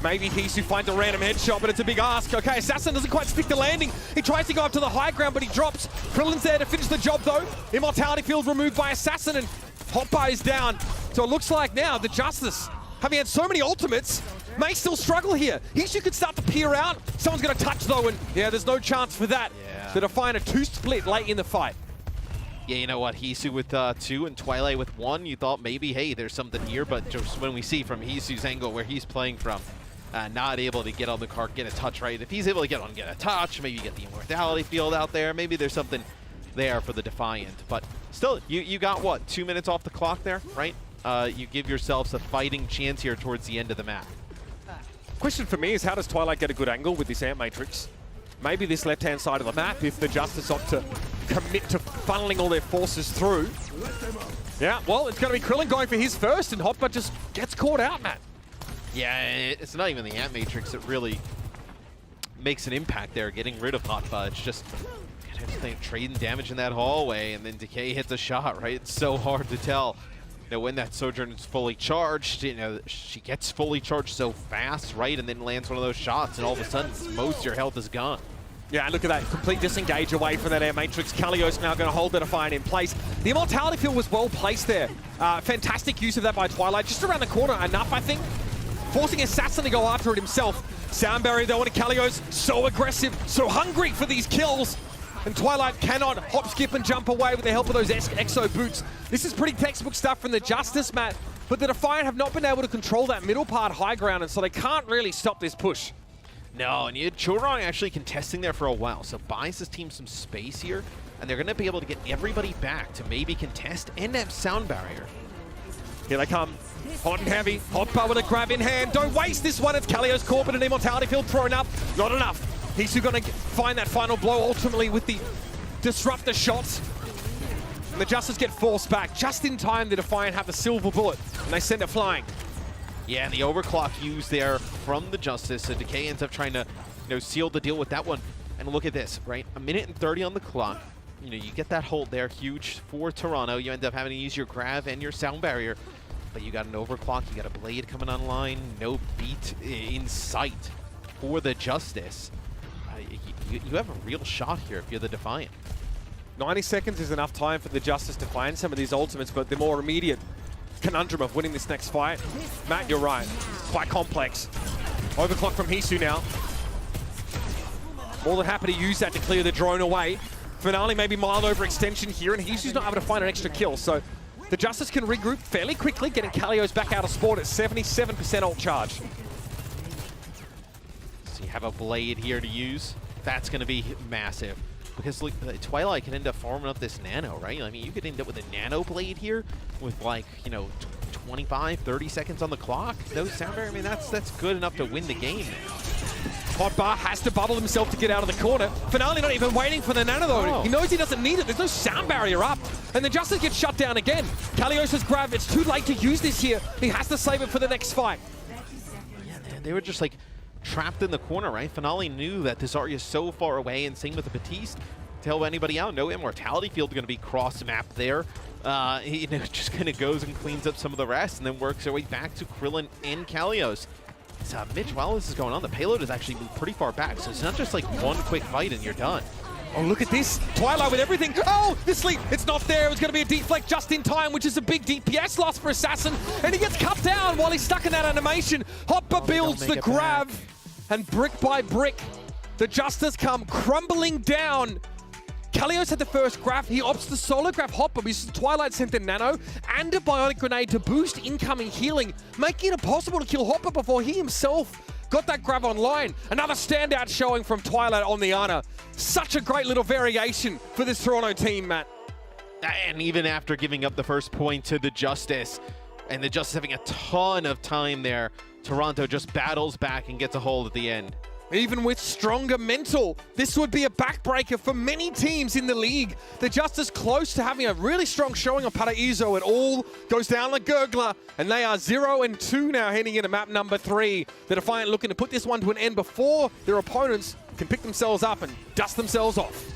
Maybe Hisu finds a random headshot, but it's a big ask. Okay, Assassin doesn't quite stick the landing. He tries to go up to the high ground, but he drops. Krillin's there to finish the job, though. Immortality Field removed by Assassin, and Hotbar is down. So it looks like now the Justice, having had so many ultimates, may still struggle here. Hisu could start to peer out. Someone's going to touch, though, and yeah, there's no chance for that. Yeah. So to find a 2 split late in the fight. Yeah, you know what? Hisu with 2 and Twilight with 1, you thought maybe, hey, there's something here, but just when we see from Hisu's angle where he's playing from, not able to get on the cart, get a touch, right? If he's able to get a touch, maybe get the Immortality Field out there, maybe there's something there for the Defiant. But still, you got, what, 2 minutes off the clock there, right? You give yourselves a fighting chance here towards the end of the map. Question for me is, how does Twilight get a good angle with this Amp Matrix? Maybe this left-hand side of the map, if the Justice opt to commit to funneling all their forces through. Yeah, well, it's going to be Krillin going for his first, and Hotbar just gets caught out, Matt. Yeah, it's not even the Amp Matrix that really makes an impact there, getting rid of Hotbar. It's just trading damage in that hallway, and then Decay hits a shot, right? It's so hard to tell. When that Sojourn is fully charged, she gets fully charged so fast, right? And then lands one of those shots, and all of a sudden, most of your health is gone. Yeah, and look at that. Complete disengage away from that Air Matrix. Kalios now going to hold the Defiant in place. The Immortality Field was well placed there. Fantastic use of that by Twilight. Just around the corner enough, I think. Forcing Assassin to go after it himself. Sound Barrier, though, and Kalios so aggressive, so hungry for these kills. and Twilight cannot hop, skip, and jump away with the help of those Exo boots. This is pretty textbook stuff from the Justice, Matt, but the Defiant have not been able to control that middle part high ground, and so they can't really stop this push. No, and you had Chorong actually contesting there for a while, so buys his team some space here, and they're going to be able to get everybody back to maybe contest and have sound barrier. Here they come. Hot and heavy. Hotbar with a grab in hand. Don't waste this one. It's Kalio's caught, but an immortality field thrown up. Not enough. Hisu going to find that final blow ultimately with the disruptor shots. And the Justice get forced back. Just in time, the Defiant have the silver bullet, and they send it flying. Yeah, and the overclock used there from the Justice, so Decay ends up trying to, seal the deal with that one. And look at this, right? 1:30 on the clock. You get that hold there, huge for Toronto. You end up having to use your grav and your sound barrier. But you got an overclock, you got a blade coming online, no beat in sight for the Justice. You have a real shot here if you're the Defiant. 90 seconds is enough time for the Justice to find some of these ultimates, but the more immediate conundrum of winning this next fight, Matt, you're right, quite complex. Overclock from Hisu now. More than happy to use that to clear the drone away. Finale maybe mild overextension here, and Hisu's not able to find an extra kill, so the Justice can regroup fairly quickly, getting Kalios back out of sport at 77% ult charge. So you have a blade here to use. That's going to be massive. Because like, Twilight can end up farming up this nano, right? I mean, you could end up with a nano blade here with 25, 30 seconds on the clock. No sound barrier. I mean, that's good enough to win the game now. Hotbar has to bubble himself to get out of the corner. Finale not even waiting for the nano though. Oh. He knows he doesn't need it. There's no sound barrier up. And the Justice gets shut down again. Kalios' grab. It's too late to use this here. He has to save it for the next fight. Yeah, they were just trapped in the corner, right? Finale knew that this Zarya is so far away, and same with the Batiste. To help anybody out, no immortality field going to be cross-mapped there. He just kind of goes and cleans up some of the rest, and then works their way back to Krillin and Kalios. So Mitch, while this is going on, the payload has actually moved pretty far back, so it's not just one quick fight and you're done. Oh, look at this. Twilight with everything. Oh, the sleep. It's not there. It was going to be a deflect just in time, which is a big DPS loss for Assassin. And he gets cut down while he's stuck in that animation. Hopper builds the grab. And brick by brick, the Justice come crumbling down. Kalios had the first grab. He opts the solo grab Hopper because Twilight sent the nano and a bionic grenade to boost incoming healing, making it impossible to kill Hopper before he himself got that grab online. Another standout showing from Twilight on the Ana. Such a great little variation for this Toronto team, Matt. And even after giving up the first point to the Justice, and the Justice having a ton of time there, Toronto just battles back and gets a hold at the end. Even with stronger mental, this would be a backbreaker for many teams in the league. The Justice close to having a really strong showing on Paraiso. It all goes down like Gurgler, and they are 0-2 now heading into map number 3. The Defiant looking to put this one to an end before their opponents can pick themselves up and dust themselves off.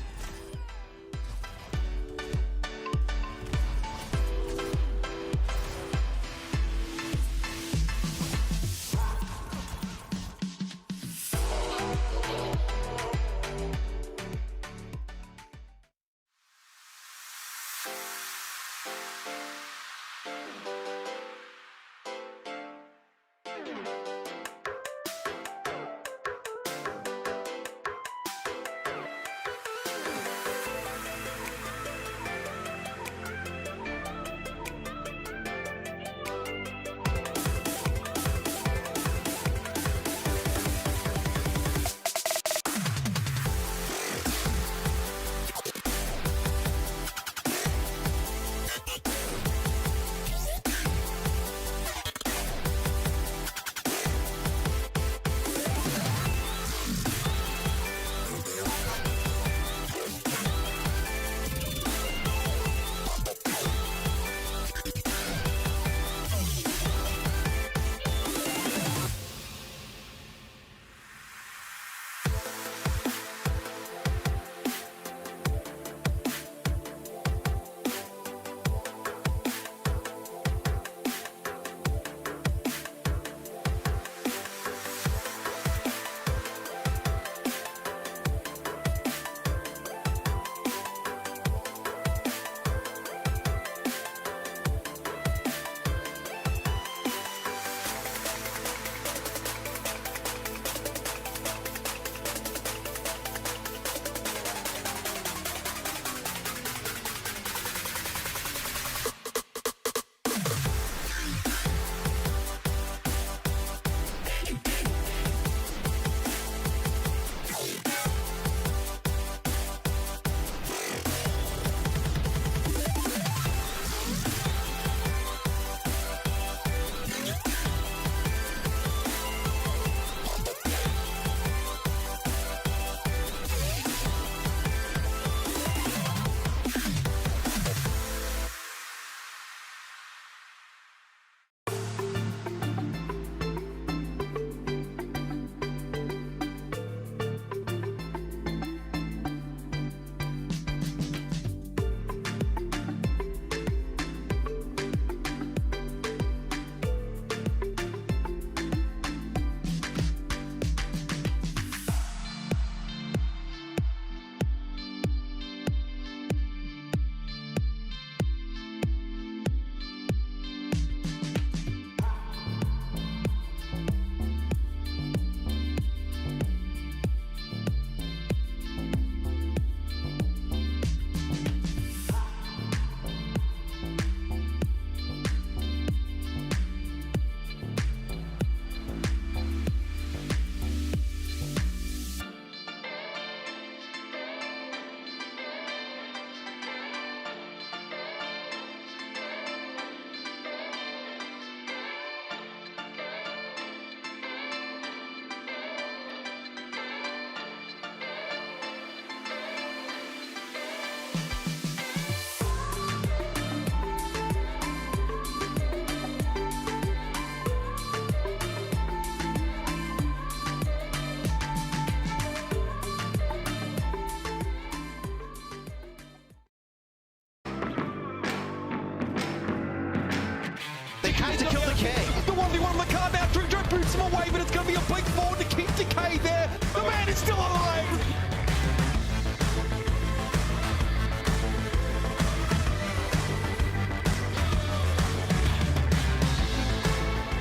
They had to kill the K. The 1v1 on the card now. Drew boots him away, but it's going to be a big forward to keep Decay there. The man is still alive.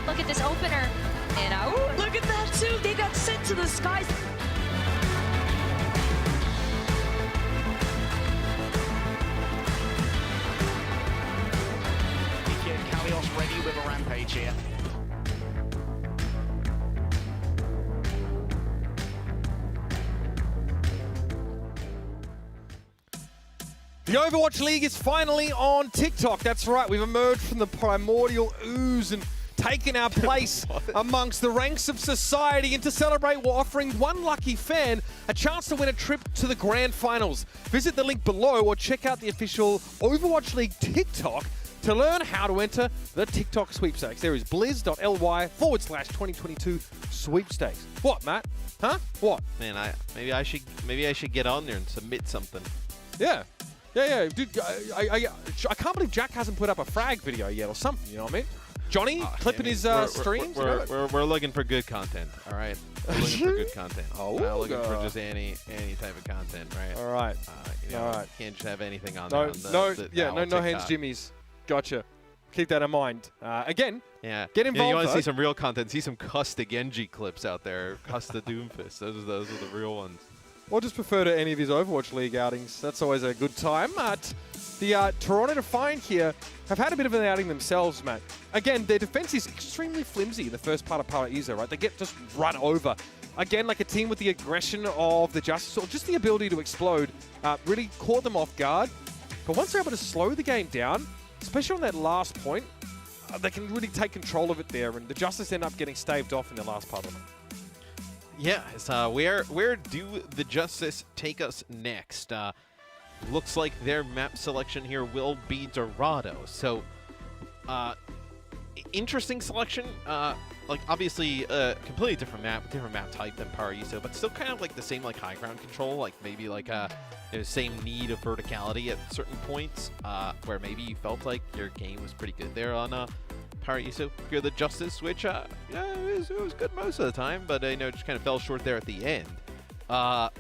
Look at this opener. And Look at that too. They got sent to the skies. Kalios ready with a rampage here. The Overwatch League is finally on TikTok. That's right, we've emerged from the primordial ooze and taken our place amongst the ranks of society. And to celebrate, we're offering one lucky fan a chance to win a trip to the grand finals. Visit the link below or check out the official Overwatch League TikTok to learn how to enter the TikTok sweepstakes. There is blizz.ly/2022 sweepstakes. What, Matt? Huh? What? Man, maybe I should get on there and submit something. Yeah. Yeah, dude, I can't believe Jack hasn't put up a frag video yet or something, you know what I mean? Johnny clipping his streams? We're looking for good content, all right? We're looking for good content. Oh, not looking for just any type of content, right? All right. All right. Can't just have anything on No, there. no hands jimmies. Gotcha. Keep that in mind. Again, yeah. Get involved. You want to see some real content? See some Custa Genji clips out there. Custa Doomfist. Those are the real ones. Or just prefer to any of his Overwatch League outings. That's always a good time. The Toronto Defiant here have had a bit of an outing themselves, Matt. Again, their defense is extremely flimsy in the first part of Paraiso, right? They get just run over. Again, like a team with the aggression of the Justice, or just the ability to explode, really caught them off guard. But once they're able to slow the game down, especially on that last point, they can really take control of it there, and the Justice end up getting staved off in the last part of it. Yeah, so where do the Justice take us next? Looks like their map selection here will be Dorado. So, interesting selection. Like obviously completely different map type than Paraiso, but still kind of like the same like high ground control, like maybe like the same need of verticality at certain points, where maybe you felt like your game was pretty good there on Paraiso. You're the Justice, which yeah, it was good most of the time, but it just kind of fell short there at the end. I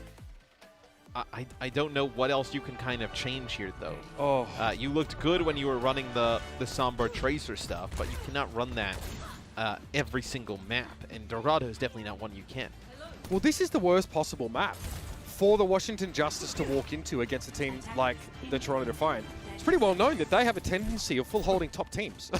don't know what else you can kind of change here, though. Oh. You looked good when you were running the Sombra Tracer stuff, but you cannot run that every single map, and Dorado is definitely not one you can. Well, this is the worst possible map for the Washington Justice to walk into against a team like the Toronto Defiant. It's pretty well known that they have a tendency of full holding top teams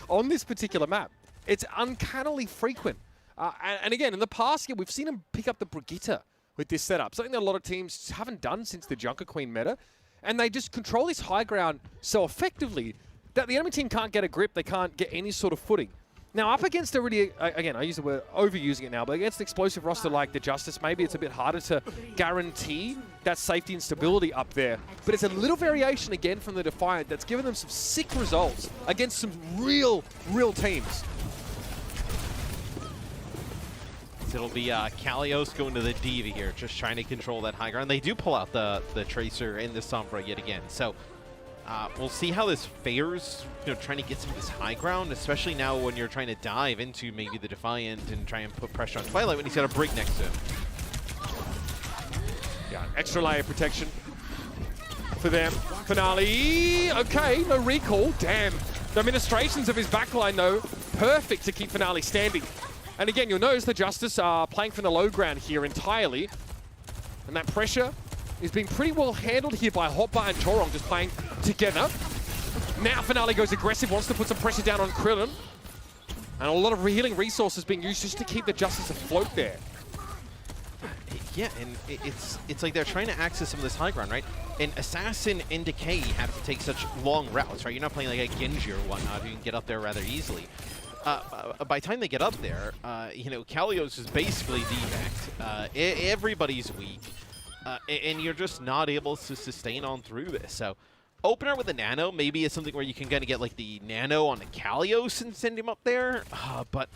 on this particular map. It's uncannily frequent. And again, in the past year, we've seen them pick up the Brigitte with this setup, something that a lot of teams haven't done since the Junker Queen meta. And they just control this high ground so effectively that the enemy team can't get a grip, they can't get any sort of footing. Now, up against a really, again, I use the word overusing it now, but against an explosive roster like the Justice, maybe it's a bit harder to guarantee that safety and stability up there. But it's a little variation again from the Defiant that's given them some sick results against some real teams. So it'll be Kalios going to the Diva here, just trying to control that high ground. They do pull out the Tracer and the Sombra yet again. So we'll see how this fares, trying to get some of this high ground, especially now when you're trying to dive into maybe the Defiant and try and put pressure on Twilight when he's got a Brig next to him. Yeah, extra layer protection for them. Finale, okay, no recall. Damn. The administrations of his backline, though, perfect to keep Finale standing. And again, you'll notice the Justice are playing from the low ground here entirely. And that pressure is being pretty well handled here by Hotbar and Torong, just playing together. Now Finale goes aggressive, wants to put some pressure down on Krillin. And a lot of healing resources being used just to keep the Justice afloat there. Yeah, and it's like they're trying to access some of this high ground, right? And Assassin and Decay have to take such long routes, right? You're not playing like a Genji or whatnot, you can get up there rather easily. By the time they get up there, Kalios is basically devaxed. Everybody's weak. and you're just not able to sustain on through this. So opener with a nano maybe is something where you can kind of get like the nano on the Kalios and send him up there, but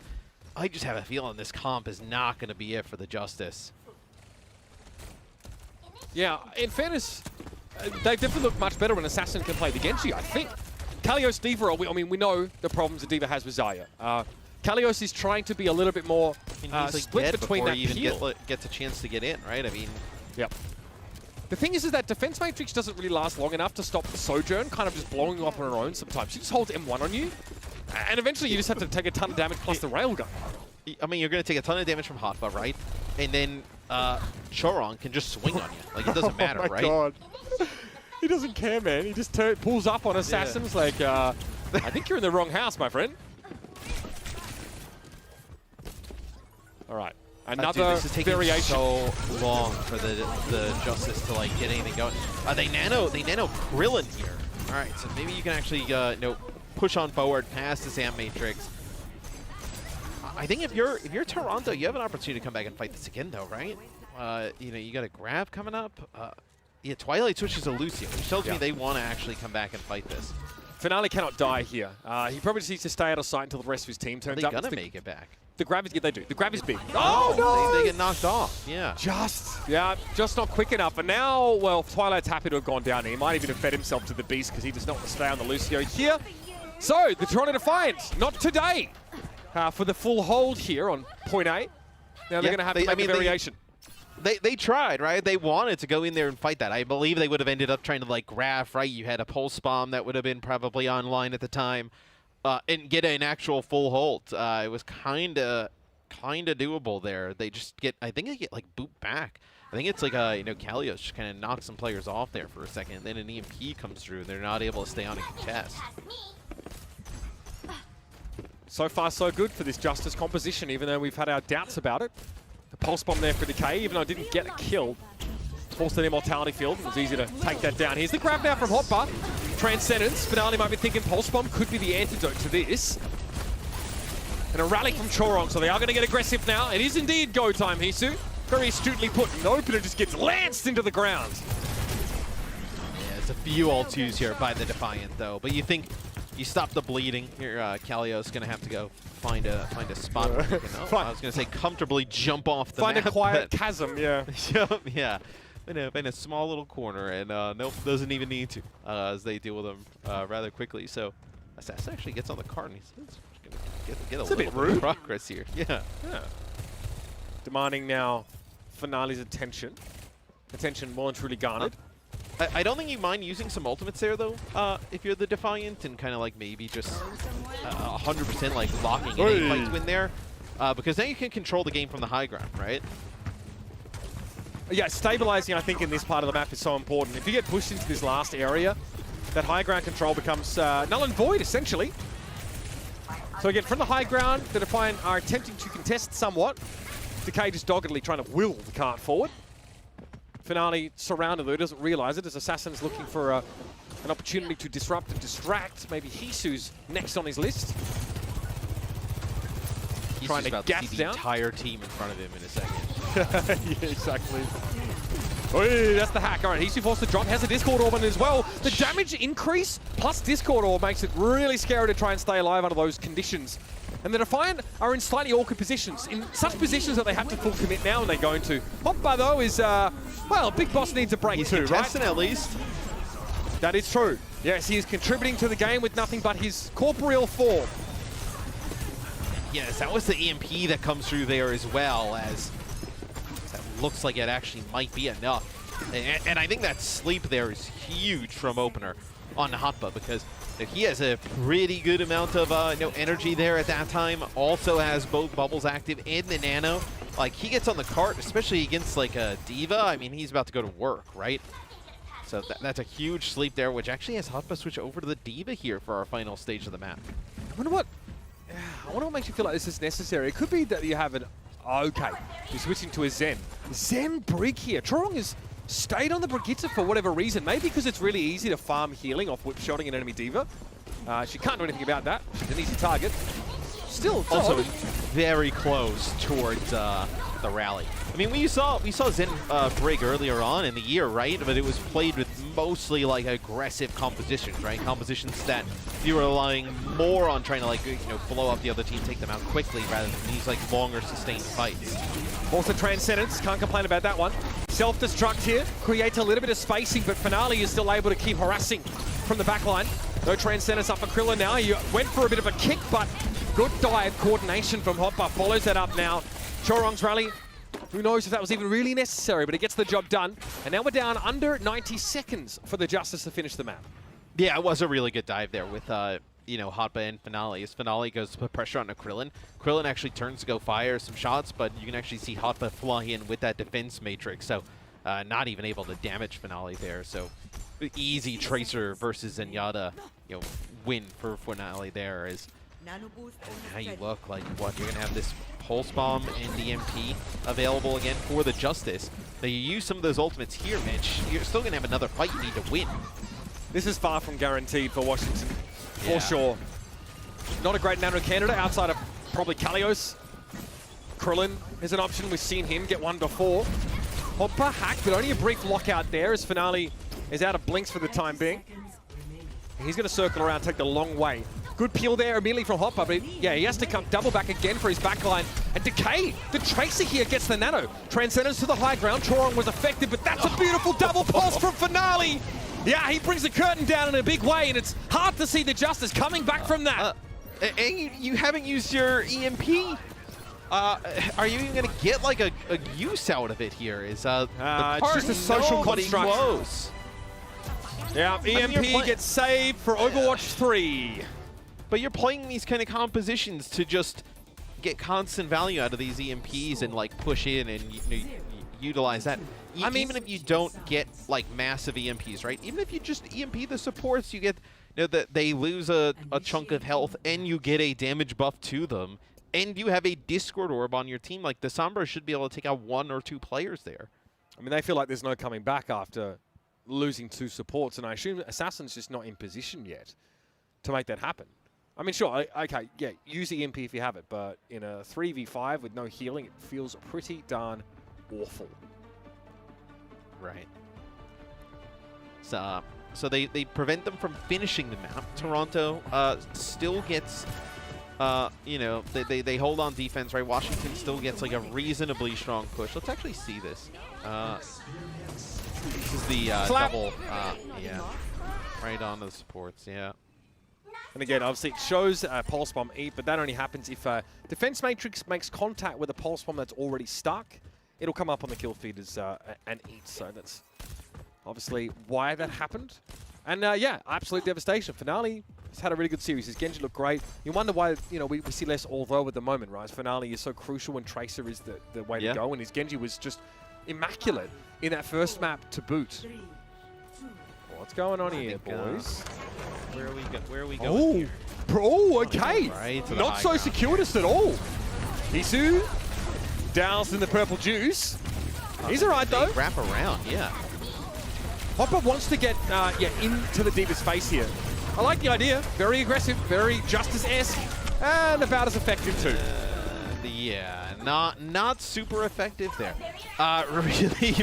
I just have a feeling this comp is not going to be it for the Justice. Yeah, in fairness, they definitely look much better when Assassin can play the Genji, I think. Kalios D.Va, I mean, we know the problems that D.Va has with Zarya. Kalios is trying to be a little bit more split between that peel. Gets a chance to get in, right? I mean, yep. The thing is that Defense Matrix doesn't really last long enough to stop the Sojourn kind of just blowing you up on her own sometimes. She just holds M1 on you, and eventually you just have to take a ton of damage plus the railgun. I mean, you're going to take a ton of damage from Hotba, right? And then Chorong can just swing on you. Like, it doesn't matter, right? Oh my god. He doesn't care, man. He just pulls up on Assassins like, I think you're in the wrong house, my friend. All right. Another this is taking variation. so long for the Justice to like get anything going. They nano Krillin here. All right, so maybe you can actually push on forward past the Sam Matrix. I think if you're Toronto, you have an opportunity to come back and fight this again, though, right? You got a grab coming up. Yeah, Twilight switches to Lucio, which tells me they want to actually come back and fight this. Finale cannot die here. He probably just needs to stay out of sight until the rest of his team turns up. They're gonna make it back. The grab is, they do. The grab is big. Oh no! They get knocked off. Yeah. Just not quick enough. And now, well, Twilight's happy to have gone down. He might even have fed himself to the beast because he does not want to stay on the Lucio here. So the Toronto Defiant, not today, for the full hold here on point A. Now they're going to have to make a variation. They tried, right? They wanted to go in there and fight that. I believe they would have ended up trying to like graph, right? You had a pulse bomb that would have been probably online at the time. And get an actual full hold. It was kind of doable there. They just get, I think they get like boot back. I think it's like Kalios just kind of knocks some players off there for a second. Then an EMP comes through. And they're not able to stay on and contest. So far, so good for this Justice composition, even though we've had our doubts about it. The pulse bomb there for Decay, even though it didn't get a kill. Forced an immortality field. It was easy to take that down. Here's the grab now from Hotbar. Transcendence. Finale might be thinking Pulse Bomb could be the antidote to this. And a rally from Chorong, so they are going to get aggressive now. It is indeed go time, Hisu. Very astutely put. The opener just gets lanced into the ground. Yeah, there's a few all-twos here by the Defiant, though. But you think you stop the bleeding. Here, Kalios going to have to go find a spot where he can, I was going to say comfortably jump off the map. Find a quiet chasm, yeah. Yeah. In a small little corner, and nope, doesn't even need to, as they deal with them rather quickly. So Assassin actually gets on the cart, and he's going to get a little bit of progress here. Yeah. Demanding now Finale's attention. Attention well and truly garnered. I don't think you mind using some ultimates there, though, if you're the Defiant, and kind of like maybe just 100% like locking in a fight win there, because now you can control the game from the high ground, right? Yeah, stabilizing, I think, in this part of the map is so important. If you get pushed into this last area, that high ground control becomes null and void, essentially. So again, from the high ground, the Defiant are attempting to contest somewhat. Decay just doggedly trying to will the cart forward. Finale surrounded, though, doesn't realize it, as Assassin's looking for an opportunity to disrupt and distract. Maybe Hisu's next on his list. He's trying to about gas to see down. the entire team in front of him in a second. Yeah, exactly. Oy, that's the hack. All right, Hisu forced to drop. Has a Discord Orb on it as well. The damage increase plus Discord Orb makes it really scary to try and stay alive under those conditions. And the Defiant are in slightly awkward positions. In such positions that they have to full commit now, and they're going to. Hotbar, though, is, well, Big Boss needs a break too, right? At least. That is true. Yes, he is contributing to the game with nothing but his corporeal form. Yes, that was the EMP that comes through there as well, as that looks like it actually might be enough. And I think that sleep there is huge from opener on Hotba, because he has a pretty good amount of energy there at that time. Also has both bubbles active and the nano. Like, he gets on the cart, especially against like a D.Va. I mean, he's about to go to work, right? So that's a huge sleep there, which actually has Hotba switch over to the D.Va here for our final stage of the map. I wonder what makes you feel like this is necessary. It could be that you have an, okay, you're switching to a Zen. Zen Brig here. Chorong has stayed on the Brigitte for whatever reason. Maybe because it's really easy to farm healing off whip shotting an enemy D.Va. She can't do anything about that. She's an easy target. still. Also very close towards the rally. I mean, we saw Zen Brig earlier on in the year, right? But it was played with mostly like aggressive compositions, right? Compositions that you were relying more on trying to like, you know, blow up the other team, take them out quickly, rather than these like longer sustained fights. Also Transcendence, can't complain about that one. Self-destruct here, creates a little bit of spacing, but Finale is still able to keep harassing from the backline. No Transcendence up for Krillin now. He went for a bit of a kick, but good dive coordination from Hotbar. Follows that up now. Chorong's rally, who knows if that was even really necessary, but it gets the job done. And now we're down under 90 seconds for the Justice to finish the map. Yeah, it was a really good dive there with, you know, Hotba and Finale. As Finale goes to put pressure on Krillin. Krillin actually turns to go fire some shots, but you can actually see Hotba fly in with that defense matrix. So not even able to damage Finale there. So easy Tracer versus Zenyatta, you know, win for Finale there. Is how you look like what you're gonna have this Pulse Bomb and EMP available again for the Justice. Now you use some of those ultimates here, Mitch. You're still gonna have another fight you need to win. This is far from guaranteed for Washington, for sure. Not a great nano candidate outside of probably Kalios. Krillin is an option. We've seen him get one before. Hopper hacked, but only a brief lockout there as Finale is out of blinks for the time being. He's going to circle around, take the long way. Good peel there immediately from Hopper, but yeah, he has to come double back again for his backline. And Decay, the Tracer here gets the nano. Transcendence to the high ground. Chorong was effective, but that's a beautiful double pulse from Finale. Yeah, he brings the curtain down in a big way, and it's hard to see the Justice coming back from that. And you haven't used your EMP. Are you even going to get like a use out of it here? Is the it's just a social construct. Close. Yeah, EMP gets saved for Overwatch 3. But you're playing these kind of compositions to just get constant value out of these EMPs and like push in and utilize that. I mean, even if you don't get like massive EMPs, right? Even if you just EMP the supports, you get, you know, that they lose a chunk of health and you get a damage buff to them, and you have a Discord orb on your team. Like the Sombra should be able to take out 1 or 2 players there. I mean, they feel like there's no coming back after losing 2 supports, and I assume Assassin's just not in position yet to make that happen. I mean, sure, okay, yeah, use EMP if you have it, but in a 3v5 with no healing, it feels pretty darn awful. Right. So they prevent them from finishing the map. Toronto still gets, you know, they hold on defense, right? Washington still gets like a reasonably strong push. Let's actually see this. This is the double, yeah, right on the supports, yeah. And again, obviously it shows Pulse Bomb eat, but that only happens if Defense Matrix makes contact with a Pulse Bomb that's already stuck. It'll come up on the kill feed as and eat, so that's obviously why that happened. And yeah, absolute devastation. Finale has had a really good series. His Genji looked great. You wonder why, you know, we see less although at the moment, right? Finale is so crucial and Tracer is the way to go, and his Genji was just immaculate in that first map to boot. What's going on here, boys? Where are we going here? Oh, okay. Right, not so circuitous at all. Hisu doused in the purple juice. He's all right, though. Wrap around, yeah. Hopper wants to get into the deepest space here. I like the idea. Very aggressive, very Justice-esque, and about as effective, too. Yeah, not super effective there.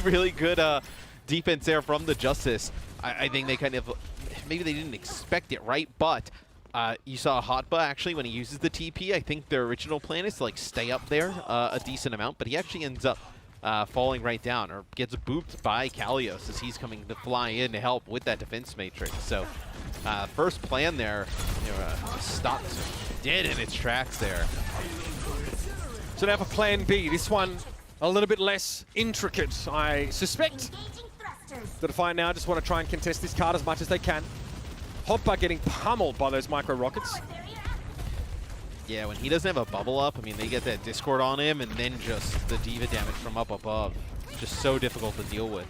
Really good defense there from the Justice. I think they kind of, maybe they didn't expect it, right? But you saw Hotba actually when he uses the TP. I think their original plan is to like stay up there a decent amount, but he actually ends up falling right down or gets booped by Kalios as he's coming to fly in to help with that defense matrix. So first plan there, you know, stopped dead in its tracks there. So now for plan B, this one a little bit less intricate, I suspect. The Defiant now just want to try and contest this card as much as they can. Hopper getting pummeled by those micro rockets. Yeah, when he doesn't have a bubble up, I mean, they get that Discord on him and then just the Diva damage from up above. Just so difficult to deal with.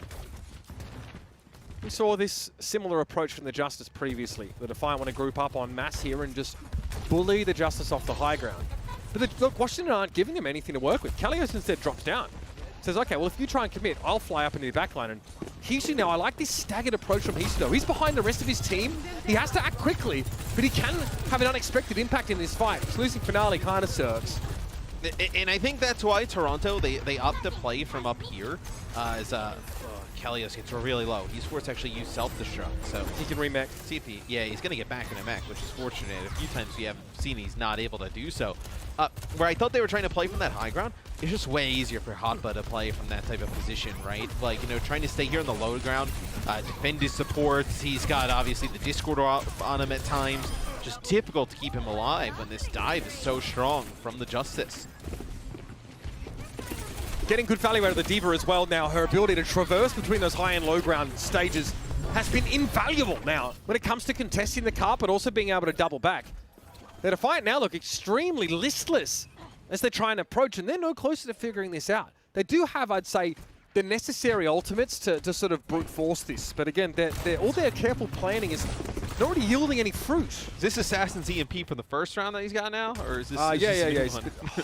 We saw this similar approach from the Justice previously. The Defiant want to group up on mass here and just bully the Justice off the high ground. But look, Washington aren't giving them anything to work with. Kalios instead drops down. Says, okay, well, if you try and commit, I'll fly up into your backline and Hisu now, I like this staggered approach from Hisu though. He's behind the rest of his team. He has to act quickly, but he can have an unexpected impact in this fight. Just losing Finale kind of sucks. And I think that's why Toronto, they opt to play from up here as Kalios gets really low. He's forced to actually use self-destruct, so he can remech. See if he's going to get back in a mech, which is fortunate. A few times we haven't seen he's not able to do so. Where I thought they were trying to play from that high ground, it's just way easier for Hotba to play from that type of position, right? Like, you know, trying to stay here on the low ground, defend his supports. He's got obviously the Discord on him at times. Just difficult to keep him alive when this dive is so strong from the Justice. Getting good value out of the D.Va as well now. Her ability to traverse between those high and low ground stages has been invaluable now when it comes to contesting the cart, but also being able to double back. The Defiant now look extremely listless as they try and approach, and they're no closer to figuring this out. They do have, I'd say, the necessary ultimates to sort of brute force this, but again, all their careful planning is not really yielding any fruit. Is this Assassin's EMP from the first round that he's got now, or is this? Yeah.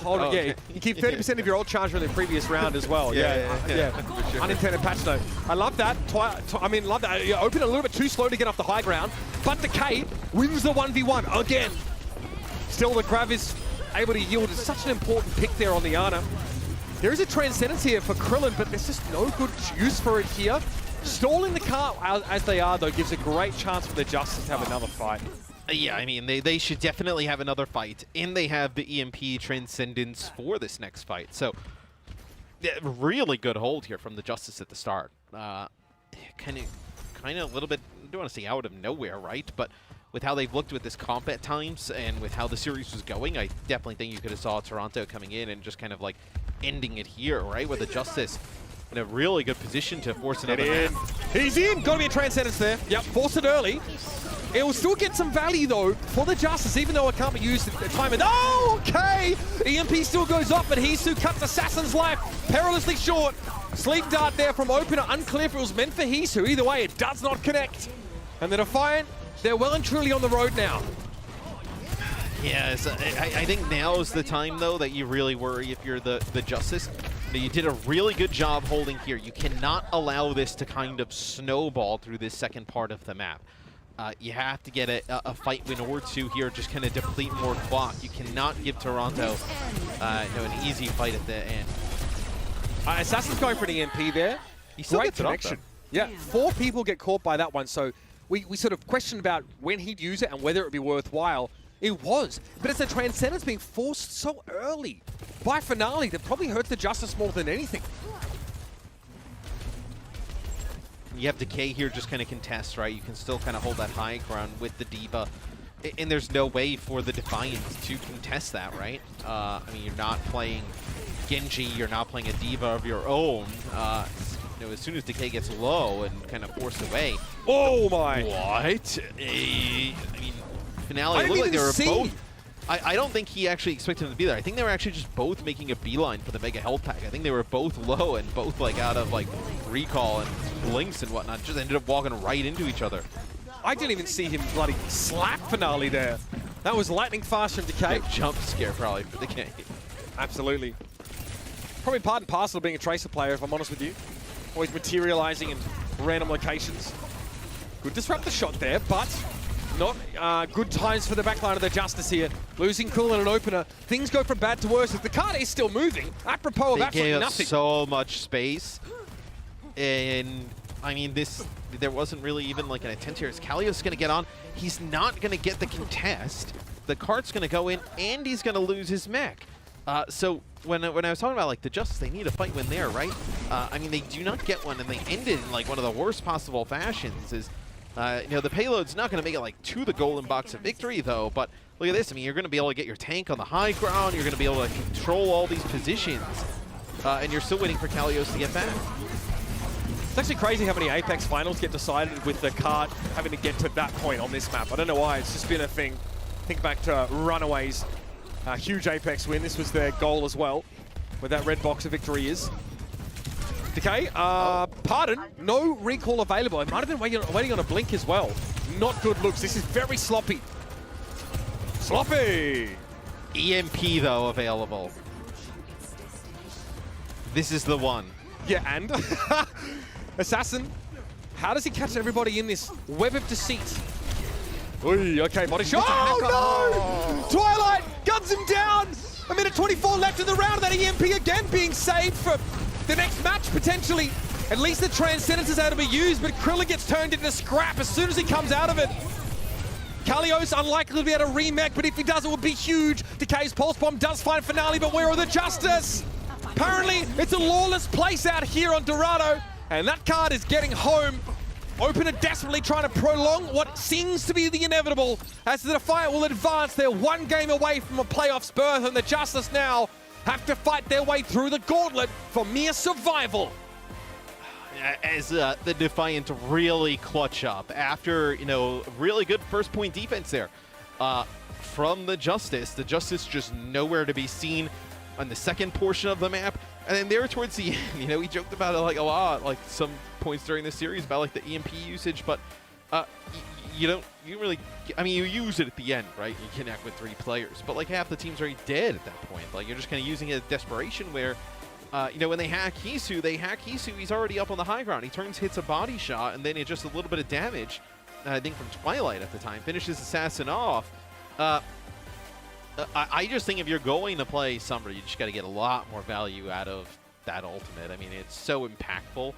Hold on, Oh, okay. You keep 30% of your ult charge from the previous round as well. Yeah. For sure. Unintended patch note. I love that. Love that. You open a little bit too slow to get off the high ground, but Decay wins the 1v1 again. Still, the Grav is able to yield. It's such an important pick there on the Ana. There is a Transcendence here for Krillin, but there's just no good use for it here. Stalling the car as they are, though, gives a great chance for the Justice to have another fight. Yeah, I mean, they should definitely have another fight, and they have the EMP Transcendence for this next fight. So, yeah, really good hold here from the Justice at the start. Kind of a little bit, I don't want to say out of nowhere, right? But with how they've looked with this comp at times, and with how the series was going, I definitely think you could have saw Toronto coming in and just kind of like ending it here, right? Where the Justice in a really good position to force another in. He's in! Gotta be a Transcendence there. Yep, force it early. It will still get some value, though, for the Justice, even though it can't be used at the time. Oh, okay! EMP still goes off, but Hisu cuts Assassin's life perilously short. Sleep Dart there from Opener. Unclear if it was meant for Hisu. Either way, it does not connect. And the Defiant, they're well and truly on the road now. Yeah, I think now is the time, though, that you really worry if you're the Justice. You did a really good job holding here. You cannot allow this to kind of snowball through this second part of the map. You have to get a fight win or two here, just kind of deplete more clock. You cannot give Toronto an easy fight at the end. Assassin's going for an EMP there. He still Great gets it off, connection. Yeah, 4 people get caught by that one, so we sort of questioned about when he'd use it and whether it would be worthwhile. It was, but it's a Transcendence being forced so early by Finale that probably hurts the Justice more than anything. You have Decay here just kind of contest, right? You can still kind of hold that high ground with the D.Va. And there's no way for the Defiant to contest that, right? I mean, you're not playing Genji, you're not playing a D.Va of your own. You know, as soon as Decay gets low and kind of forced away. Oh my! What? I mean, Finale, it looked like they were both. I don't think he actually expected him to be there. I think they were actually just both making a beeline for the Mega Health Pack. I think they were both low and both like out of like recall and blinks and whatnot. Just ended up walking right into each other. I didn't even see him bloody slap Finale there. That was lightning fast from Decay. Jump scare probably for Decay. Absolutely. Probably part and parcel of being a Tracer player, if I'm honest with you. Always materializing in random locations. Good disruptor shot there, but not good times for the backline of the Justice here. Losing Cool and an Opener. Things go from bad to worse. The card is still moving. Apropos of absolutely nothing. So much space. And, I mean, there wasn't really even like an intent here. Is Kalios going to get on? He's not going to get the contest. The cart's going to go in, and he's going to lose his mech. So when I was talking about like the Justice, they need a fight win there, right? I mean, they do not get one, and they ended in like one of the worst possible fashions. You know, the payload's not going to make it like to the golden box of victory, though. But look at this. I mean, you're going to be able to get your tank on the high ground. You're going to be able to control all these positions, and you're still waiting for Kalios to get back. It's actually crazy how many Apex finals get decided with the card having to get to that point on this map. I don't know why. It's just been a thing. Think back to Runaways. Huge Apex win. This was their goal as well, where that red box of victory is. Decay, pardon, no recall available. It might have been waiting on a blink as well. Not good looks. This is very sloppy. Sloppy! EMP, though, available. This is the one. Yeah, and Assassin How does he catch everybody in this web of deceit? Oy, okay, body shot. Oh no! Twilight guns him down. A minute 24 left in the round. That EMP again being saved for the next match potentially. At least the Transcendence is able to be used, but Krilla gets turned into scrap as soon as he comes out of it. Kalios unlikely to be able to remech, but if he does, it would be huge. Decay's Pulse Bomb does find Finale, but where are the Justice? Apparently, it's a lawless place out here on Dorado, and that card is getting home. Opener desperately trying to prolong what seems to be the inevitable as the Defiant will advance. They're one game away from a playoffs berth, and the Justice now have to fight their way through the gauntlet for mere survival. As the Defiant really clutch up after, really good first point defense there from the Justice. The Justice just nowhere to be seen on the second portion of the map. And then there towards the end, we joked about it like a lot, like some points during the series about like the EMP usage, but you really, you use it at the end, right? You connect with 3 players, but like half the team's already dead at that point. Like you're just kind of using it as desperation where, when they hack Hisu, he's already up on the high ground. He hits a body shot, and then it's just a little bit of damage, I think from Twilight at the time, finishes Assassin off. I just think if you're going to play Sombra, you just got to get a lot more value out of that ultimate. I mean, it's so impactful,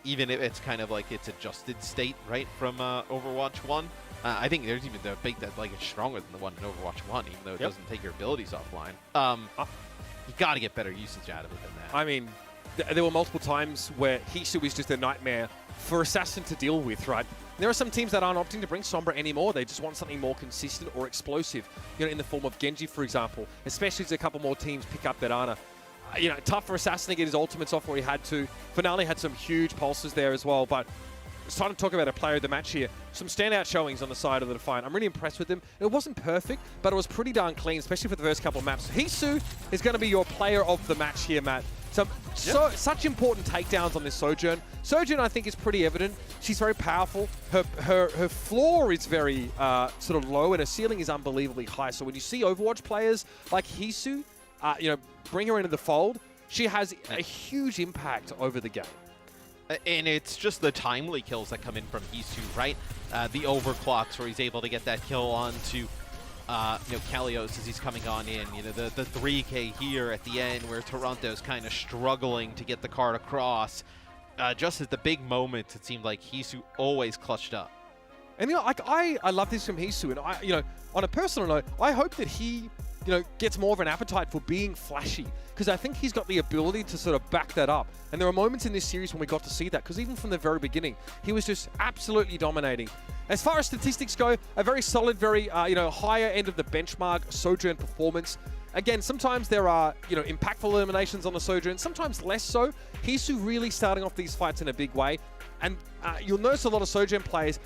even if it's kind of like its adjusted state, right, from Overwatch 1. I think there's even a debate that like it's stronger than the one in Overwatch 1, even though it doesn't take your abilities offline. You got to get better usage out of it than that. I mean, there were multiple times where Hisu is just a nightmare for Assassin to deal with, right? There are some teams that aren't opting to bring Sombra anymore. They just want something more consistent or explosive, in the form of Genji, for example, especially as a couple more teams pick up that Ana. Tough for Assassin to get his ultimates off where he had to. Finale had some huge pulses there as well, but it's time to talk about a player of the match here. Some standout showings on the side of the Defiant. I'm really impressed with him. It wasn't perfect, but it was pretty darn clean, especially for the first couple of maps. Hisu is going to be your player of the match here, Matt. Such important takedowns on this Sojourn. Sojourn, I think, is pretty evident. She's very powerful. Her floor is very sort of low, and her ceiling is unbelievably high. So when you see Overwatch players like Hisu, bring her into the fold, she has a huge impact over the game. And it's just the timely kills that come in from Hisu, right? The overclocks where he's able to get that kill onto Kalios as he's coming on in. The 3K here at the end where Toronto's kind of struggling to get the card across. Just at the big moments, it seemed like Hisu always clutched up. And I love this from Hisu, and on a personal note, I hope that he gets more of an appetite for being flashy, because I think he's got the ability to sort of back that up. And there are moments in this series when we got to see that, because even from the very beginning, he was just absolutely dominating. As far as statistics go, a very solid, very higher end of the benchmark Sojourn performance. Again, sometimes there are impactful eliminations on the Sojourn, sometimes less so. Hisu really starting off these fights in a big way. And you'll notice a lot of Sojourn players,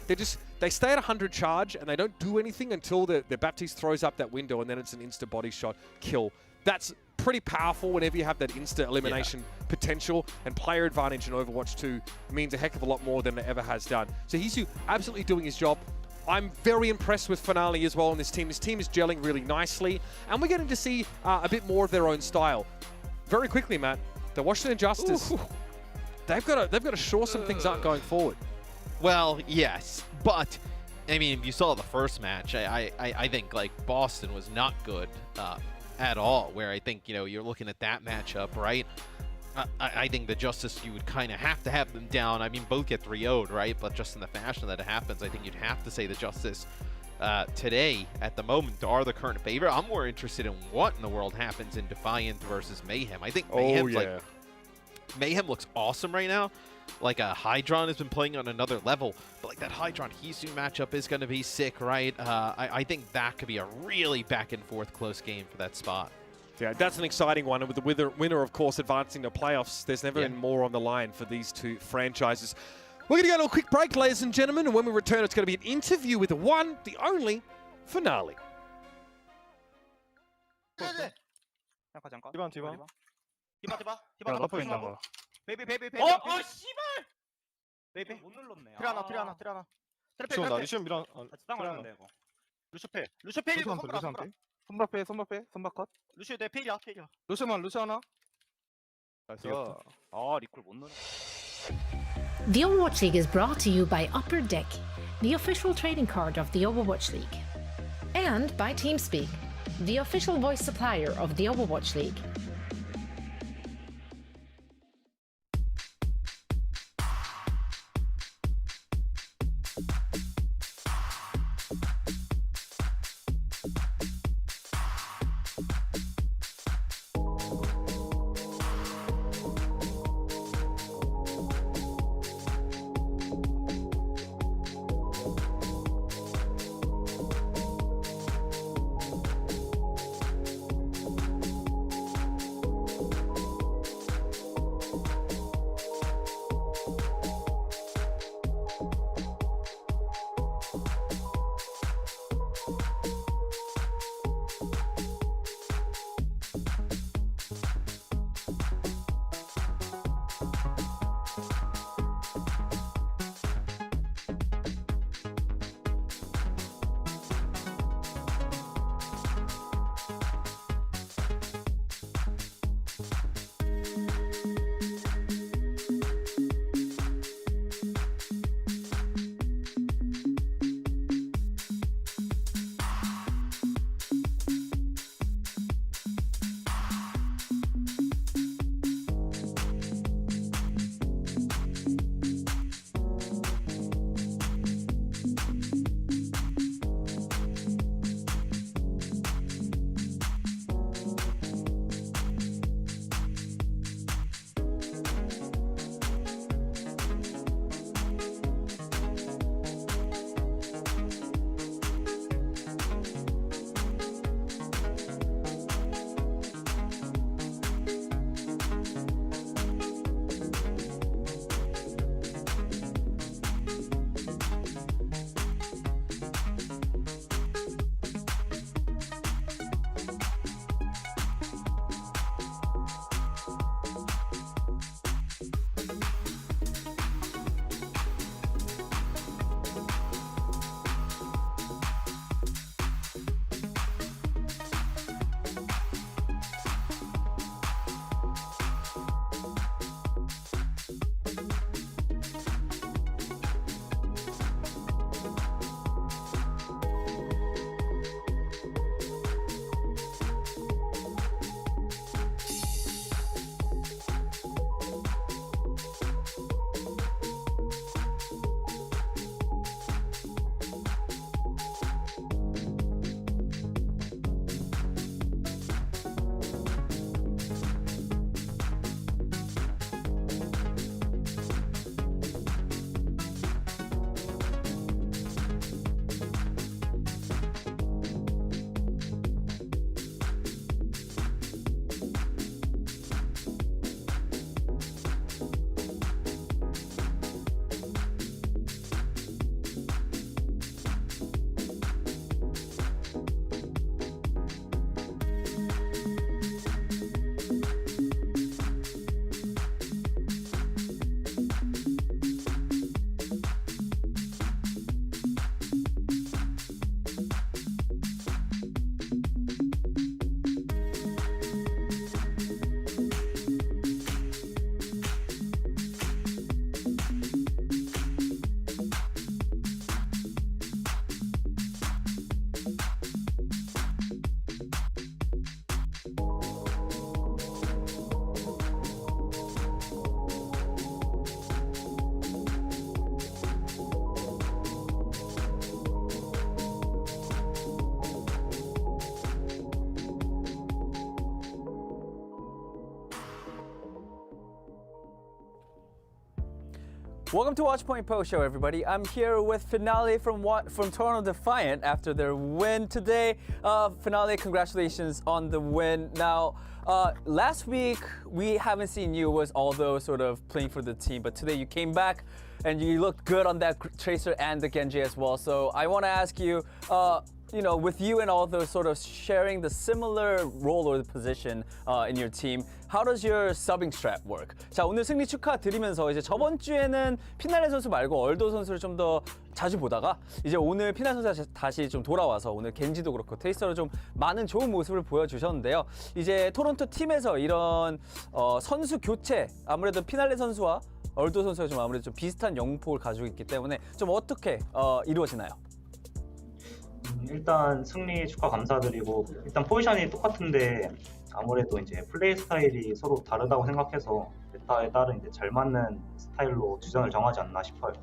they stay at 100 charge and they don't do anything until their Baptiste throws up that window, and then it's an insta body shot kill. That's pretty powerful whenever you have that insta elimination potential, and player advantage in Overwatch 2 means a heck of a lot more than it ever has done. So Hisu absolutely doing his job. I'm very impressed with Finale as well on this team. This team is gelling really nicely, and we're getting to see a bit more of their own style. Very quickly, Matt, the Washington Justice, they've got to shore some things up going forward. Well, yes, but I mean, if you saw the first match, I think like Boston was not good at all. Where I think you're looking at that matchup, right? I think the Justice, you would kind of have to have them down. I mean, both get 3-0'd, right? But just in the fashion that it happens, I think you'd have to say the Justice today, at the moment, are the current favorite. I'm more interested in what in the world happens in Defiant versus Mayhem. I think Mayhem's Mayhem looks awesome right now. Like Hydron has been playing on another level, but like that Hydron Hisu matchup is going to be sick, right? I think that could be a really back and forth close game for that spot. Yeah, that's an exciting one. And with the winner, of course, advancing to playoffs, there's never been more on the line for these two franchises. We're going to go to a quick break, ladies and gentlemen, and when we return, it's going to be an interview with the one, the only, Finale. 베이비 씨발 나 리시움 밀어 루슈 페 손바 컷 루슈 내 페이야 루슈 하나 나이스 리콜 못 넣네 The Overwatch League is brought to you by Upper Deck, the official trading card of the Overwatch League. And by TeamSpeak, the official voice supplier of the Overwatch League. Welcome to Watchpoint Post Show, everybody. I'm here with Finale from Toronto Defiant after their win today. Finale, congratulations on the win. Now, last week we haven't seen you was although sort of playing for the team, but today you came back and you looked good on that Tracer and the Genji as well. So I want to ask you, you know, with you and all those sort of sharing the similar role or the position in your team, how does your subbing strat work? 자, 오늘 승리 축하드리면서 이제 저번 주에는 피날레 선수 말고 얼도 선수를 좀 더 자주 보다가 이제 오늘 피날레 선수가 다시 좀 돌아와서 오늘 겐지도 그렇고 테이스터로 좀 많은 좋은 모습을 보여주셨는데요. 이제 토론토 팀에서 이런 선수 교체, 아무래도 피날레 선수와 얼도 선수가 좀 아무래도 좀 비슷한 영웅폭을 가지고 있기 때문에 좀 어떻게 이루어지나요? 일단 승리 축하 감사드리고 일단 포지션이 똑같은데 아무래도 이제 플레이 스타일이 서로 다르다고 생각해서 메타에 따른 이제 잘 맞는 스타일로 주전을 정하지 않나 싶어요.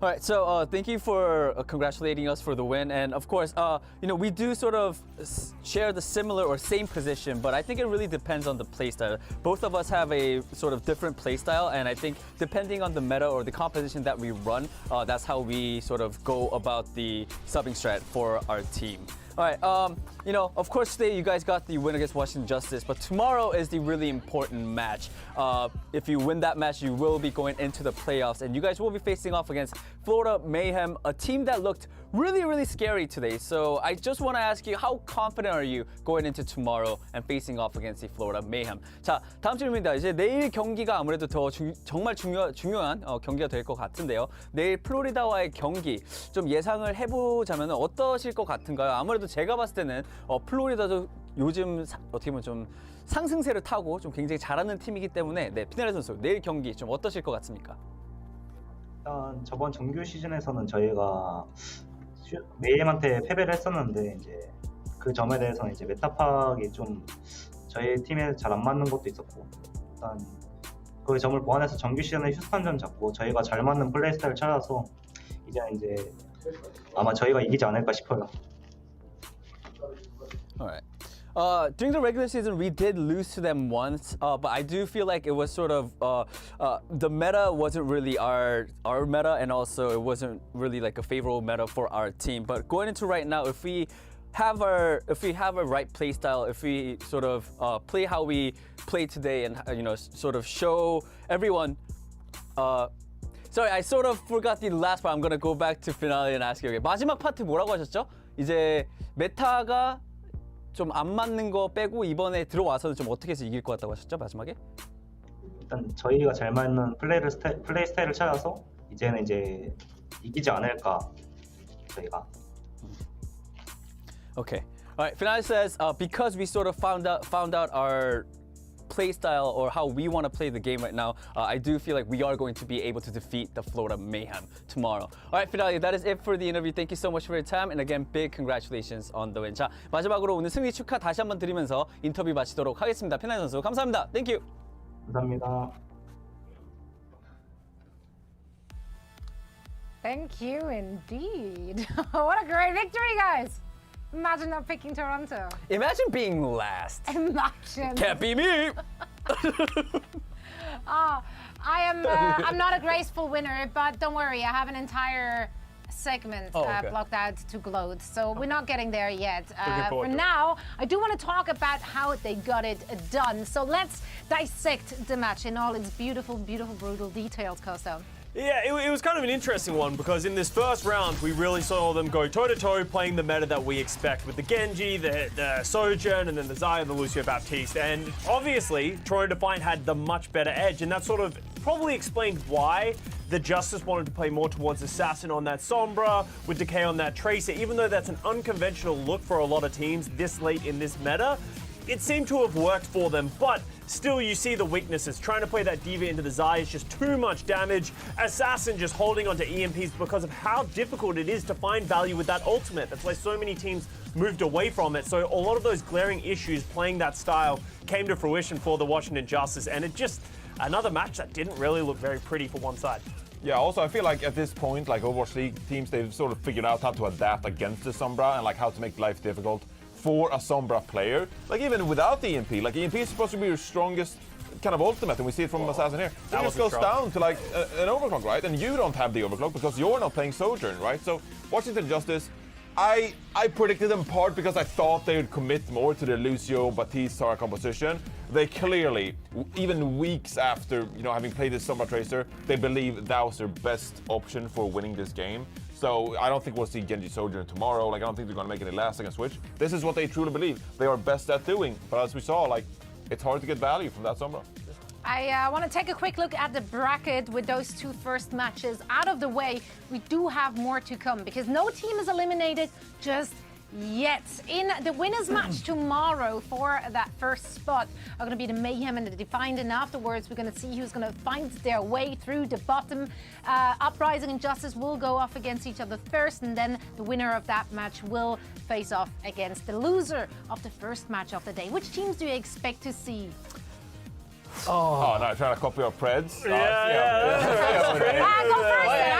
All right, so thank you for congratulating us for the win, and of course, we do sort of share the similar or same position, but I think it really depends on the playstyle. Both of us have a sort of different playstyle, and I think depending on the meta or the composition that we run, that's how we sort of go about the subbing strat for our team. All right, of course today you guys got the win against Washington Justice, but tomorrow is the really important match. If you win that match, you will be going into the playoffs, and you guys will be facing off against Florida Mayhem, a team that looked really, really scary today. So I just want to ask you, how confident are you going into tomorrow and facing off against the Florida Mayhem? 자, 다음 질문입니다. 이제 내일 경기가 아무래도 더 정말 중요한 경기가 될 것 같은데요. 내일 플로리다와의 경기 좀 예상을 해보자면 어떠실 것 같은가요? 아무래도 제가 봤을 때는 플로리다도 요즘 어떻게 보면 좀 상승세를 타고 좀 굉장히 잘하는 팀이기 때문에 피나레 선수 내일 경기 좀 어떠실 것 같습니까? 일단 저번 정규 시즌에서는 저희가 메이엠한테 패배를 했었는데 이제 그 점에 대해서는 이제 메타 파악이 좀 저희 팀에 잘 안 맞는 것도 있었고 일단 그 점을 보완해서 정규 시즌에 휴스턴전 잡고 저희가 잘 맞는 플레이 스타일을 찾아서 이제 아마 저희가 이기지 않을까 싶어요. All right. During the regular season, we did lose to them once, but I do feel like it was sort of the meta wasn't really our meta, and also it wasn't really like a favorable meta for our team. But going into right now, if we have a right play style, if we sort of play how we play today, and sort of show everyone. Sorry, I sort of forgot the last part. I'm gonna go back to finale and ask you again. 마지막 파트 뭐라고 하셨죠? 이제 메타가 좀 안 맞는 거 빼고 이번에 들어와서는 좀 어떻게 해서 이길 것 같다고 하셨죠? 마지막에? 일단 저희가 잘 맞는 플레이 스타일을 찾아서 이제는 이제 이기지 않을까 저희가. Okay. All right. Finale says because we sort of found out our play style or how we want to play the game right now, I do feel like we are going to be able to defeat the Florida Mayhem tomorrow. All right, Finale, that is it for the interview. Thank you so much for your time, and again, big congratulations on the win. 자, 마지막으로 오늘 승리 축하 다시 한번 드리면서 인터뷰 마치도록 하겠습니다. 피나레 선수, 감사합니다. Thank you. 감사합니다. Thank you indeed. What a great victory, guys. Imagine not picking Toronto. Imagine being last. Imagine. Can't be me. I'm not a graceful winner, but don't worry, I have an entire segment blocked out to gloat, so we're not getting there yet. For now, I do want to talk about how they got it done. So let's dissect the match in all its beautiful, beautiful, brutal details, Koso. Yeah, it was kind of an interesting one because in this first round, we really saw them go toe-to-toe playing the meta that we expect with the Genji, the Sojourn, and then the Xayah and the Lucio Baptiste. And obviously, Toronto Defiant had the much better edge, and that sort of probably explained why the Justice wanted to play more towards Assassin on that Sombra, with Decay on that Tracer. Even though that's an unconventional look for a lot of teams this late in this meta, it seemed to have worked for them, but still you see the weaknesses. Trying to play that Diva into the Xayah is just too much damage. Assassin just holding onto EMPs because of how difficult it is to find value with that ultimate. That's why so many teams moved away from it. So a lot of those glaring issues playing that style came to fruition for the Washington Justice, and it just, another match that didn't really look very pretty for one side. Yeah, also I feel like at this point, like Overwatch League teams, they've sort of figured out how to adapt against the Sombra and like how to make life difficult for a Sombra player. Like even without the EMP, like EMP is supposed to be your strongest kind of ultimate, and we see it from Assassin here. It just goes down to like an overclock, right? And you don't have the overclock because you're not playing Sojourn, right? So Washington Justice, I predicted them part because I thought they would commit more to the Lucio Baptiste Sara composition. They clearly, even weeks after having played this Sombra Tracer, they believe that was their best option for winning this game. So I don't think we'll see Genji Sojourn tomorrow. Like I don't think they're going to make any last second switch. This is what they truly believe they are best at doing. But as we saw, like it's hard to get value from that Sombra. I want to take a quick look at the bracket with those two first matches out of the way. We do have more to come because no team is eliminated, just yet. In the winners match tomorrow for that first spot are going to be the Mayhem and the Defiant, and afterwards we're going to see who's going to find their way through the bottom. Uprising and Justice will go off against each other first, and then the winner of that match will face off against the loser of the first match of the day. Which teams do you expect to see? Oh, no, trying to copy our Preds. I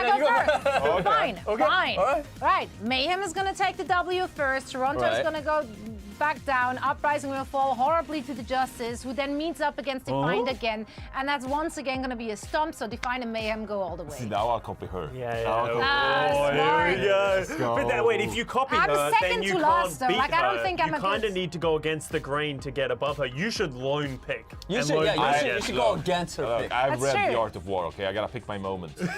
go first. Okay. Fine. Okay. Fine. All Right. Mayhem is going to take the W first. Toronto is going to go back down. Uprising will fall horribly to the Justice, who then meets up against Defiant again. And that's once again going to be a stomp, so Defiant and Mayhem go all the way. See, now I'll copy her. Here we go. But that, wait, if you copy I'm her, second then you to can't last, though. beat Like, I don't her. think I'm you a kind good- of need to go against the grain to get above her. You should lone pick. You should go against her pick. I've That's read true. The Art of War, okay? I gotta pick my moments. I'm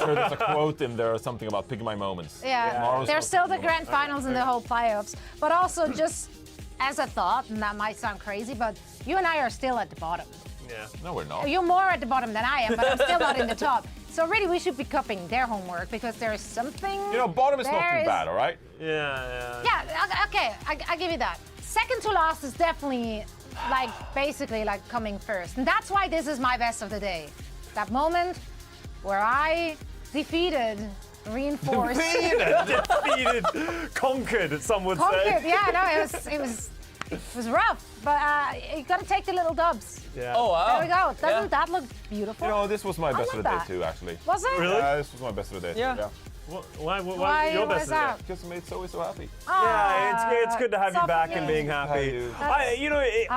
sure there's a quote in there or something about picking my moments. Yeah, Tomorrow's there's supposed still to the be grand finals and the whole playoffs. But also, just as a thought, and that might sound crazy, but you and I are still at the bottom. Yeah. No, we're not. You're more at the bottom than I am, but I'm still not in the top. So really, we should be copying their homework because there is something. You know, bottom is not there too is- bad, all right? Yeah, okay, I give you that. Second to last is definitely, like, basically, like, coming first. And that's why this is my best of the day. That moment where I defeated, reinforced. Defeated, conquered, some would say. Conquered, yeah, no, it was rough, but you gotta take the little dubs. Yeah. Oh, wow. There we go. Doesn't that look beautiful? You know, this was my best love of the day that. too, actually. Was it? Really? Yeah, this was my best of the day. Yeah. Why Why your was best of the that? day? Because it made Zoe so happy. Yeah, it's good to have you back and being happy. I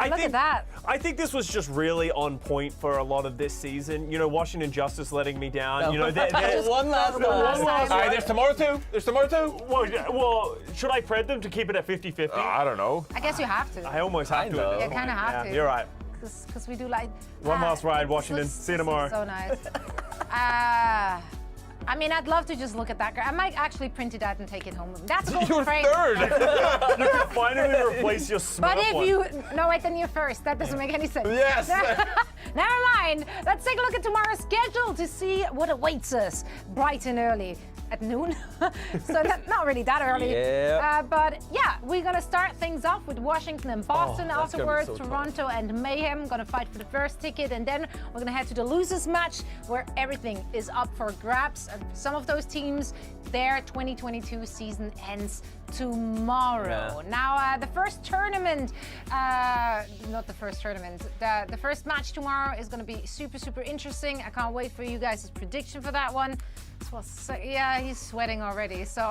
look think at that. I think this was just really on point for a lot of this season. You know, Washington Justice letting me down. You know, Just one last one. one last All right, there's tomorrow too. There's tomorrow too. Well, should I pred them to keep it at 50-50? I don't know. I guess you have to. I almost have to. know. at this You point. kinda have to. You're right. Because we do like. One last ride, this Washington. looks- See you this looks tomorrow. So nice. I mean, I'd love to just look at that. I might actually print it out and take it home with me. That's a golden You're frame. third. You can finally replace your smart But if one. you no, wait, then you're first. That doesn't make any sense. Yes. Never mind. Let's take a look at tomorrow's schedule to see what awaits us bright and early. At noon, so not really that early. Yeah. But yeah, we're gonna start things off with Washington and Boston. that's gonna be Afterwards, so tough. Toronto and Mayhem gonna fight for the first ticket, and then we're gonna head to the losers match where everything is up for grabs. And some of those teams, their 2022 season ends tomorrow. Yeah. Now, the first tournament, not the first tournament, the first match tomorrow is gonna be super interesting. I can't wait for you guys' prediction for that one. Well, so, yeah, he's sweating already. So,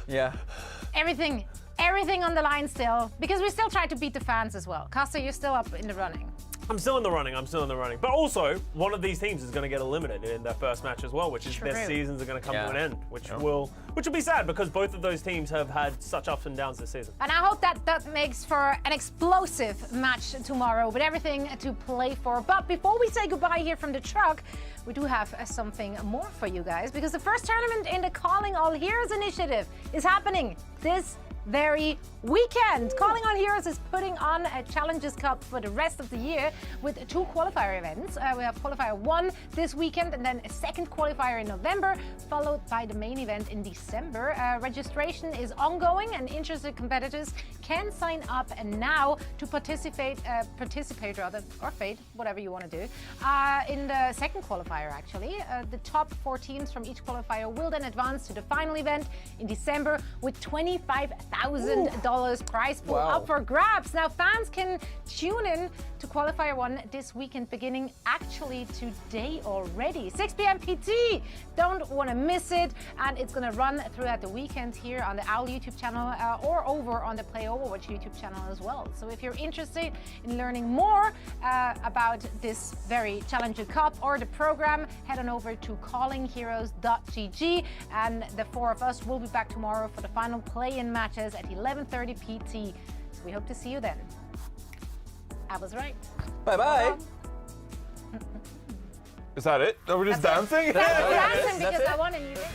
Yeah. everything on the line still, because we still try to beat the fans as well. Costa, you're still up in the running. I'm still in the running. But also, one of these teams is going to get eliminated in their first match as well, which is their True. seasons are going to come to an end, which Yeah. will be sad because both of those teams have had such ups and downs this season. And I hope that makes for an explosive match tomorrow with everything to play for. But before we say goodbye here from the truck, we do have something more for you guys, because the first tournament in the Calling All Heroes initiative is happening this very weekend. Calling All Heroes is putting on a Challenges Cup for the rest of the year with 2 qualifier events. We have qualifier 1 this weekend, and then a second qualifier in November, followed by the main event in December. Registration is ongoing, and interested competitors can sign up and now to participate rather, or fade, whatever you want to do, in the second qualifier actually. The top 4 teams from each qualifier will then advance to the final event in December with $25,000 prize pool up for grabs. Now fans can tune in to qualifier 1 this weekend, beginning actually today already, 6 p.m. PT. Don't want to miss it, and it's going to run throughout the weekend here on the OWL YouTube channel or over on the Play Overwatch YouTube channel as well. So if you're interested in learning more about this very challenging cup or the program, head on over to callingheroes.gg, and the 4 of us will be back tomorrow for the final play-in matches at 11:30 PT. So we hope to see you then. I was right. Bye-bye. Is that it? Are we just That's it. dancing? Dancing because I won and you didn't.